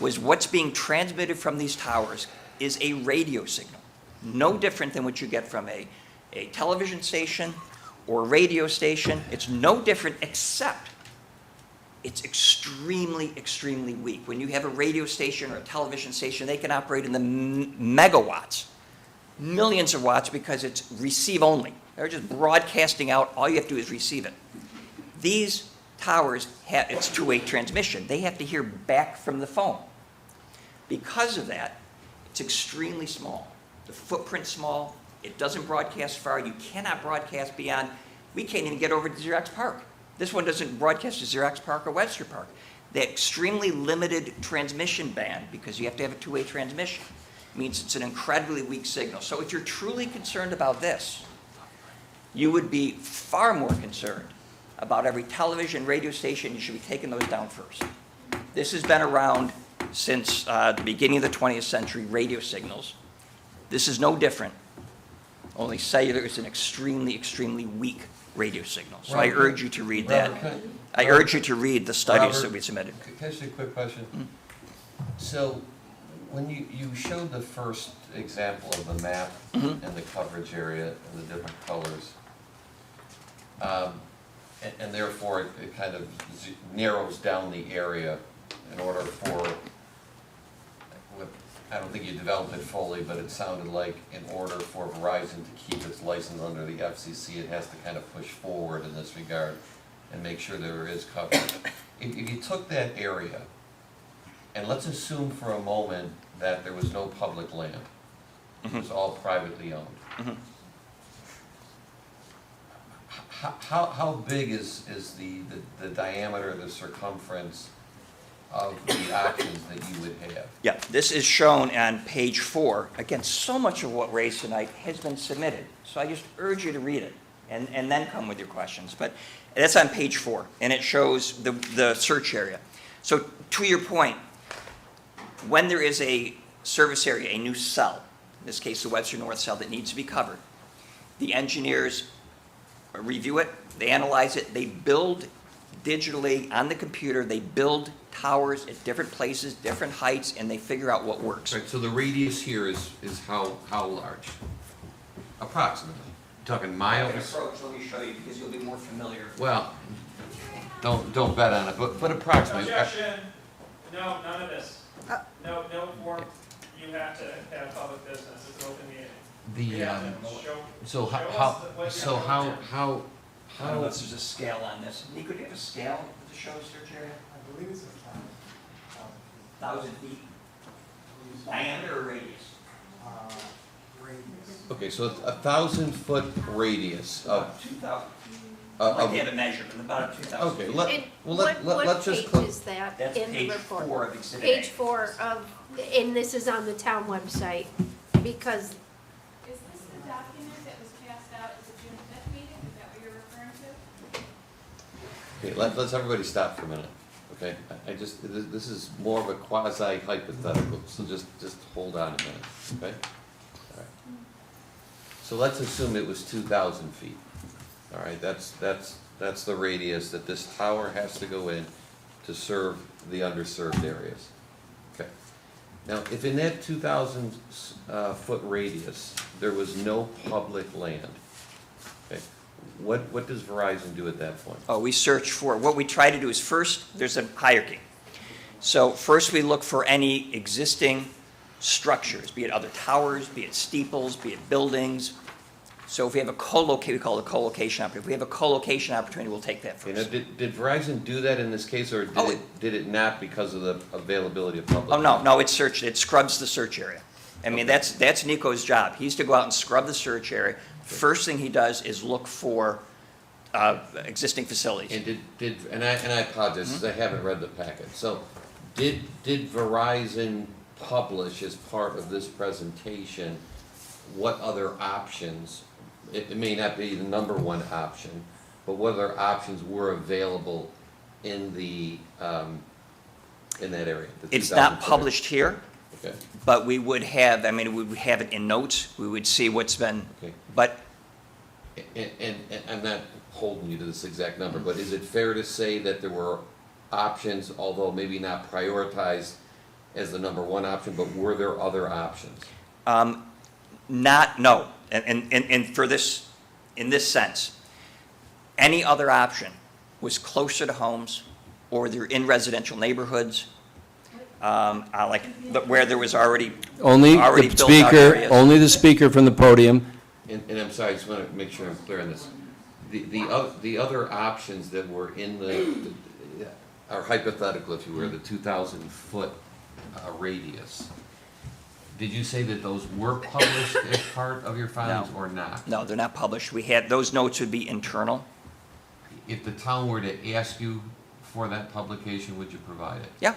Speaker 19: was what's being transmitted from these towers is a radio signal, no different than what you get from a television station or radio station. It's no different, except it's extremely, extremely weak. When you have a radio station or a television station, they can operate in the megawatts, millions of watts, because it's receive only. They're just broadcasting out. All you have to do is receive it. These towers have, it's two-way transmission. They have to hear back from the phone. Because of that, it's extremely small. The footprint's small. It doesn't broadcast far. You cannot broadcast beyond, we can't even get over to Xerox Park. This one doesn't broadcast to Xerox Park or Webster Park. The extremely limited transmission band, because you have to have a two-way transmission, means it's an incredibly weak signal. So if you're truly concerned about this, you would be far more concerned about every television, radio station. You should be taking those down first. This has been around since the beginning of the 20th century, radio signals. This is no different, only cellular is an extremely, extremely weak radio signal. So I urge you to read that. I urge you to read the studies that we submitted.
Speaker 10: Can I ask you a quick question? So when you showed the first example of the map and the coverage area and the different colors, and therefore it kind of narrows down the area in order for, I don't think you developed it fully, but it sounded like in order for Verizon to keep its license under the FCC, it has to kind of push forward in this regard and make sure there is coverage. If you took that area, and let's assume for a moment that there was no public land, it was all privately owned. How big is the diameter, the circumference of the options that you would have?
Speaker 19: Yeah, this is shown on page 4. Again, so much of what raised tonight has been submitted. So I just urge you to read it and then come with your questions. But that's on page 4, and it shows the search area. So to your point, when there is a service area, a new cell, in this case the Webster North cell that needs to be covered, the engineers review it, they analyze it, they build digitally on the computer, they build towers at different places, different heights, and they figure out what works.
Speaker 10: Right, so the radius here is how large? Approximately. Talking miles?
Speaker 19: Approach, let me show you, because you'll be more familiar.
Speaker 10: Well, don't bet on it, but approximately.
Speaker 3: Objection. No, none of this. No form. You have to have public business. It's an open meeting.
Speaker 19: Unless there's a scale on this. Nico, do you have a scale to show search area?
Speaker 20: I believe it's
Speaker 19: 1,000 feet. Diameter or radius?
Speaker 20: radius.
Speaker 10: Okay, so it's 1,000-foot radius of.
Speaker 19: 2,000. I'd like to have it measured, about 2,000.
Speaker 10: Okay,
Speaker 6: And
Speaker 10: let's just.
Speaker 6: what page is that
Speaker 19: That's
Speaker 6: in the
Speaker 19: page
Speaker 6: report?
Speaker 19: 4 of Exhibit A.
Speaker 6: Page 4 of, and this is on the town website, because
Speaker 5: Is this the document that was passed out at the June 5th meeting? Is that what you're referring to?
Speaker 10: Okay, let's everybody stop for a minute, okay? I just, this is more of a quasi-hypothetical, so just hold on a minute, okay? All right. So let's assume it was 2,000 feet, all right? That's the radius that this tower has to go in to serve the underserved areas, okay? Now, if in that 2,000 foot radius, there was no public land, okay? What does Verizon do at that point?
Speaker 19: Oh, we search for, what we try to do is first, there's a hierarchy. So first we look for any existing structures, be it other towers, be it steeples, be it buildings. So if we have a we call it a co-location opportunity. If we have a co-location opportunity, we'll take that first.
Speaker 10: Did Verizon do that in this case, or did it not because of the availability of public?
Speaker 19: Oh, no, it's searched, it scrubs the search area. I mean, that's Nico's job. He's to go out and scrub the search area. First thing he does is look for existing facilities.
Speaker 10: And I apologize, because I haven't read the packet. So, did Verizon publish as part of this presentation what other options, it may not be the number one option, but what other options were available in the, in that area? the
Speaker 19: It's not
Speaker 10: 2030?
Speaker 19: published here,
Speaker 10: Okay.
Speaker 19: but we would have, I mean, we would have it in notes. We would see what's been,
Speaker 10: Okay.
Speaker 19: but
Speaker 10: And I'm not holding you to this exact number, but is it fair to say that there were options, although maybe not prioritized as the number one option, but were there other options?
Speaker 19: no. And for this, in this sense, any other option was closer to homes, or they're in residential neighborhoods, where there was already
Speaker 1: Only the
Speaker 19: built out
Speaker 1: speaker,
Speaker 19: areas.
Speaker 1: only the speaker from the podium.
Speaker 10: And I'm sorry, I just want to make sure I'm clear on this. The other options that were in are hypothetical, if you were, the 2,000-foot radius. Did you say that those were published as part of your filings or not?
Speaker 19: No, they're not published. We had, those notes would be internal.
Speaker 10: If the town were to ask you for that publication, would you provide it?
Speaker 19: Yeah,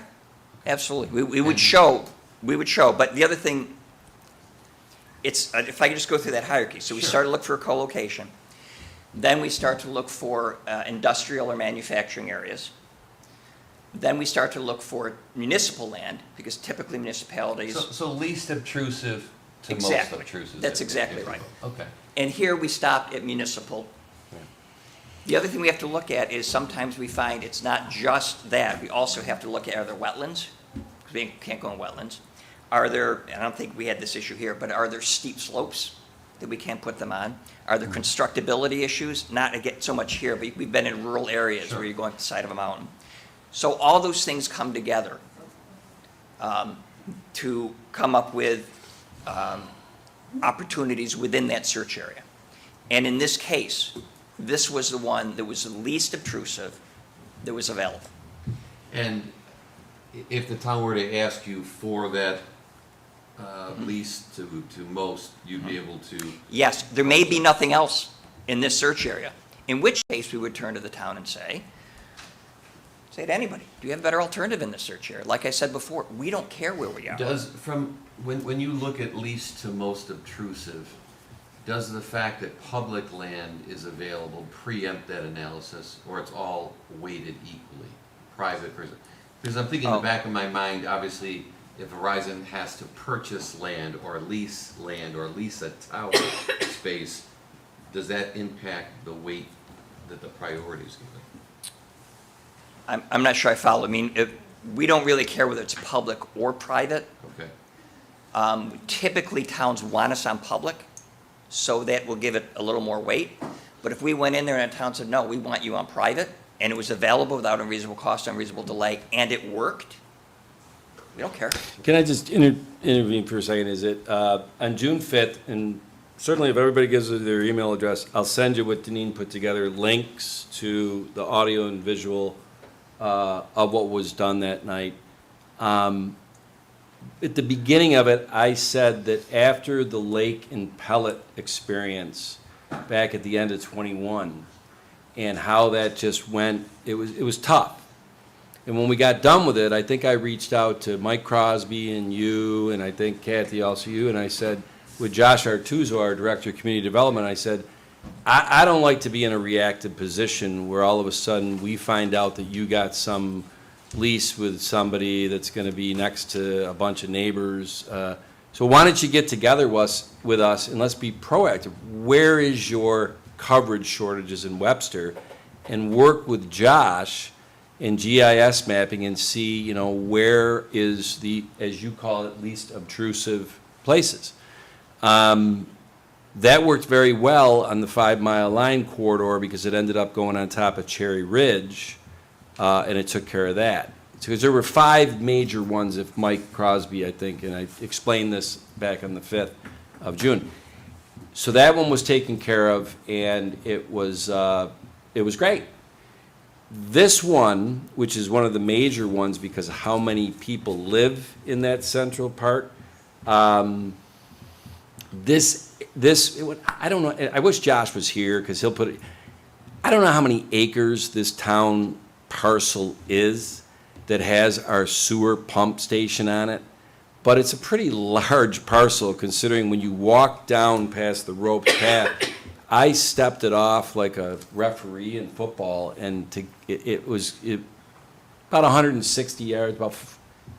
Speaker 19: absolutely. We would show, but the other thing, it's, if I could just go through that hierarchy. So we
Speaker 10: Sure.
Speaker 19: start to look for a co-location. Then we start to look for industrial or manufacturing areas. Then we start to look for municipal land, because typically municipalities.
Speaker 10: So least obtrusive to most
Speaker 19: Exactly.
Speaker 10: obtrusive.
Speaker 19: That's exactly right.
Speaker 10: Okay.
Speaker 19: And here we stopped at municipal. The other thing we have to look at is sometimes we find it's not just that. We also have to look at, are there wetlands? Because we can't go in wetlands. Are there, and I don't think we had this issue here, but are there steep slopes that we can't put them on? Are there constructability issues? Not again so much here, but we've been in rural areas where you're going up the side of a mountain. So all those things come together to come up with opportunities within that search area. And in this case, this was the one that was the least obtrusive that was available.
Speaker 10: And if the town were to ask you for that least to most, you'd be able to?
Speaker 19: Yes, there may be nothing else in this search area, in which case we would turn to the town and say to anybody, do you have a better alternative in this search area? Like I said before, we don't care where we are.
Speaker 10: When you look at least to most obtrusive, does the fact that public land is available preempt that analysis, or it's all weighted equally, private versus? Because I'm thinking in the back of my mind, obviously, if Verizon has to purchase land or lease a tower space, does that impact the weight that the priority is given?
Speaker 19: I'm not sure I follow. I mean, we don't really care whether it's public or private.
Speaker 10: Okay.
Speaker 19: Typically, towns want us on public, so that will give it a little more weight. But if we went in there and a town said, no, we want you on private, and it was available without unreasonable cost, unreasonable delay, and it worked, we don't care.
Speaker 1: Can I just intervene for a second? Is it, on June 5th, and certainly if everybody gives us their email address, I'll send you what Deneen put together, links to the audio and visual of what was done that night. At the beginning of it, I said that after the lake and pellet experience back at the end of '21, and how that just went, it was tough. And when we got done with it, I think I reached out to Mike Crosby and you, and I think Kathy, also you, and I said, with Josh Artuzo, our Director of Community Development, I said, I don't like to be in a reactive position where all of a sudden we find out that you got some lease with somebody that's going to be next to a bunch of neighbors. So why don't you get together with us and let's be proactive. Where is your coverage shortages in Webster? And work with Josh in GIS mapping and see, you know, where is the, as you call it, least obtrusive places. That worked very well on the 5 Mile Line corridor because it ended up going on top of Cherry Ridge, and it took care of that. Because there were 5 major ones, if Mike Crosby, I think, and I explained this back on the 5th of June. So that one was taken care of, and it was great. This one, which is one of the major ones because of how many people live in that central part, I don't know, I wish Josh was here because he'll put it, I don't know how many acres this town parcel is that has our sewer pump station on it, but it's a pretty large parcel considering when you walk down past the rope path, I stepped it off like a referee in football, and it was about 160 yards, about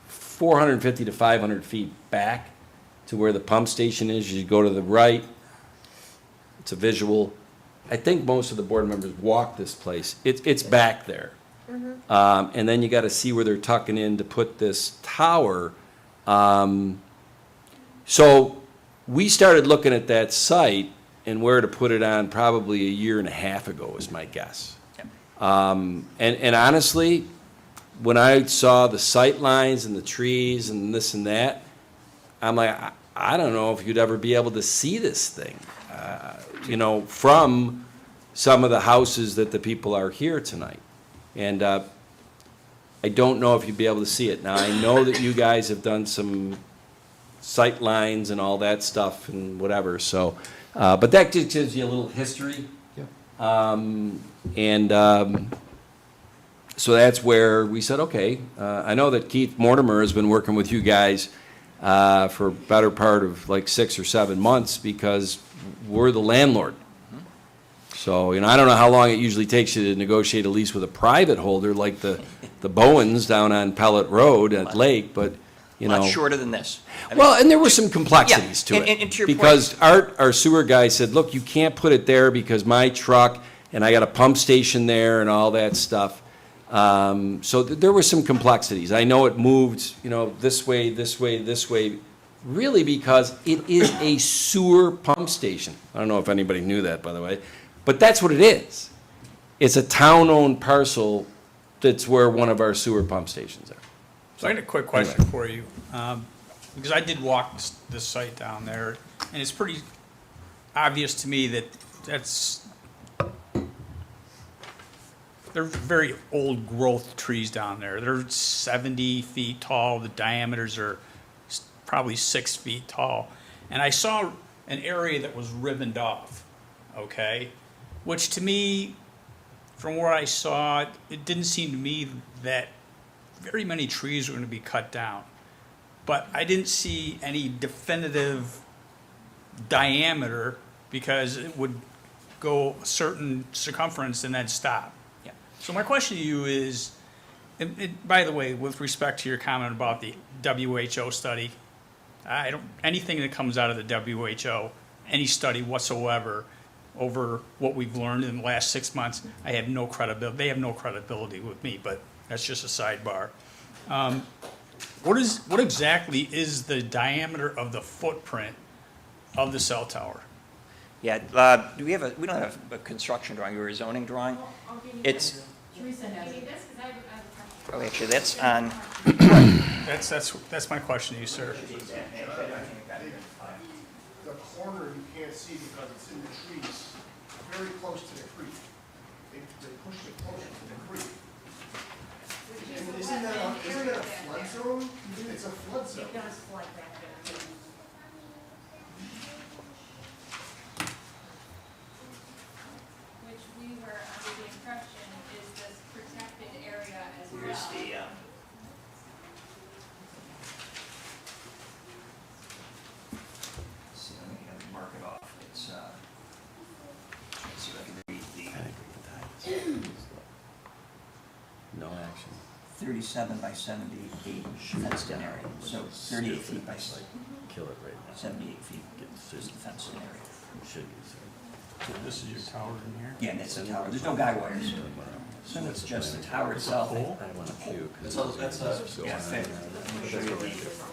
Speaker 1: 450 to 500 feet back to where the pump station is. You go to the right, it's a visual. I think most of the board members walk this place. It's back there. And then you got to see where they're tucking in to put this tower. So we started looking at that site and where to put it on probably a year and a half ago is my guess. And honestly, when I saw the sight lines and the trees and this and that, I'm like, I don't know if you'd ever be able to see this thing, from some of the houses that the people are here tonight. And I don't know if you'd be able to see it. Now, I know that you guys have done some sight lines and all that stuff and whatever, so, but that just gives you a little history. So that's where we said, okay, I know that Keith Mortimer has been working with you guys for a better part of like 6 or 7 months because we're the landlord. So, I don't know how long it usually takes you to negotiate a lease with a private holder like the Bowens down on Pellet Road at Lake, but,
Speaker 19: A lot shorter than this.
Speaker 1: Well, and there were some complexities to it.
Speaker 19: And to your point-
Speaker 1: Because our sewer guy said, look, you can't put it there because my truck, and I got a pump station there and all that stuff. So there were some complexities. I know it moved, this way, this way, this way, really because it is a sewer pump station. I don't know if anybody knew that, by the way, but that's what it is. It's a town-owned parcel that's where one of our sewer pump stations are.
Speaker 8: So I got a quick question for you, because I did walk this site down there, and it's pretty obvious to me that they're very old growth trees down there. They're 70 feet tall, the diameters are probably 6 feet tall. And I saw an area that was ribboned off, okay? Which to me, from where I saw it, it didn't seem to me that very many trees were going to be cut down. But I didn't see any definitive diameter because it would go a certain circumference and then stop.
Speaker 19: Yeah.
Speaker 8: So my question to you is, by the way, with respect to your comment about the WHO study, anything that comes out of the WHO, any study whatsoever, over what we've learned in the last 6 months, I have no credibility. They have no credibility with me, but that's just a sidebar. What exactly is the diameter of the footprint of the cell tower?
Speaker 19: Yeah, we don't have a construction drawing or a zoning drawing. It's, oh, actually, that's on,
Speaker 8: That's my question to you, sir.
Speaker 14: The corner you can't see because it's in the trees, very close to the creek. They pushed it closer to the creek. And isn't that a flood zone? It's a flood zone.
Speaker 6: It does flood back there. Which we were under the impression is this protected area as well.
Speaker 19: here's the, see, let me have it mark it off. It's, let's see if I can read the
Speaker 1: No action.
Speaker 19: 37 by 78 fenced in area, so 38 feet by
Speaker 1: Kill it right now.
Speaker 19: 78 feet is the fenced in area.
Speaker 1: Should
Speaker 8: So this is your tower in here?
Speaker 19: Yeah, and that's the tower. There's no guy wires. So it's just the tower itself. Yeah, fair.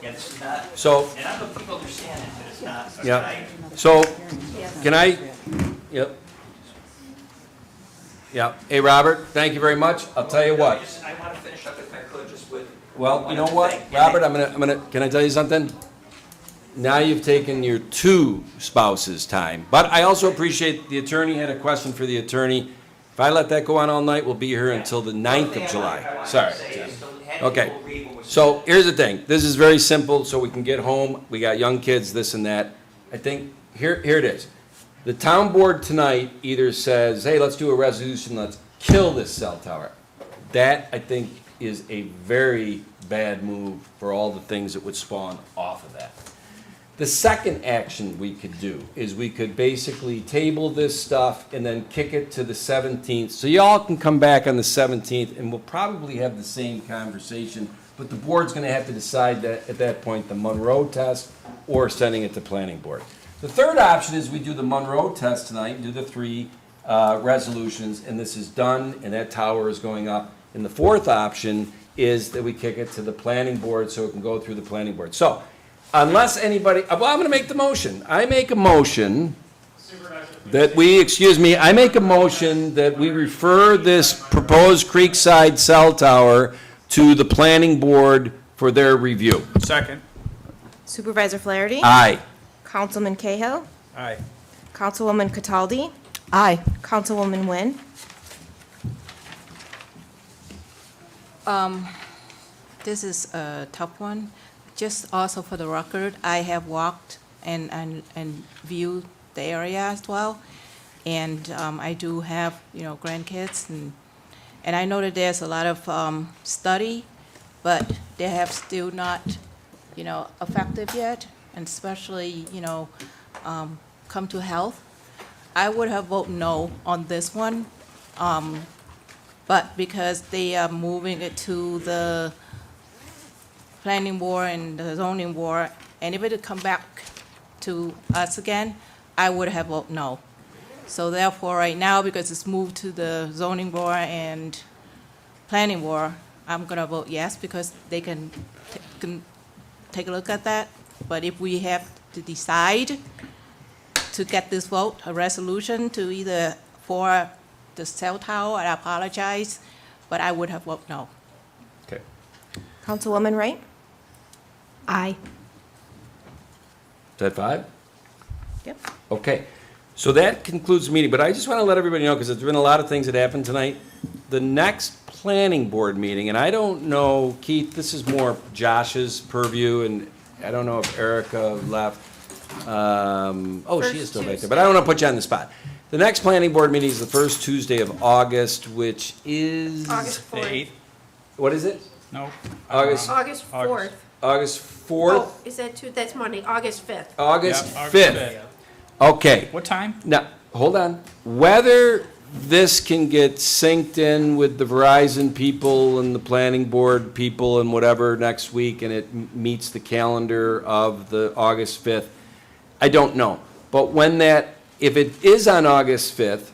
Speaker 19: Yeah, this is not,
Speaker 1: So,
Speaker 19: and I hope people understand it, but it's not.
Speaker 1: yeah, so, can I, yep. Yeah, hey, Robert, thank you very much. I'll tell you what.
Speaker 19: I want to finish up if I could, just with.
Speaker 1: Well, you know
Speaker 19: one
Speaker 1: what,
Speaker 19: thing.
Speaker 1: Robert, can I tell you something? Now you've taken your two spouses' time, but I also appreciate the attorney had a question for the attorney. If I let that go on all night, we'll be here until the 9th of July. Sorry. Okay, so here's the thing. This is very simple, so we can get home. We got young kids, this and that. I think, here it is. The town board tonight either says, hey, let's do a resolution, let's kill this cell tower. That, I think, is a very bad move for all the things that would spawn off of that. The second action we could do is we could basically table this stuff and then kick it to the 17th. So y'all can come back on the 17th and we'll probably have the same conversation, but the board's gonna have to decide that, at that point, the Monroe test or sending it to planning board. The third option is we do the Monroe test tonight, and do the 3 resolutions, and this is done, and that tower is going up. And the fourth option is that we kick it to the planning board so it can go through the planning board. So, unless anybody, well, I'm gonna make the motion. I make a motion that I make a motion that we refer this proposed Creekside cell tower to the planning board for their review.
Speaker 8: Second.
Speaker 20: Supervisor Flaherty?
Speaker 1: Aye.
Speaker 20: Councilman Cahill?
Speaker 8: Aye.
Speaker 20: Councilwoman Cataldi?
Speaker 4: Aye.
Speaker 20: Councilwoman Nguyen?
Speaker 7: This is a tough one. Just also for the record, I have walked and viewed the area as well. And I do have, grandkids, and I know that there's a lot of study, but they have still not, effective yet, and especially, come to health. I would have voted no on this one, but because they are moving it to the planning board and the zoning board, and if it had come back to us again, I would have voted no. So therefore, right now, because it's moved to the zoning board and planning board, I'm gonna vote yes, because they can take a look at that. But if we have to decide to get this vote, a resolution to either for the cell tower, I apologize, but I would have voted no.
Speaker 1: Okay.
Speaker 20: Councilwoman Wright?
Speaker 12: Aye.
Speaker 1: Is that 5?
Speaker 20: Yep.
Speaker 1: Okay, so that concludes the meeting, but I just want to let everybody know, because there's been a lot of things that happened tonight. The next planning board meeting, and I don't know, Keith, this is more Josh's purview, and I don't know if Erica left. She is still back there, but I don't want to put you on the spot. The next planning board meeting is the first Tuesday of August, which is...
Speaker 5: August 4th.
Speaker 8: 8th.
Speaker 1: What is it?
Speaker 8: No.
Speaker 1: August
Speaker 5: 4th.
Speaker 1: August 4th?
Speaker 6: Oh, is that that's Monday, August 5th?
Speaker 1: August
Speaker 8: Yep, August
Speaker 1: 5th. Okay.
Speaker 8: What time?
Speaker 1: Now, hold on. Whether this can get synced in with the Verizon people and the planning board people and whatever next week, and it meets the calendar of the August 5th, I don't know. But if it is on August 5th,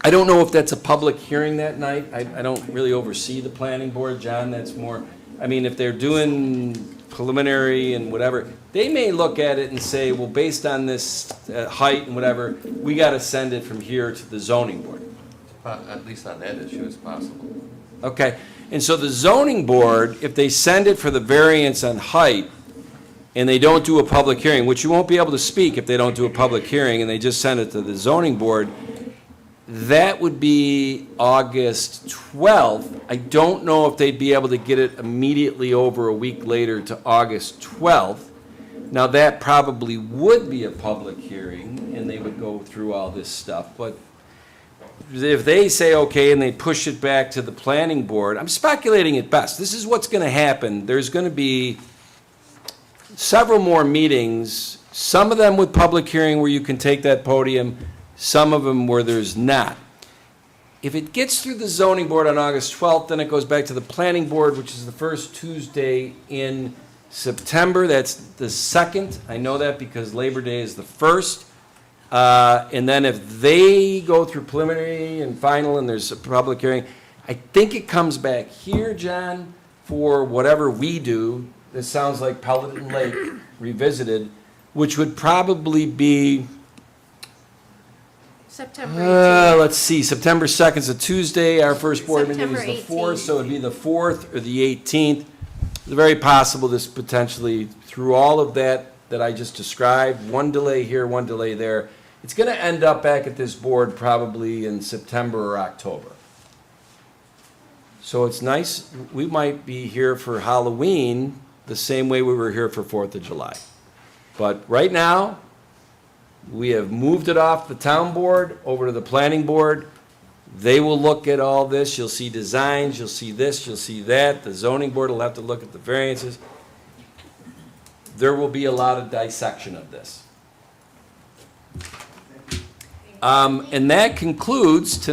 Speaker 1: I don't know if that's a public hearing that night. I don't really oversee the planning board, John, that's more, if they're doing preliminary and whatever, they may look at it and say, well, based on this height and whatever, we got to send it from here to the zoning board.
Speaker 10: At least on that issue, it's possible.
Speaker 1: Okay, and so the zoning board, if they send it for the variance on height, and they don't do a public hearing, which you won't be able to speak if they don't do a public hearing, and they just send it to the zoning board, that would be August 12th. I don't know if they'd be able to get it immediately over a week later to August 12th. Now, that probably would be a public hearing, and they would go through all this stuff, but if they say okay and they push it back to the planning board, I'm speculating at best. This is what's going to happen. There's going to be several more meetings, some of them with public hearing where you can take that podium, some of them where there's not. If it gets through the zoning board on August 12th, then it goes back to the planning board, which is the first Tuesday in September. That's the 2nd. I know that because Labor Day is the 1st. And then if they go through preliminary and final and there's a public hearing, I think it comes back here, John, for whatever we do. This sounds like Pelican Lake revisited, which would probably be,
Speaker 6: September 18th.
Speaker 1: let's see, September 2nd is a Tuesday. Our first board meeting is
Speaker 6: September
Speaker 1: the 4th,
Speaker 6: 18th.
Speaker 1: so it'd be the 4th or the 18th. It's very possible this potentially, through all of that I just described, one delay here, one delay there, it's going to end up back at this board probably in September or October. So it's nice, we might be here for Halloween the same way we were here for 4th of July. But right now, We have moved it off the town board over to the planning board. They will look at all this. You'll see designs, you'll see this, you'll see that. The zoning board will have to look at the variances. There will be a lot of dissection of this. And that concludes tonight's